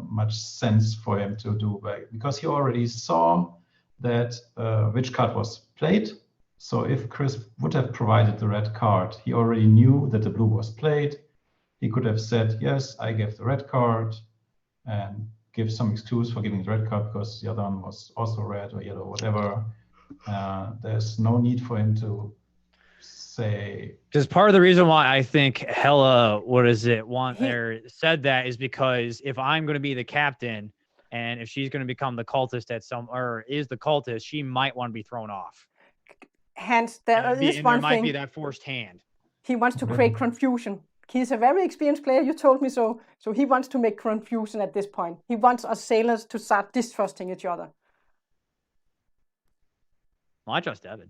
much sense for him to do, because he already saw that which card was played. So if Chris would have provided the red card, he already knew that the blue was played. He could have said, yes, I gave the red card, and give some excuse for giving the red card because the other one was also red or yellow, whatever. There's no need for him to say. Because part of the reason why I think Helle, said that is because if I'm going to be the captain and if she's going to become the cultist is the cultist, she might want to be thrown off. Hence, there might be that forced hand. He wants to create confusion. He's a very experienced player, you told me so. So he wants to make confusion at this point. He wants us sailors to start distrusting each other. Well, I trust Devon.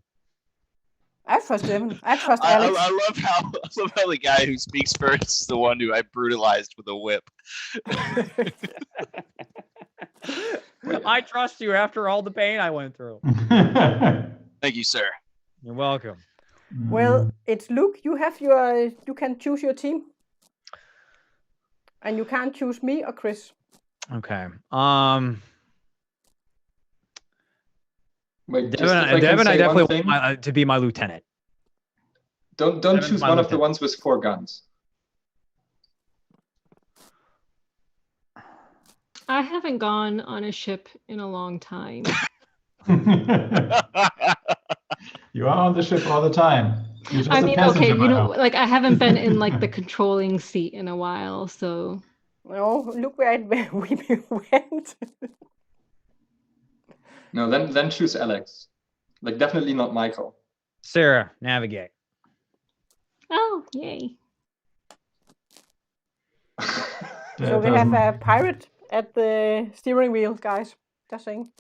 I trust Devon. I trust I Alex. love how the guy who speaks first is the one who I brutalized with a whip. I trust you after all the pain I went through. Thank you, sir. You're welcome. Well, it's Luke. You have your. You can choose your team, and you can't choose me or Chris. Okay. Wait, Devon, I definitely want to be my lieutenant. Don't choose one of the ones with 4 guns. I haven't gone on a ship in a long time. You are on the ship all the time. You're just I a mean, passenger okay, by you know, now. like I haven't been in like the controlling seat in a while, so. Oh, look where we went. No, then choose Alex. Like definitely not Maikel. Sarah, navigate. Oh, yay. So we have a pirate at the steering wheel, guys. Just saying.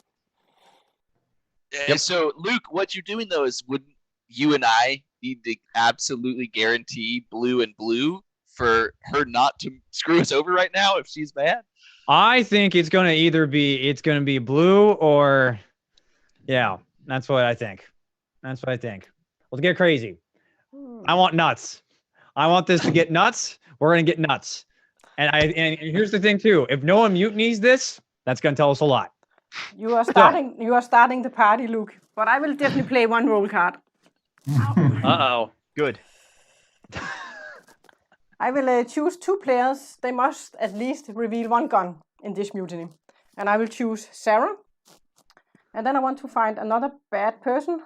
So, Luke, what you're doing though is, wouldn't you and I need to absolutely guarantee blue and blue for her not to screw us over right now if she's mad? I think it's gonna either be blue or, yeah. That's what I think. That's what I think. Let's get crazy. I want nuts. I want this to get nuts. We're gonna get nuts. And here's the thing too. If no one mutinies this, that's gonna tell us a lot. You are starting the party, Luke. But I will definitely play one roll card. Uh-oh. Good. I will choose 2 players. They must at least reveal 1 gun in this mutiny. And I will choose Sarah. And then I want to find another bad person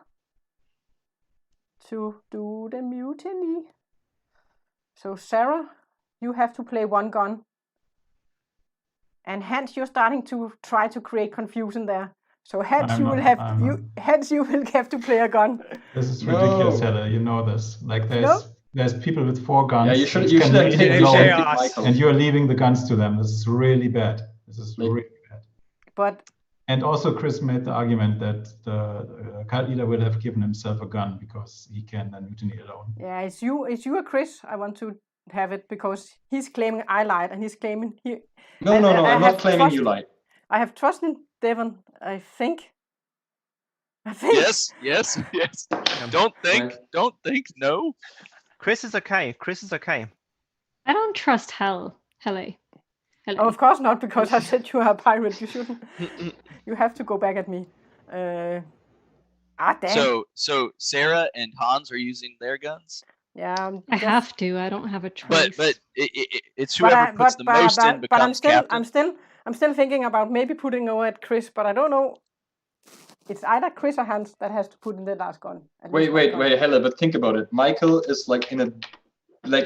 to do the mutiny. So Sarah, you have to play 1 gun. And Hans, you're starting to try to create confusion there. So Hans, you will have to play a gun. This is ridiculous, Helle. You know this. Like there's people with 4 guns. Yeah, you should which can have really taken blow Maikel. and you're leaving the guns to them. This is really bad. This is really bad. But and also, Chris made the argument that the cult leader will have given himself a gun because he can then mutiny alone. yeah, it's you or Chris. I want to have it because he's claiming I lied and he's claiming he. No, I'm not claiming you lied. I have trust in Devon. I think. Yes. Don't think. No. Chris is okay. I don't trust Helle. Oh, of course not, because I said you are a pirate. You shouldn't. You have to go back at me. Damn. So Sarah and Hans are using their guns. Yeah, I have to. I don't have a choice. But it's whoever puts the most in becomes captain. I'm still thinking about maybe putting over at Chris, but I don't know. It's either Chris or Hans that has to put in the last gun. Wait, Helle, but think about it. Maikel is like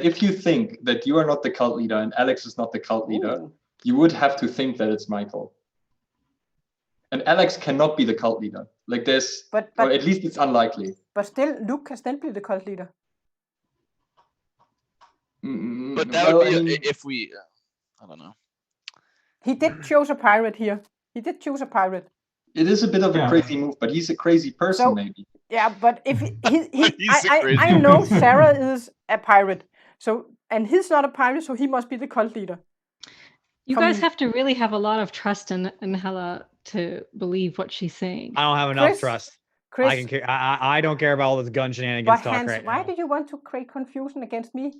if you think that you are not the cult leader and Alex is not the cult leader, you would have to think that it's Maikel. And Alex cannot be the cult leader. Like or at least it's unlikely. But still, Luke can still be the cult leader. But that would be if we, I don't know. He did choose a pirate here. It is a bit of a crazy move, but he's a crazy person, maybe. Yeah, but if I know Sarah is a pirate, and he's not a pirate, so he must be the cult leader. You guys have to really have a lot of trust in Helle to believe what she's saying. I don't have enough trust. Chris, I don't care about all this gun shenanigans but talk Hans, right why now. do you want to create confusion against me?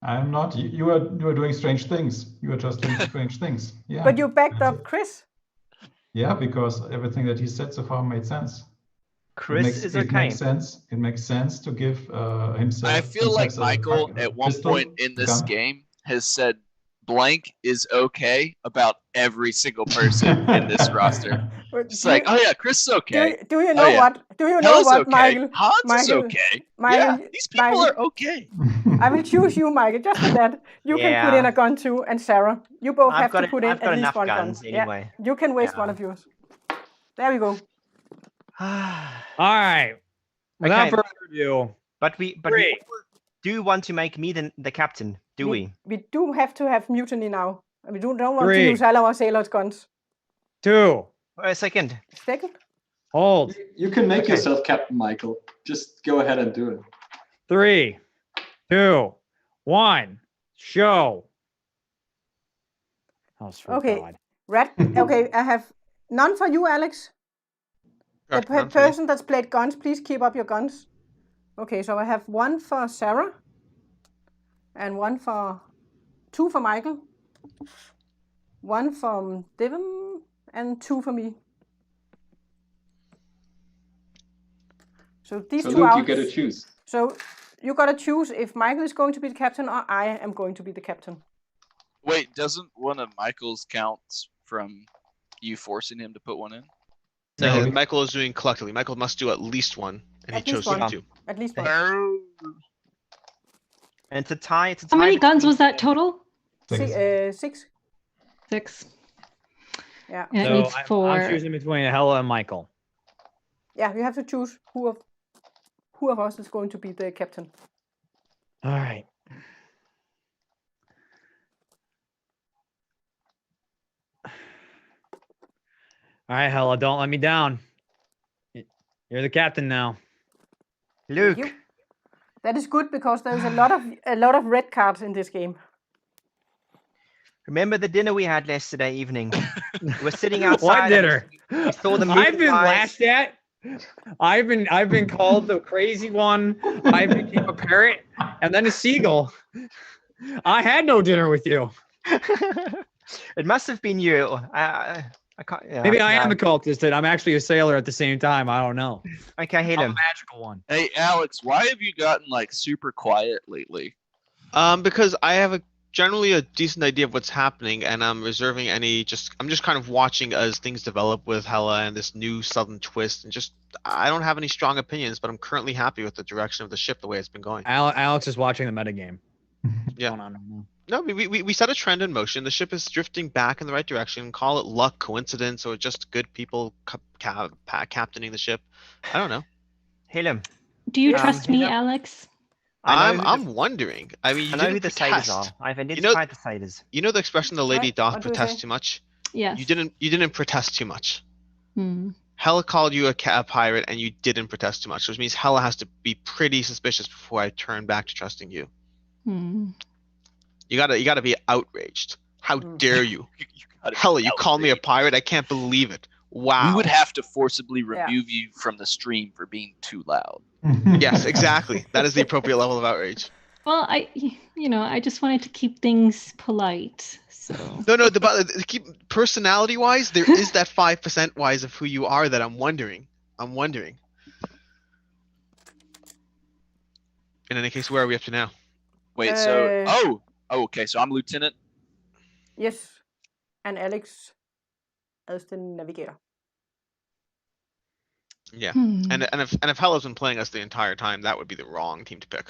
I'm not. You are doing strange things. You are just doing strange things. Yeah. But you backed up Chris. Yeah, because everything that he said so far made sense. Chris is okay. It makes sense to give himself. I feel like Maikel at one point in this game has said blank is okay about every single person in this roster. It's like, oh yeah, Chris is okay. Do you know what? Do you know what, okay. Maikel? Hans is okay. Yeah, these people are okay. I will choose you, Maikel, just for that. You can put in a gun too, and Sarah. You both have to put in at least one gun. Anyway. Yeah, you can waste one of yours. There we go. All right. Without further ado, but we do want to make me the captain, do we? We do have to have mutiny now. We don't want to use all our sailors' guns. 2. A second. Hold Hold. You can make Okay. yourself Captain Maikel. Just go ahead and do it. 3, 2, 1. Show. Oh, sweet Okay. God. Okay, I have none for you, Alex. The Correct, none for me. person that's played guns, please keep up your guns. Okay, so I have 1 for Sarah, and 2 for Maikel, 1 from Devon, and 2 for me. So these So two Luke, outs. you get to choose. So you gotta choose if Maikel is going to be the captain or I am going to be the captain. Wait, doesn't one of Michael's counts from you forcing him to put one in? So No, Michael is doing collectively. Michael must do at least one, and At he least chose one. to. At least 1. And it's a tie. How many guns between- was that total? 6. 6. Yeah. And it So needs I'm 4. choosing between Helle and Maikel. Yeah, you have to choose who of us is going to be the captain. All right. All right, Helle, don't let me down. You're the captain now. Luke. Thank you. That is good because there's a lot of red cards in this game. Remember the dinner we had yesterday evening? We're sitting outside. What dinner? We saw the I've been moonrise. laughed at. I've been called the crazy one. I became a parrot and then a seagull. I had no dinner with you. It must have been you. I can't. Yeah, Maybe I am no. a cultist and I'm actually a sailor at the same time. I don't know. Okay, hit I'm a him. magical one. Hey, Alex, why have you gotten like super quiet lately? Because I have generally a decent idea of what's happening, and I'm reserving I'm just kind of watching as things develop with Helle and this new sudden twist, and I don't have any strong opinions, but I'm currently happy with the direction of the ship, the way it's been going. Alex is watching the metagame. Yeah. Going on right now. No, we set a trend in motion. The ship is drifting back in the right direction. Call it luck, coincidence, or just good people captaining the ship. I don't know. Hit him. Do you Um, trust me, you know- Alex? I'm wondering. I mean, I you know who didn't the satyrs protest. are. I've identified the satyrs. You know the expression, "the lady Right, doth what do you protest say? too much." Yes. You didn't protest too much. Hmm. Helle called you a pirate, and you didn't protest too much, which means Helle has to be pretty suspicious before I turn back to trusting you. Hmm. You gotta be outraged. How dare you, gotta be Helle? You called me a outraged. pirate. I can't believe it. Wow. We would have to forcibly remove you from the stream for being too loud. Yes, exactly. That is the appropriate level of outrage. Well, I just wanted to keep things polite. So. No. Keep personality-wise, there is that 5% wise of who you are that I'm wondering. In any case, where are we up to now? Wait, okay, so I'm lieutenant. Yes. And Alex as the navigator. Yeah. Hmm. And if Helle's been playing us the entire time, that would be the wrong team to pick.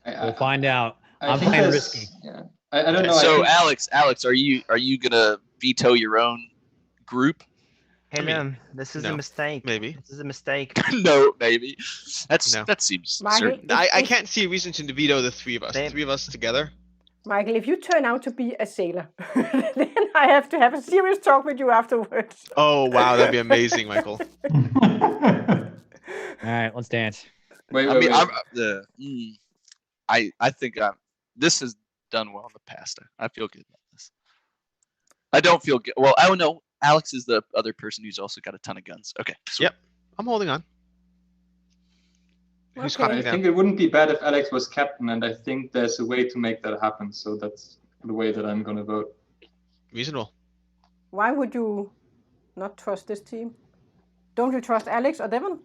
We'll find out. I I'm think playing there's- risky. Yeah. I don't know. So I think, Alex, are you gonna veto your own group? Hit mean, him. This is no, a mistake. maybe. This is a mistake. No, maybe. No. That seems Michael, certain. I can't see a reason to veto the three of us. The Babe. three of us together. Michael, if you turn out to be a sailor, then I have to have a serious talk with you afterwards. Oh wow, that'd be amazing, Michael. All right, let's dance. wait, I wait, mean, wait. I think this has done well in the past. I feel good about this. I don't feel good. Well, I don't know. Alex is the other person who's also got a ton of guns. Okay. Sweet. Yep. I'm holding on. Who's Okay. cutting I down? think it wouldn't be bad if Alex was captain, and I think there's a way to make that happen. So that's the way that I'm gonna vote. Reasonable. Why would you not trust this team? Don't you trust Alex or Devon?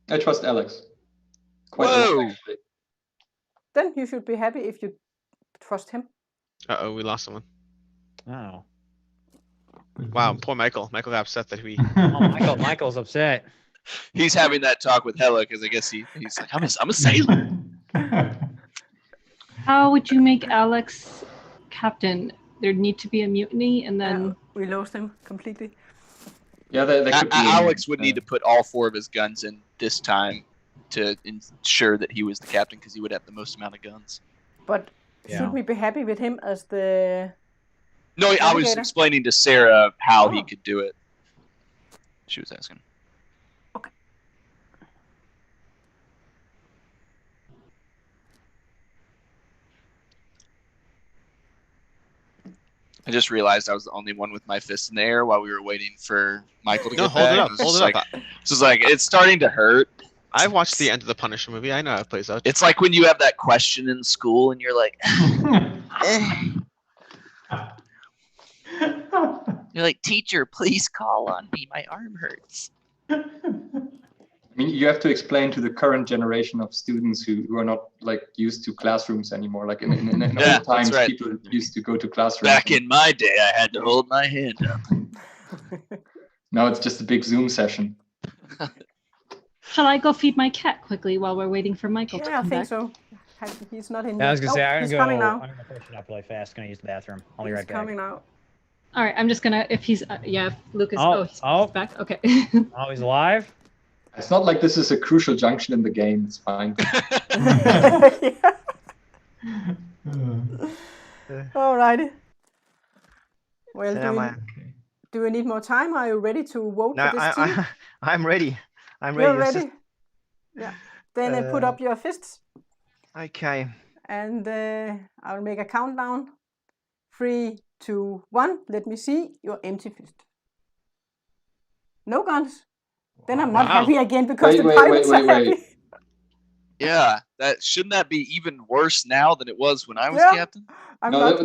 I trust Alex. Quite a Whoa. lot, actually. Then you should be happy if you trust him. Uh-oh, we lost someone. Oh. Wow, poor Michael. Michael got upset that we. Oh, Michael's upset. He's having that talk with Helle because I guess he's like, I'm a sailor. How would you make Alex captain? There'd need to be a mutiny, and then We lost him completely. Yeah, there could be. Alex would need to put all 4 of his guns in this time to ensure that he was the captain because he would have the most amount of guns. But Yeah. should we be happy with him as the... No, I was Navigator. explaining to Sarah how he Oh. could do it. she was asking. Okay. I just realized I was the only one with my fist in the air while we were waiting for Maikel to No, get hold back. it up. Hold it up. This is like it's starting to hurt. I've watched the End of the Punisher movie. I know how it plays out. It's like when you have that question in school and you're like, you're like, teacher, please call on me. My arm hurts. I mean, you have to explain to the current generation of students who are not like used to classrooms anymore. Like in Yeah, old times, that's right. people used to go to classrooms. Back in my day, I had to hold my hand up. Now it's just a big Zoom session. Shall I go feed my cat quickly while we're waiting for Maikel to Yeah, I come think back? so. He's not in I was gonna say I'm he's gonna coming go. now. I'm gonna push it up really fast. Gonna use the bathroom. I'll be He's right back. coming now. All right, I'm just gonna, if he's, if Lucas, he's back, okay. Oh, he's alive? It's not like this is a crucial junction in the game. It's fine. Alrighty. Well, So do we need more time? Are you ready to vote no, for this team? I'm ready. I'm You're ready. It's ready? Yeah. Then put up your fists. Okay. And I'll make a countdown. 3, 2, 1. Let me see your empty fist. No guns. Then I'm not happy again because the pirates are happy. Yeah, shouldn't that be even worse now than it was when I was captain?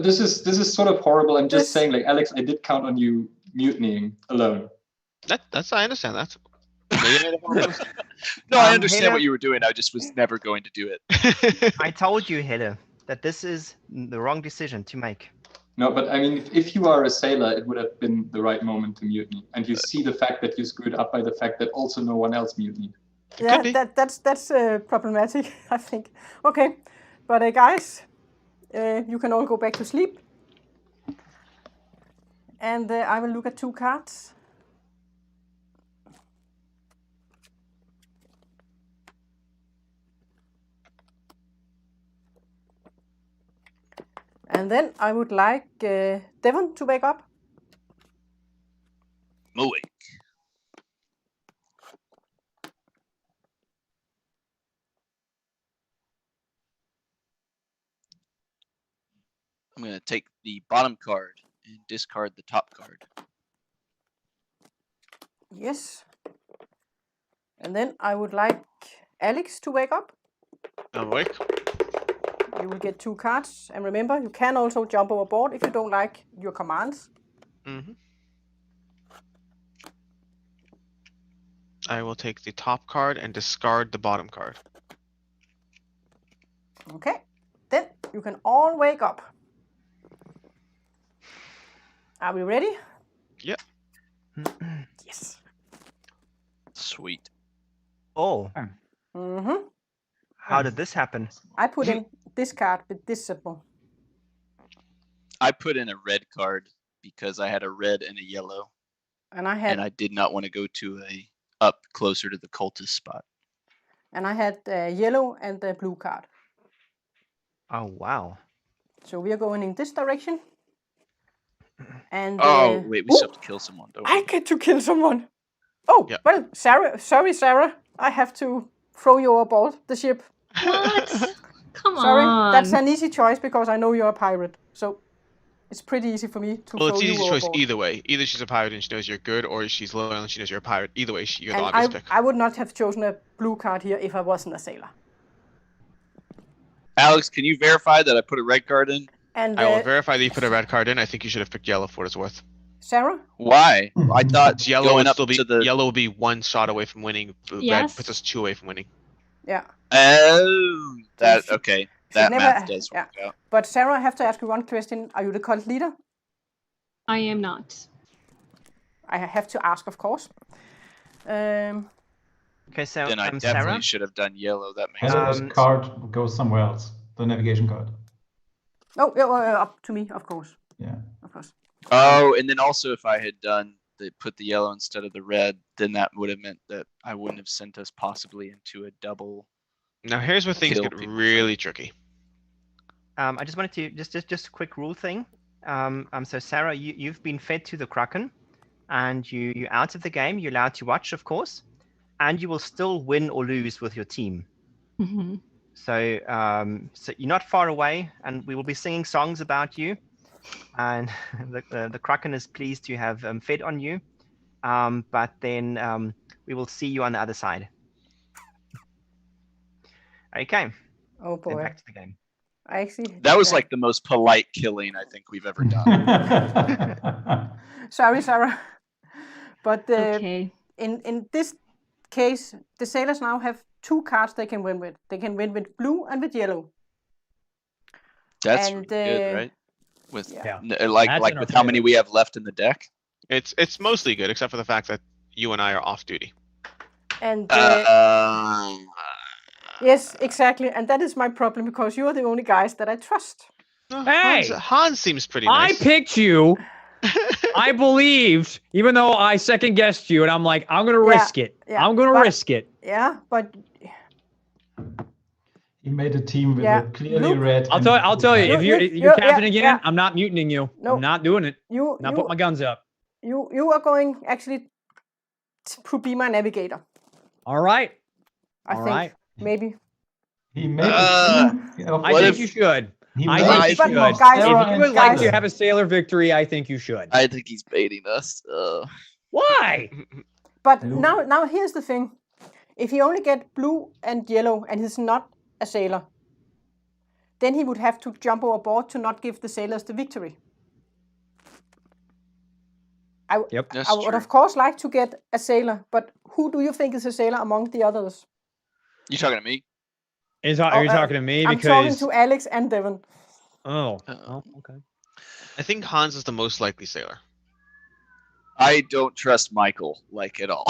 This is sort of horrible. I'm just saying, like, Alex, I did count on you mutinying alone. That's I understand that. No, I understand what you were doing. I just was never going to do it. I told you, Helle, that this is the wrong decision to make. No, but I mean, if you are a sailor, it would have been the right moment to mutiny. And you see the fact that you screwed up by the fact that also no one else mutinied. Yeah, that's problematic, I think. Okay, but guys, you can all go back to sleep. And I will look at 2 cards. And then I would like Devon to wake up. Awake. I'm going to take the bottom card and discard the top card. Yes. And then I would like Alex to wake up. I'm awake. You will get 2 cards. And remember, you can also jump overboard if you don't like your commands. Mm-hmm. I will take the top card and discard the bottom card. Okay. Then you can all wake up. Are we ready? Yep. Yes. Sweet. Oh. Mm-hmm. How did this happen? I put in this card with this symbol. I put in a red card because I had a red and a yellow. And I did not want to go to a up closer to the cultist spot. And I had the yellow and the blue card. Oh, wow. So we are going in this direction. And wait, we still have to kill someone, don't we? I get to kill someone. Oh, Yep. well, sorry, Sarah. I have to throw you aboard the ship. What? Come Sorry, on. that's an easy choice because I know you're a pirate. So it's pretty easy for me to Well, throw it's you easy choice overboard. either way. Either she's a pirate and she knows you're good, or she's loyal and she knows you're a pirate. Either way, you're the And obvious pick. I would not have chosen a blue card here if I wasn't a sailor. Alex, can you verify that I put a red card in? And I will verify that you put a red card in. I think you should have picked yellow for what it's worth. Sarah? Why? I thought Yellow going would up still be to the yellow will be 1 shot away from winning. Yes. Red puts us 2 away from winning. Yeah. Oh, that okay. That never- math does work out. But Sarah, I have to ask you one question. Are you the cult leader? I am not. I have to ask, of course. Okay, so Then I definitely Sarah. should have done yellow. That makes Helle's sense. card goes somewhere else. The navigation card. Oh, yeah, up to me, of course. Yeah. Of course. Oh, and then also if I had put the yellow instead of the red, then that would have meant that I wouldn't have sent us possibly into a double. Now here's where things Kill get people. really tricky. I just wanted to just a quick rule thing. So Sarah, you've been fed to the Kraken, and you're out of the game. You're allowed to watch, of course, and you will still win or lose with your team. Mhm. So, so you're not far away, and we will be singing songs about you. And the Kraken is pleased to have fed on you. But then we will see you on the other side. Okay. Oh Then boy. back to the game. I actually. That was like the most polite killing I think we've ever done. Sorry, Sarah. But Okay. in this case, the sailors now have 2 cards they can win with. They can win with blue and with yellow. That's And, really good, right? With yeah. like That's in our with how many favor. we have left in the deck. It's mostly good, except for the fact that you and I are off duty. And yes, exactly. And that is my problem because you are the only guys that I trust. Hey! Hans seems pretty I nice. picked you. I believed, even though I second guessed you, and I'm like, I'm gonna Yeah, risk it. yeah, I'm gonna but- risk it. Yeah, but He made a team with Yeah, a clearly Luke, red. I'll tell you, if you're you- captain yeah, again, yeah. I'm not mutinying you. No. I'm not doing it. you Not put my guns up. you are going actually to be my navigator. All right. I All think right. maybe. He made a team. Of I What think if- you should. he I made think a you but team should. of guys- Sarah If you and would like to Tyler. have a sailor victory, I think you should. I think he's baiting us. Why? But No. now here's the thing. If he only get blue and yellow and he's not a sailor, then he would have to jump overboard to not give the sailors the victory. Yep. That's I would true. of course like to get a sailor, but who do you think is a sailor among the others? You talking to me? Are you talking to me? I'm talking Because to Alex and Devon. oh, Uh-oh. okay. I think Hans is the most likely sailor. I don't trust Michael like at all.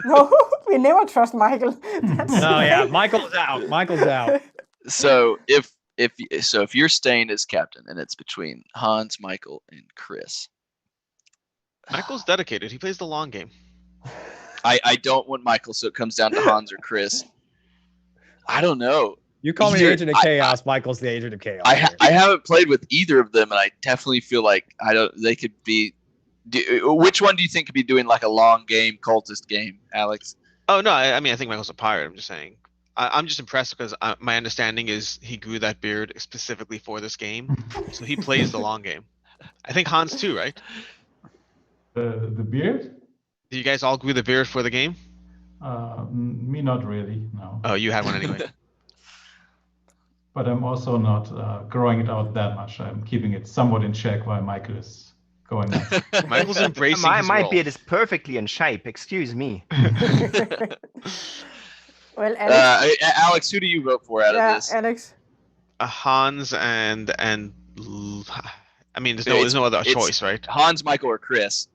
No, we never trust Michael. That's Oh yeah, Michael's out. Michael's out. So if you're staying as captain and it's between Hans, Michael, and Chris, Michael's dedicated. He plays the long game. I don't want Michael, so it comes down to Hans or Chris. I don't know. You call me the Either- agent of chaos. Michael's the agent of chaos. I here. haven't played with either of them, and I definitely feel like they could be. Which one do you think could be doing like a long game, cultist game, Alex? Oh no, I mean I think Michael's a pirate. I'm just saying. I'm just impressed because my understanding is he grew that beard specifically for this game, so he plays the long game. I think Hans too, right? The beard? Do you guys all grew the beard for the game? Me not really, no. Oh, you had one anyway. But I'm also not growing it out that much. I'm keeping it somewhat in check while Michael is going nuts. Michael's embracing My his my role. beard is perfectly in shape. Excuse me. Well, Alex. Alex, who do you vote for out of Yeah, this? Alex. Hans and I mean there's no other it's- choice, right? Hans, Michael, or Chris?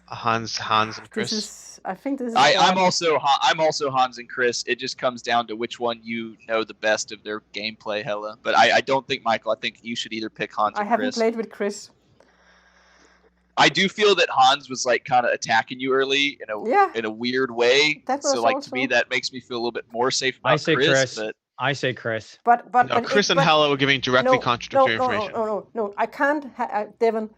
Hans and Chris. I think this is. I'm also Hans and Chris. It just comes down to which one you know the best of their gameplay, Helle. But I don't think Michael. I think you should either pick Hans or I haven't Chris. played with Chris. I do feel that Hans was like kind of attacking you early in a weird way. That So was like also- to me that makes me feel a little bit more safe about I say Chris. But I say Chris. But No, Chris and Helle were giving directly contradictory information. No. I can't, Devon.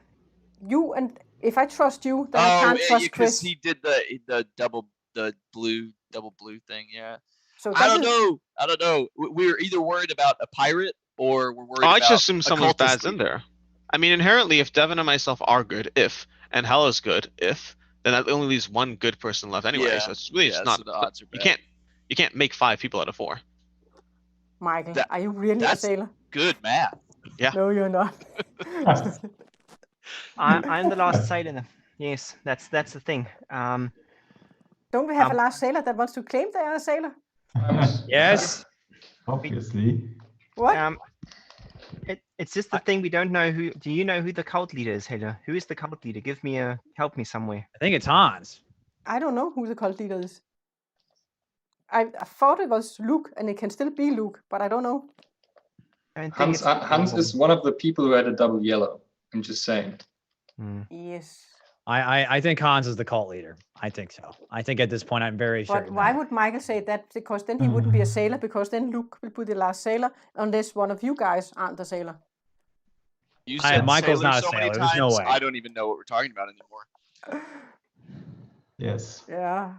You and if I trust you, then I oh, can't yeah, trust because Chris. he did the double blue thing. Yeah. So I don't know. We're either worried about a pirate or we're worried I about just assume a someone's cultist bad's in leader. there. I mean, inherently, if Devon and myself are good, and Helle's good, then that only leaves one good person left anyway. Yeah. So it's really just Yeah, not. so the odds are you bad. can't make 5 people out of 4. Michael, That- are you really a that's- sailor? Good math. No, you're not. I'm the last sailor. Then. Yes, that's the thing. Don't we have a last sailor that wants to claim they are a sailor? Yes. Obviously. What? It's just the thing we don't know who. Do you know who the cult leader is, Helle? Who is the cult leader? Help me somewhere. I think it's Hans. I don't know who the cult leader is. I thought it was Luke, and it can still be Luke, but I don't know. I don't think Hans, it's- Hans is one of the people who had a double yellow. I'm just saying. Yes. I think Hans is the cult leader. I think so. I think at this point I'm very But certain. why would Michael say that? Because then he wouldn't be a sailor, because then Luke will be the last sailor, unless one of you guys aren't a sailor. You I- said Michael's sailor not a so many sailor, there's no times, way. I don't even know what we're talking about anymore. Yes. Yeah.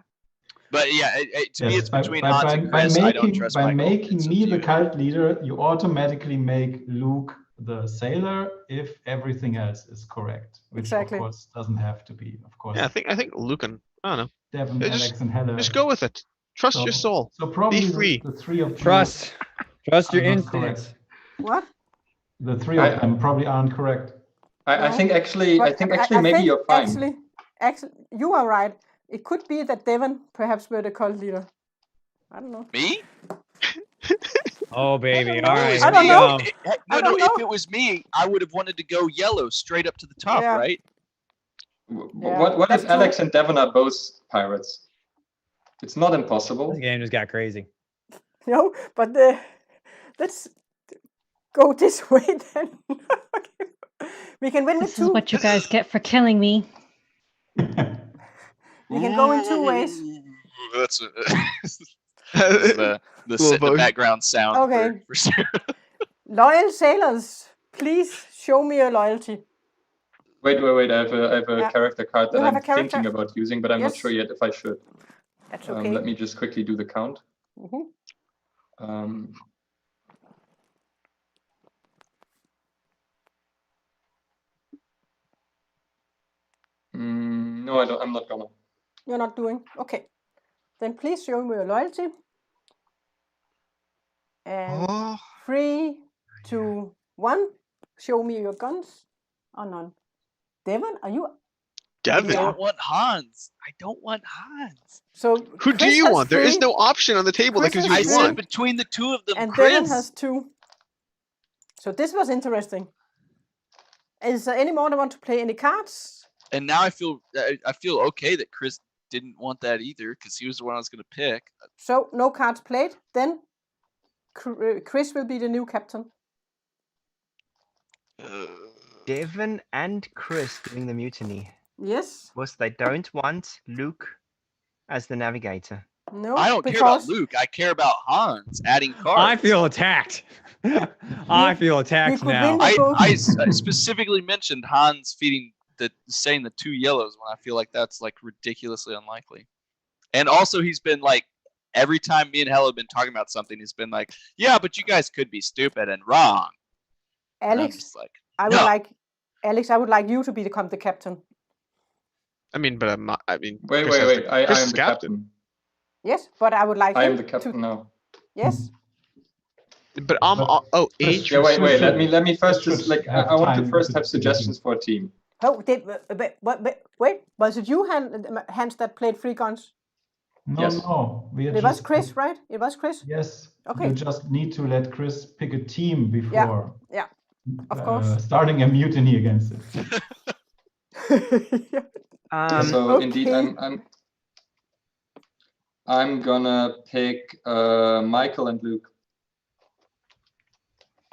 But yeah, to me, Yes, it's between Hans and Chris. I don't trust by Maikel. making It's up me to the you. cult leader, you automatically make Luke the sailor if everything else is correct, which Exactly. of course doesn't have to be. Of course, Yeah, I think Luke and I don't know. Devon, Yeah, Alex, and Helle. Just go with it. Trust your soul. So probably Be free. the three of you Trust your are not instincts. correct. What? The three of them probably aren't correct. I No. think actually, But I think maybe you're fine. Actually, you are right. It could be that Devon perhaps were the cult leader. I don't know. Me? Oh baby, all know. right. I here we don't know. go. No, don't know. if it was me, I would have wanted to go yellow straight up to the top, Yeah. right? What that's if Alex and Devon are both pirates? It's not impossible. This game just got crazy. No, but let's go this way then. We can win with This two. is what you guys get for killing me. We can go in 2 ways. That's the background sound. Okay. For sure. Loyal sailors, please show me your loyalty. Wait. I have a character card that You have I'm a character? thinking about using, but I'm not Yes. sure yet if I should. That's okay. Let me just quickly do the count. Mhm. No, I don't. I'm not gonna. You're not doing? Okay. Then please show me your loyalty. And 3, 2, 1. Show me your guns. Or none. Devon, are you? Devon. I don't want Hans. So Who do Chris you has want? There is 3, no option on the table that Chris gives you I has said one. between the two of them, and Chris. Devon has 2. So this was interesting. Is there any more that want to play any cards? And now I feel okay that Chris didn't want that either because he was the one I was going to pick. So no cards played. Then Chris will be the new captain. Devon and Chris doing the mutiny. Yes. Because they don't want Luke as the navigator. No. I don't care about Luke. I care about Hans adding cards. I feel attacked. I feel attacked now. I specifically mentioned Hans saying the 2 yellows when I feel like that's like ridiculously unlikely. And also he's been like, every time me and Helle have been talking about something, he's been like, yeah, but you guys could be stupid and wrong. Alex, like, I would like you to become the captain. I mean, but I'm not. I mean, Wait. I am the captain. Yes, but I would like. I am the captain now. Yes. But age. Yeah, wait. Let me first just like I want to first have suggestions for a team. Oh, wait. Was it you, Hans, that played 3 guns? No, Yes. no. It was Chris, right? It was Chris. Yes. Okay. You just need to let Chris pick a team before. Yeah. Of course. Starting a mutiny against it. So okay. indeed, I'm gonna pick Maikel and Luke.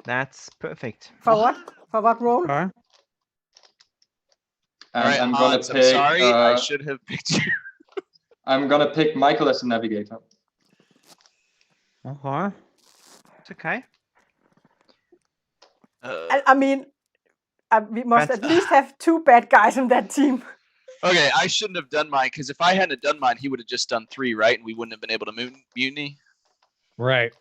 That's perfect. For what? For what role? Okay. And all right, I'm Hans, gonna pick. I'm sorry, I should have picked you. I'm gonna pick Maikel as the navigator. Okay. It's okay. I mean, we must at least have 2 bad guys on that team. Okay, I shouldn't have done mine because if I hadn't done mine, he would have just done 3, right? And we wouldn't have been able to mutiny. Right.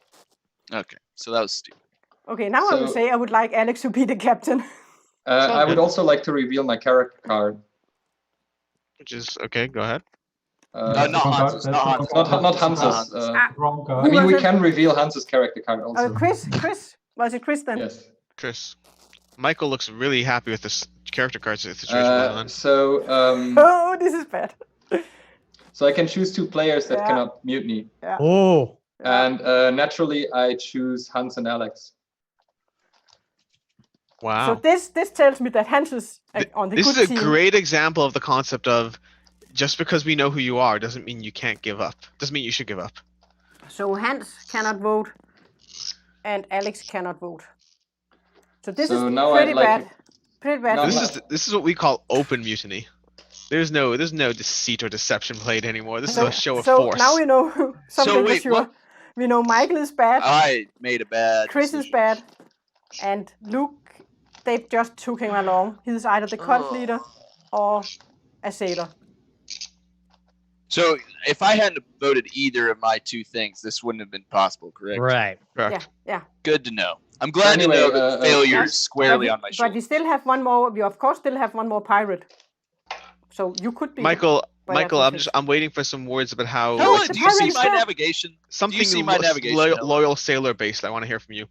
Okay, so that was stupid. Okay, now I would say I would like Alex to be the captain. I would also like to reveal my character card. Which is okay. Go ahead. Not Hans's. Not Hans's. Wrong I card. mean, we can reveal Hans's character card also. Chris? Was it Chris then? Yes. Chris. Maikel looks really happy with this character card situation going on. Oh, this is bad. So I can choose 2 players that cannot mutiny. Yeah. Oh. And naturally, I choose Hans and Alex. Wow. So this tells me that Hans is on the good team. This is a great example of the concept of just because we know who you are doesn't mean you can't give up. Doesn't mean you should give up. So Hans cannot vote, and Alex cannot vote. So this is pretty bad. Pretty bad. This is what we call open mutiny. There's no deceit or deception played anymore. This is a show of force. So now we know something for sure. What? We know Maikel is bad. I made a bad Chris decision. is bad, and Luke. They just took him along. He's either the cult leader or a sailor. So if I hadn't voted either of my two things, this wouldn't have been possible, correct? Right. Correct. Yeah. Good to know. I'm glad anyway, to know that failure yeah, is squarely on my But shoulders. we still have one more. We of course still have one more pirate. So you could be. Michael, but I'm waiting for some words about how No, Helle, the do you see pirate my stuff. navigation? something Do you see my navigation, Helle? loyal sailor based. I want to hear from you.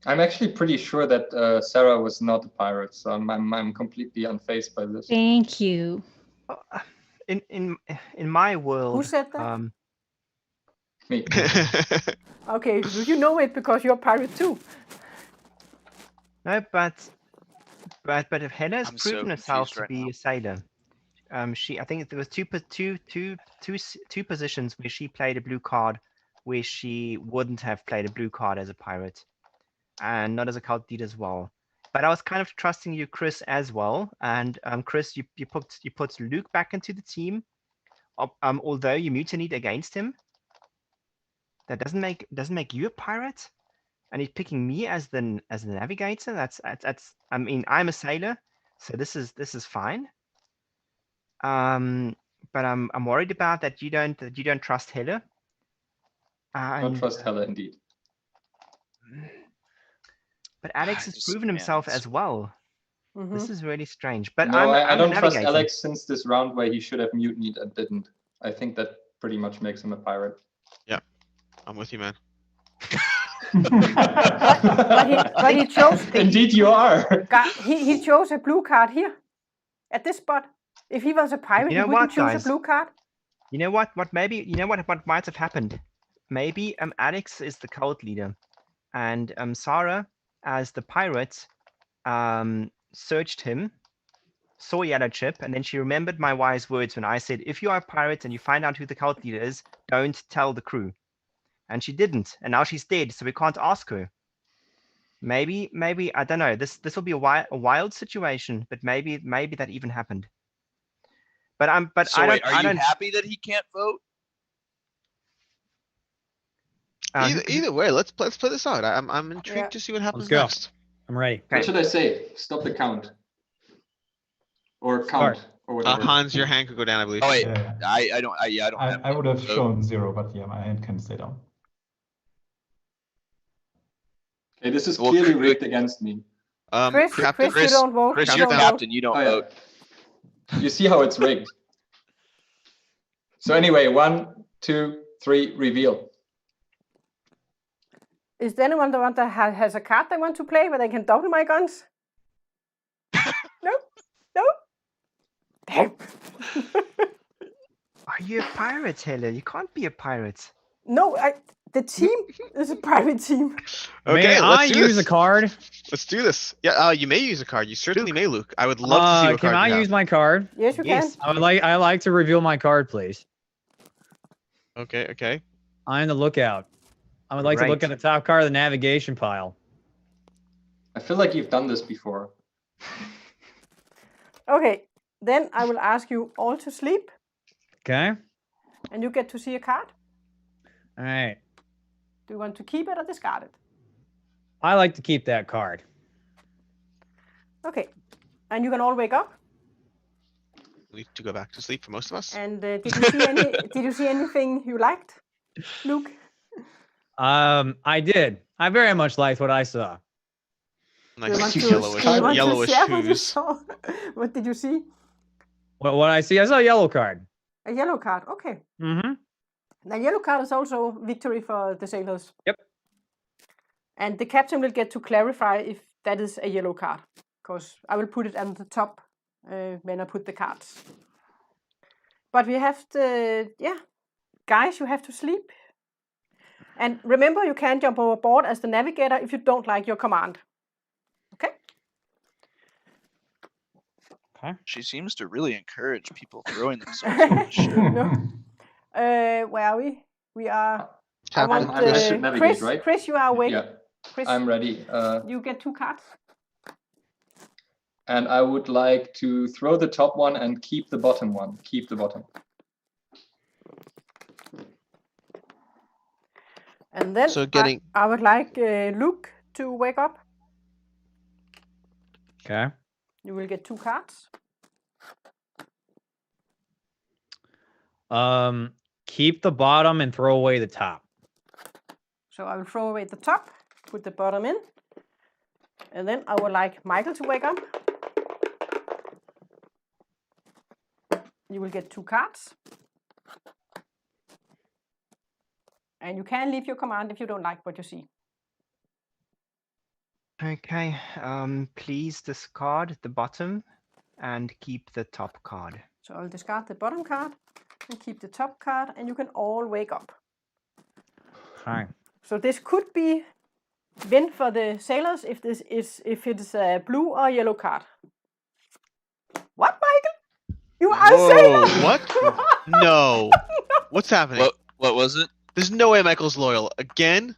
I'm actually pretty sure that Sarah was not a pirate, so I'm completely unfazed by this. Thank you. In my world, Who said that? Me. Okay, do you know it because you're a pirate too? No, but if Helle has I'm so proven herself confused to right be now. a sailor, I think there was two positions where she played a blue card, where she wouldn't have played a blue card as a pirate, and not as a cult leader as well. But I was kind of trusting you, Chris, as well. And Chris, you put Luke back into the team, although you mutinied against him. That doesn't make you a pirate. And he's picking me as the navigator. That's I mean, I'm a sailor, so this is fine. But I'm worried about that you don't trust Helle. I don't trust Helle indeed. But Alex has proven himself as well. This is really strange. But no, I I'm don't a trust navigator. Alex since this round where he should have mutinied and didn't. I think that pretty much makes him a pirate. Yeah, I'm with you, man. But he chose. Indeed, you are. He chose a blue card here, at this spot. If he was a pirate, You know he wouldn't what, choose guys? a blue card. You know what? What might have happened? Maybe Alex is the cult leader, and Sarah, as the pirate, searched him, saw Yellow Chip, and then she remembered my wise words when I said, if you are a pirate and you find out who the cult leader is, don't tell the crew. And she didn't, and now she's dead, so we can't ask her. Maybe I don't know. This will be a wild situation, but maybe that even happened. But are you happy that he can't vote? Either way, let's play this out. I'm intrigued to see what happens go. next. I'm ready. What should I say? Stop the count. Or count. Or whatever. Hans, your hand could go down, I believe. Oh wait, Yeah. I don't. I would have shown 0, but yeah, my hand can stay down. Okay, this is clearly rigged against me. Chris, you don't vote. Chris, You you're don't captain. You don't Oh, yeah. vote. You see how it's rigged. So anyway, 1, 2, 3, reveal. Is there anyone that has a card they want to play where they can double my guns? No? Damn. Are you a pirate, Helle? You can't be a pirate. No, the team is a pirate team. Okay, May let's I do use this. a card? Let's do this. Yeah, you may use a card. You certainly may, Luke. I would love to see what Can card I you have. use my card? Yes, you Yes. can. I like to reveal my card, please. Okay. I'm on the lookout. I would like to look at the top card of the navigation pile. I feel like you've done this before. Okay, then I will ask you all to sleep. Okay. And you get to see a card. All right. Do you want to keep it or discard it? I like to keep that card. Okay, and you can all wake up. We need to go back to sleep for most of us. And did you see anything you liked, Luke? I did. I very much liked what I saw. Nice Do you want to yellowish share what you shoes. saw? What did you see? What I see, I saw a yellow card. A yellow card. Okay. Mm-hmm. The yellow card is also victory for the sailors. Yep. And the captain will get to clarify if that is a yellow card, because I will put it at the top when I put the cards. But we have to, guys, you have to sleep. And remember, you can jump overboard as the navigator if you don't like your command. Okay? Okay. She seems to really encourage people throwing themselves on the ship. No. Where are we? We are. Captain, I should navigate, right? Chris, you are awake. Yeah, Chris, I'm ready. you get 2 cards. And I would like to throw the top one and keep the bottom one. Keep the bottom. And then So getting- I would like Luke to wake up. Okay. You will get 2 cards. Keep the bottom and throw away the top. So I will throw away the top, put the bottom in, and then I would like Maikel to wake up. You will get 2 cards. And you can leave your command if you don't like what you see. Okay, please discard the bottom and keep the top card. So I'll discard the bottom card and keep the top card, and you can all wake up. Hi. So this could be win for the sailors if it's a blue or yellow card. What, Maikel? You are a sailor? What? No. What's happening? What was it? There's no way Michael's loyal. Again?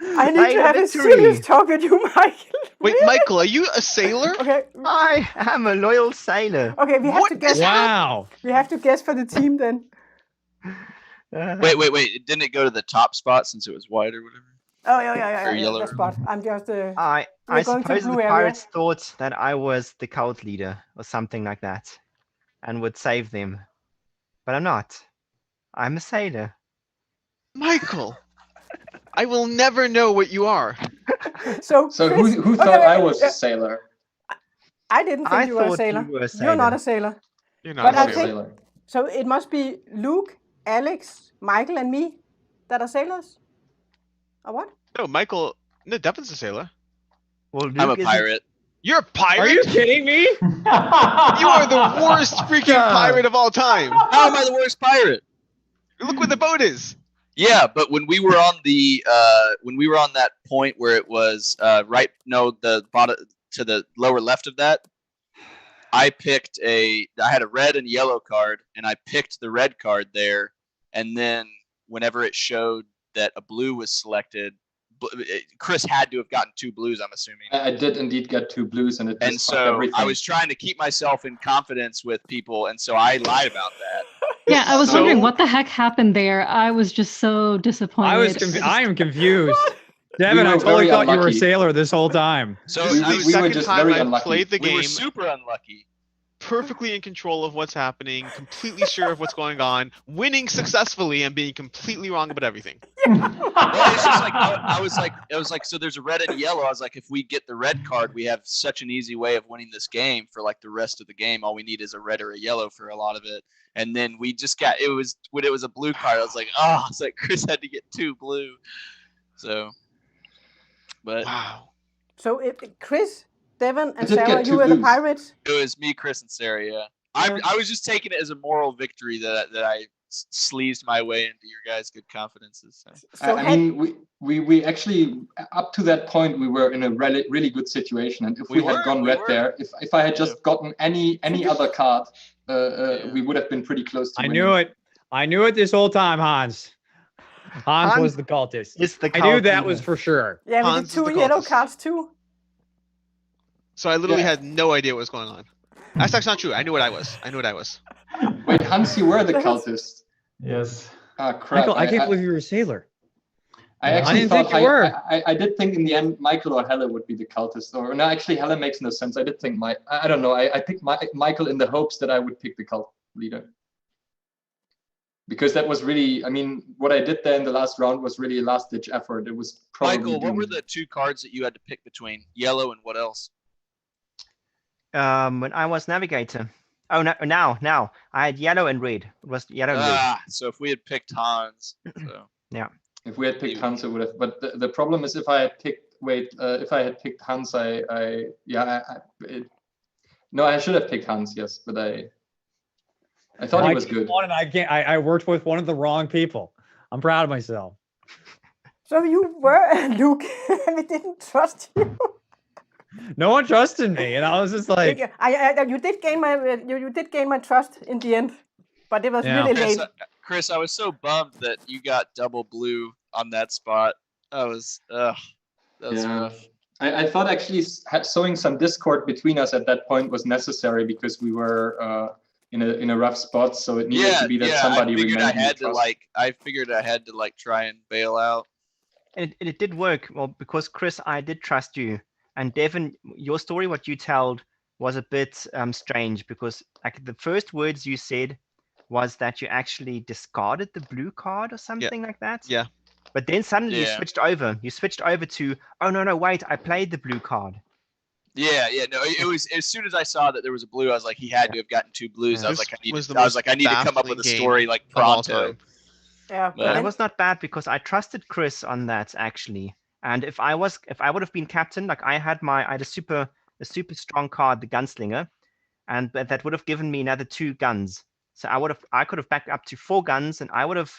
I need to have a serious talk with you, Maikel. Wait, Really? Michael, are you a sailor? Okay. I am a loyal sailor. Okay, we have to guess. Wow. We have to guess for the team then. Wait. Didn't it go to the top spot since it was white or whatever? Oh, yeah. yellow. That spot. I'm just. I We're going to suppose the blue area. pirates thought that I was the cult leader or something like that, and would save them. But I'm not. I'm a sailor. Michael, I will never know what you are. So Chris, who thought I was a sailor? I didn't think I you were a thought sailor. you were a You're not sailor. a sailor. You're But not I a think- sailor. So it must be Luke, Alex, Maikel, and me that are sailors? Or what? No, Michael. No, Devon's a sailor. Well, I'm a Luke isn't- pirate. You're a pirate? Are you kidding me? You are the worst freaking pirate of all time. How am I the worst pirate? Look where the boat is. Yeah, but when we were on that point where it was the bottom to the lower left of that, I had a red and yellow card, and I picked the red card there, and then whenever it showed that a blue was selected, Chris had to have gotten 2 blues, I'm assuming. I did indeed get 2 blues, and it And just so everything. I was trying to keep myself in confidence with people, and so I lied about that. Yeah, I was So- wondering what the heck happened there. I was just so disappointed. I am confused. Devon, We I were totally very thought you were a unlucky. sailor this whole time. So This We- is I the was, we were second just time very I've unlucky. played the we were game, super unlucky. perfectly in control of what's happening, completely sure of what's going on, winning successfully, and being completely wrong about everything. Well, it's just like I was like, so there's a red and yellow. I was like, if we get the red card, we have such an easy way of winning this game for like the rest of the game. All we need is a red or a yellow for a lot of it. And then we just got when it was a blue card. I was like, oh, it's like Chris had to get 2 blue. So, but Wow. So Chris, Devon, and I did get Sarah, 2 you were the blues. pirates? it was me, Chris, and Sarah. Yeah, I was just taking it as a moral victory that I sleazed my way into your guys' good confidences. So. So I had- mean, we actually, up to that point, we were in a really good situation. And if we had gone red there, if I had just gotten any other card, we would have been pretty close to I winning. knew it. I knew it this whole time, Hans. Hans was the cultist. It's the I knew cult that leader. was for sure. yeah, we Hans did is 2 the yellow cultist. cards too. So I literally Yeah. had no idea what was going on. That's not true. I knew what I was. Wait, Hans, you were the That's- cultist. Yes. Ah, crap. Michael, I can't believe you were a sailor. I I actually didn't thought think you were. I did think in the end Maikel or Helle would be the cultist. Or no, actually Helle makes no sense. I did think I don't know. I picked Maikel in the hopes that I would pick the cult leader. Because that was really, I mean, what I did there in the last round was really a last-ditch effort. It was probably Michael, what were doomed. the 2 cards that you had to pick between? Yellow and what else? When I was navigator. Oh, no, now I had yellow and red. It was yellow and red. So if we had picked Hans, so. If we had picked Hans, it would have. But the problem is, if I had picked Hans, no, I should have picked Hans. Yes, but I thought he was good. And I worked with one of the wrong people. I'm proud of myself. So you were Luke, and we didn't trust you. No one trusted me, and I was just like, You did gain my trust in the end, but it was Yeah. really late. Chris, I was so bummed that you got double blue on that spot. That was rough. I thought actually sowing some discord between us at that point was necessary because we were in a rough spot. So it needed to be that somebody I figured remained. I figured I had to try and bail out. And it did work. Well, because Chris, I did trust you. And Devon, your story, what you told, was a bit strange because like the first words you said was that you actually discarded the blue card or something like that. Yeah. But then suddenly you Yeah. switched over. You switched over to, oh no, wait, I played the blue card. Yeah, no, it was as soon as I saw that there was a blue, I was like, he had to have gotten 2 blues. Yeah. I was like, This I was need to come up with a story like pronto. Yeah, But But that was not bad because I trusted Chris on that actually. And if I would have been captain, like I had a super strong card, the gunslinger, and that would have given me another 2 guns. So I could have backed up to 4 guns, and I would have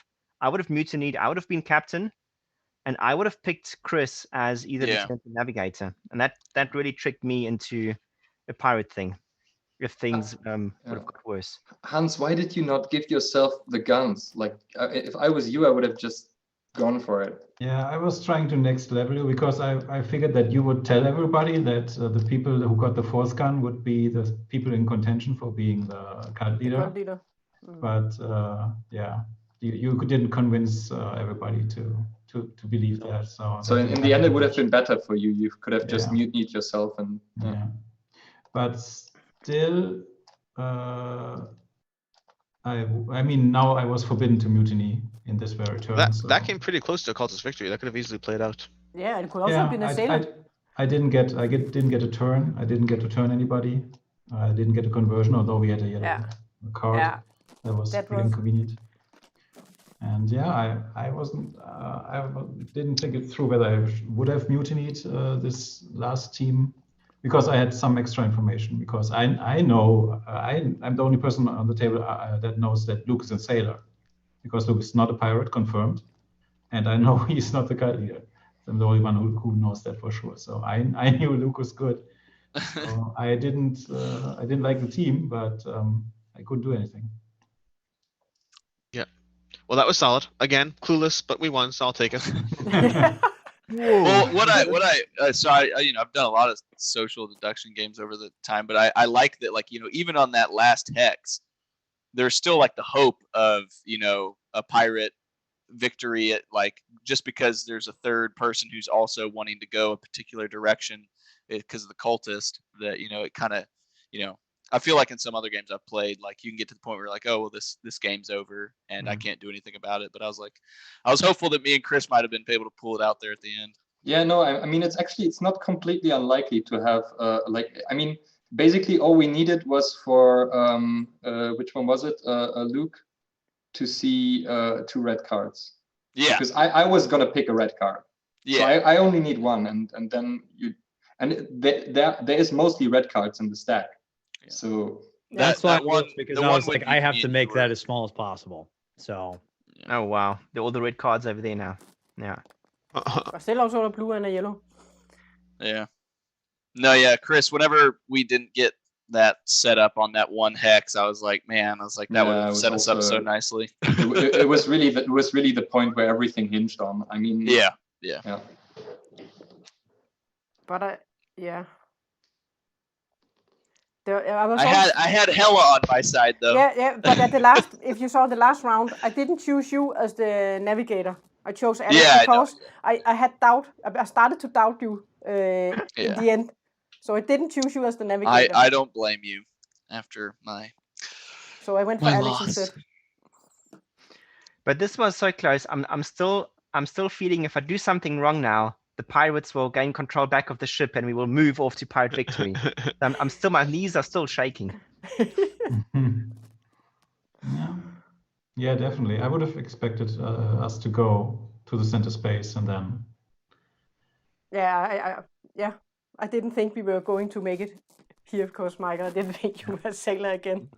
mutinied. I would have been captain, and I would have picked Chris as either lieutenant or navigator, and that really tricked me into a pirate thing. If things would have got worse. Hans, why did you not give yourself the guns? Like, if I was you, I would have just gone for it. Yeah, I was trying to next level you because I figured that you would tell everybody that the people who got the 4th gun would be the people in contention for being the cult leader. But yeah, you didn't convince everybody to believe that. So in the end, it would have been better for you. You could have just mutinied yourself and. Yeah. But still, I mean, now I was forbidden to mutiny in this very turn. That came pretty close to a cultist victory. That could have easily played out. Yeah, it could also have been a sailor. I didn't get a turn. I didn't get to turn anybody. I didn't get a conversion, although we had a yellow card. Yeah. That was pretty inconvenient. And yeah, I wasn't. I didn't think it through whether I would have mutinied this last team. Because I had some extra information, because I know I'm the only person on the table that knows that Luke is a sailor, because Luke is not a pirate, confirmed, and I know he's not the cult leader. I'm the only one who knows that for sure. So I knew Luke was good. So I didn't like the team, but I couldn't do anything. Yeah, well, that was solid. Again, clueless, but we won, so I'll take it. Well, I've done a lot of social deduction games over the time, but I like that, like, even on that last hex, there's still like the hope of, a pirate victory at, like, just because there's a third person who's also wanting to go a particular direction because of the cultist, that, it kind of, I feel like in some other games I've played, like, you can get to the point where you're like, oh, well, this game's over and I can't do anything about it. But I was hopeful that me and Chris might have been able to pull it out there at the end. Yeah, no, I mean, it's not completely unlikely to have, basically all we needed was for, which one was it? Luke, to see 2 red cards. Yeah. Because I was going to pick a red card. Yeah. So I only need 1, and then there is mostly red cards in the stack. Yeah. So that's why because I was like, I have to make that as small as possible. So. Oh wow, all the red cards over there now. Yeah. I still also a blue and a yellow. Yeah. No, yeah, Chris. Whenever we didn't get that set up on that 1 hex, I was like, that would have set us up so nicely. it was really the point where everything hinged on. I mean. Yeah. But I had Helle on my side though. Yeah, but at the last, if you saw the last round, I didn't choose you as the navigator. I chose Alex because I had doubt. I started to doubt you in the end, so I didn't choose you as the navigator. I don't blame you after my. So I went for Alex instead. But this was so close. I'm still feeling if I do something wrong now, the pirates will gain control back of the ship and we will move off to pirate victory. My knees are still shaking. Yeah, definitely. I would have expected us to go to the center space and then. I didn't think we were going to make it here because Maikel, I didn't think you were a sailor again.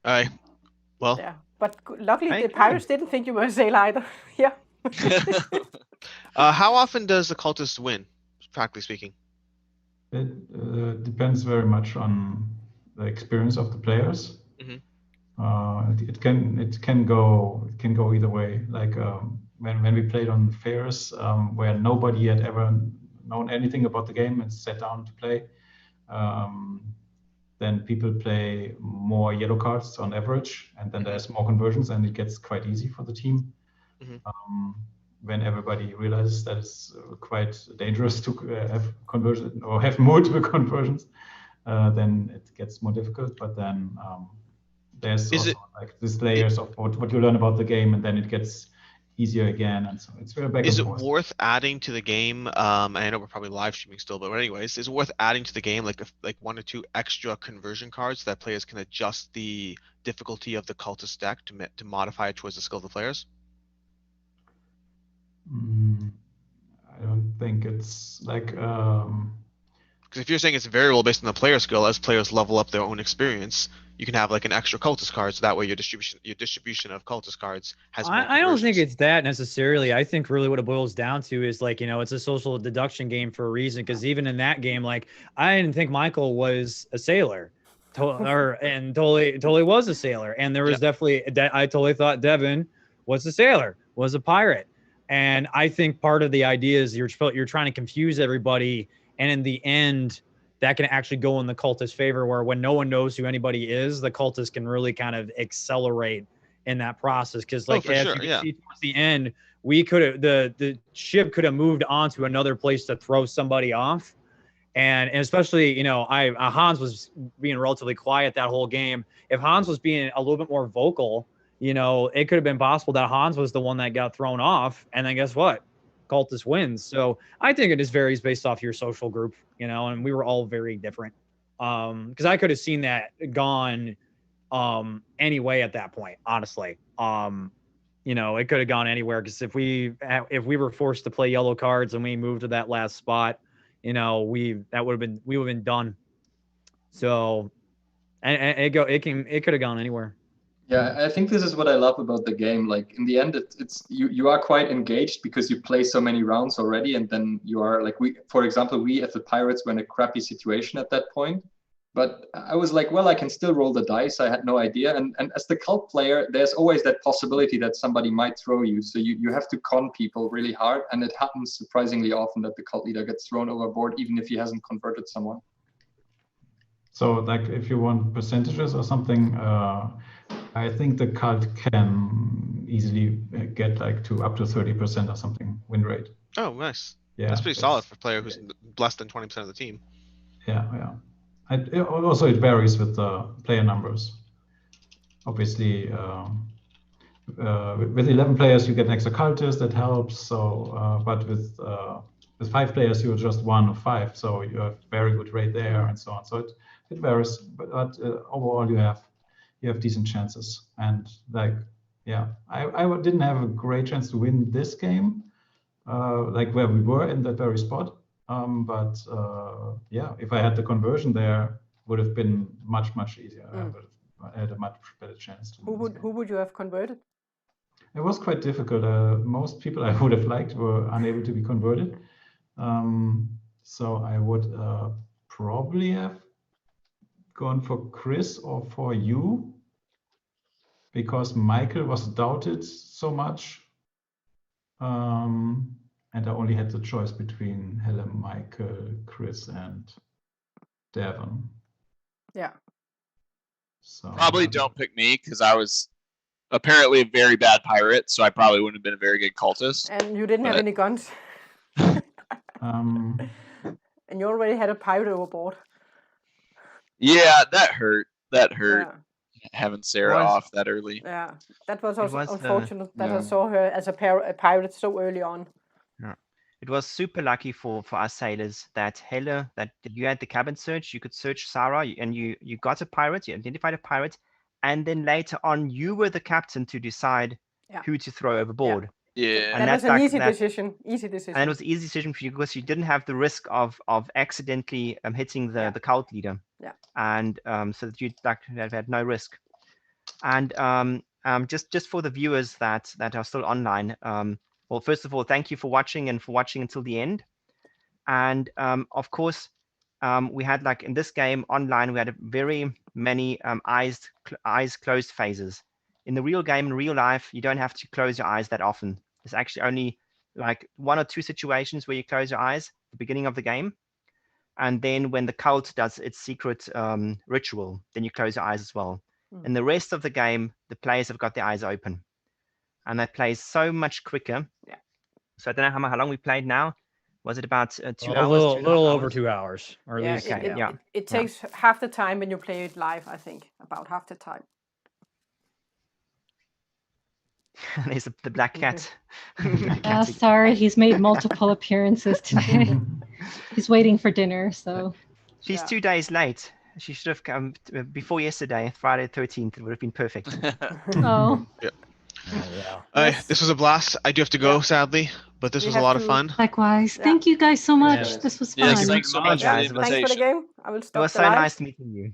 All right. Well. Yeah, but luckily the pirates didn't think you were a sailor either. Yeah. How often does the cultist win, practically speaking? It depends very much on the experience of the players. It can go either way. Like when we played on fairs where nobody had ever known anything about the game and sat down to play, then people play more yellow cards on average, and then there's more conversions, and it gets quite easy for the team. When everybody realizes that it's quite dangerous to have conversion or have multiple conversions, then it gets more difficult. But then there's also like these layers of what you learn about the game, and then it gets easier again, and so it's very back and forth. Is it worth adding to the game? I know we're probably live streaming still, but anyways, is it worth adding to the game like 1 or 2 extra conversion cards that players can adjust the difficulty of the cultist deck to modify it towards the skill of the players? I don't think it's like. Because if you're saying it's variable based on the player skill, as players level up their own experience, you can have like an extra cultist card, so that way your distribution of cultist cards has more I don't think conversions. it's that necessarily. I think really what it boils down to is like, it's a social deduction game for a reason. Because even in that game, like I didn't think Maikel was a sailor, and totally was a sailor. And there was definitely that I totally thought Devon was a sailor, was a pirate. And I think part of the idea is you're trying to confuse everybody, and in the end, that can actually go in the cultist favor, where when no one knows who anybody is, the cultist can really kind of accelerate in that process. Because like as you can see towards the end, we could have the ship could have moved on to another place to throw somebody off. And especially, Hans was being relatively quiet that whole game. If Hans was being a little bit more vocal, it could have been possible that Hans was the one that got thrown off. And then guess what? Cultist wins. So I think it just varies based off your social group, and we were all very different. Because I could have seen that gone anyway at that point, honestly. It could have gone anywhere, because if we were forced to play yellow cards and we moved to that last spot, we would have been done. So and it could have gone anywhere. Yeah, I think this is what I love about the game. Like in the end, it's you are quite engaged because you play so many rounds already, and then you are like for example, we as the Pirates were in a crappy situation at that point. But I was like, well, I can still roll the dice. I had no idea. And as the cult player, there's always that possibility that somebody might throw you. So you have to con people really hard. And it happens surprisingly often that the cult leader gets thrown overboard, even if he hasn't converted someone. So like if you want percentages or something, I think the cult can easily get like up to 30% or something win rate. Oh, nice. Yeah, that's pretty solid for a player who's less than 20% of the team. Yeah. Also, it varies with the player numbers. Obviously, with 11 players, you get an extra cultist that helps. So, but with 5 players, you're just 1 of 5. So you have very good rate there, and so on. So it varies, but overall, you have decent chances. And like, I didn't have a great chance to win this game, like where we were in that very spot. But if I had the conversion there, would have been much easier. I had a much better chance to win. Who would you have converted? It was quite difficult. Most people I would have liked were unable to be converted. So I would probably have gone for Chris or for you, because Maikel was doubted so much. And I only had the choice between Helle, Maikel, Chris, and Devon. Yeah. So probably don't pick me, because I was apparently a very bad pirate, so I probably wouldn't have been a very good cultist. And you didn't have any guns. And you already had a pirate overboard. Yeah, that hurt. Yeah. Having Sarah off that early. Yeah, that was also unfortunate that I saw her as a pirate so early on. Yeah. It was super lucky for us sailors that Helle, that you had the cabin search, you could search Sarah, and you got a pirate, you identified a pirate, and then later on you were the captain to decide who to throw overboard. Yeah. And that was an easy decision. And it was an easy decision for you because you didn't have the risk of accidentally hitting the cult leader. Yeah. And so that you had no risk. And just for the viewers that are still online, well, first of all, thank you for watching and for watching until the end. And of course, we had, like in this game online, we had very many eyes closed phases. In the real game, in real life, you don't have to close your eyes that often. There's actually only like 1 or 2 situations where you close your eyes at the beginning of the game. And then when the cult does its secret ritual, then you close your eyes as well. In the rest of the game, the players have got their eyes open. And that plays so much quicker. Yeah. So I don't know how long we played now. Was it about 2 hours? A little over 2 hours, or at least. It takes half the time when you play it live, I think. About half the time. There's the black cat. Black cat. Sorry, he's made multiple appearances today. He's waiting for dinner, so. She's Yeah. 2 days late. She should have come before yesterday, Friday 13th. It would have been perfect. Oh, Yes. This was a blast. I do have to go, Yeah. sadly, but this We was a have lot of to- fun. likewise. Yeah. Thank you guys so much. Yeah. This was fun. Yes, thanks so much for the Guys, it was- Thanks for the invitation. game. I will It stop was the so live. nice meeting you.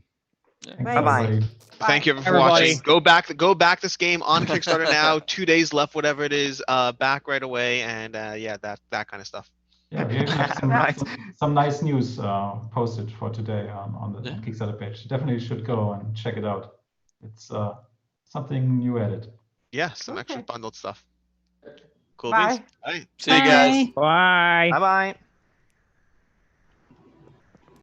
Thanks, Bye-bye. everybody. Thank you for Everybody. watching. Go back this game on Kickstarter now. 2 days left, whatever it is. Back right away, and yeah, that kind of stuff. Yeah, we even have some, Right. some nice news posted for today on the Yeah. Kickstarter page. Definitely should go and check it out. It's something new added. Yeah, some extra Okay. bundled stuff. Cool Bye. beans. Bye. See you guys. Bye. Bye bye.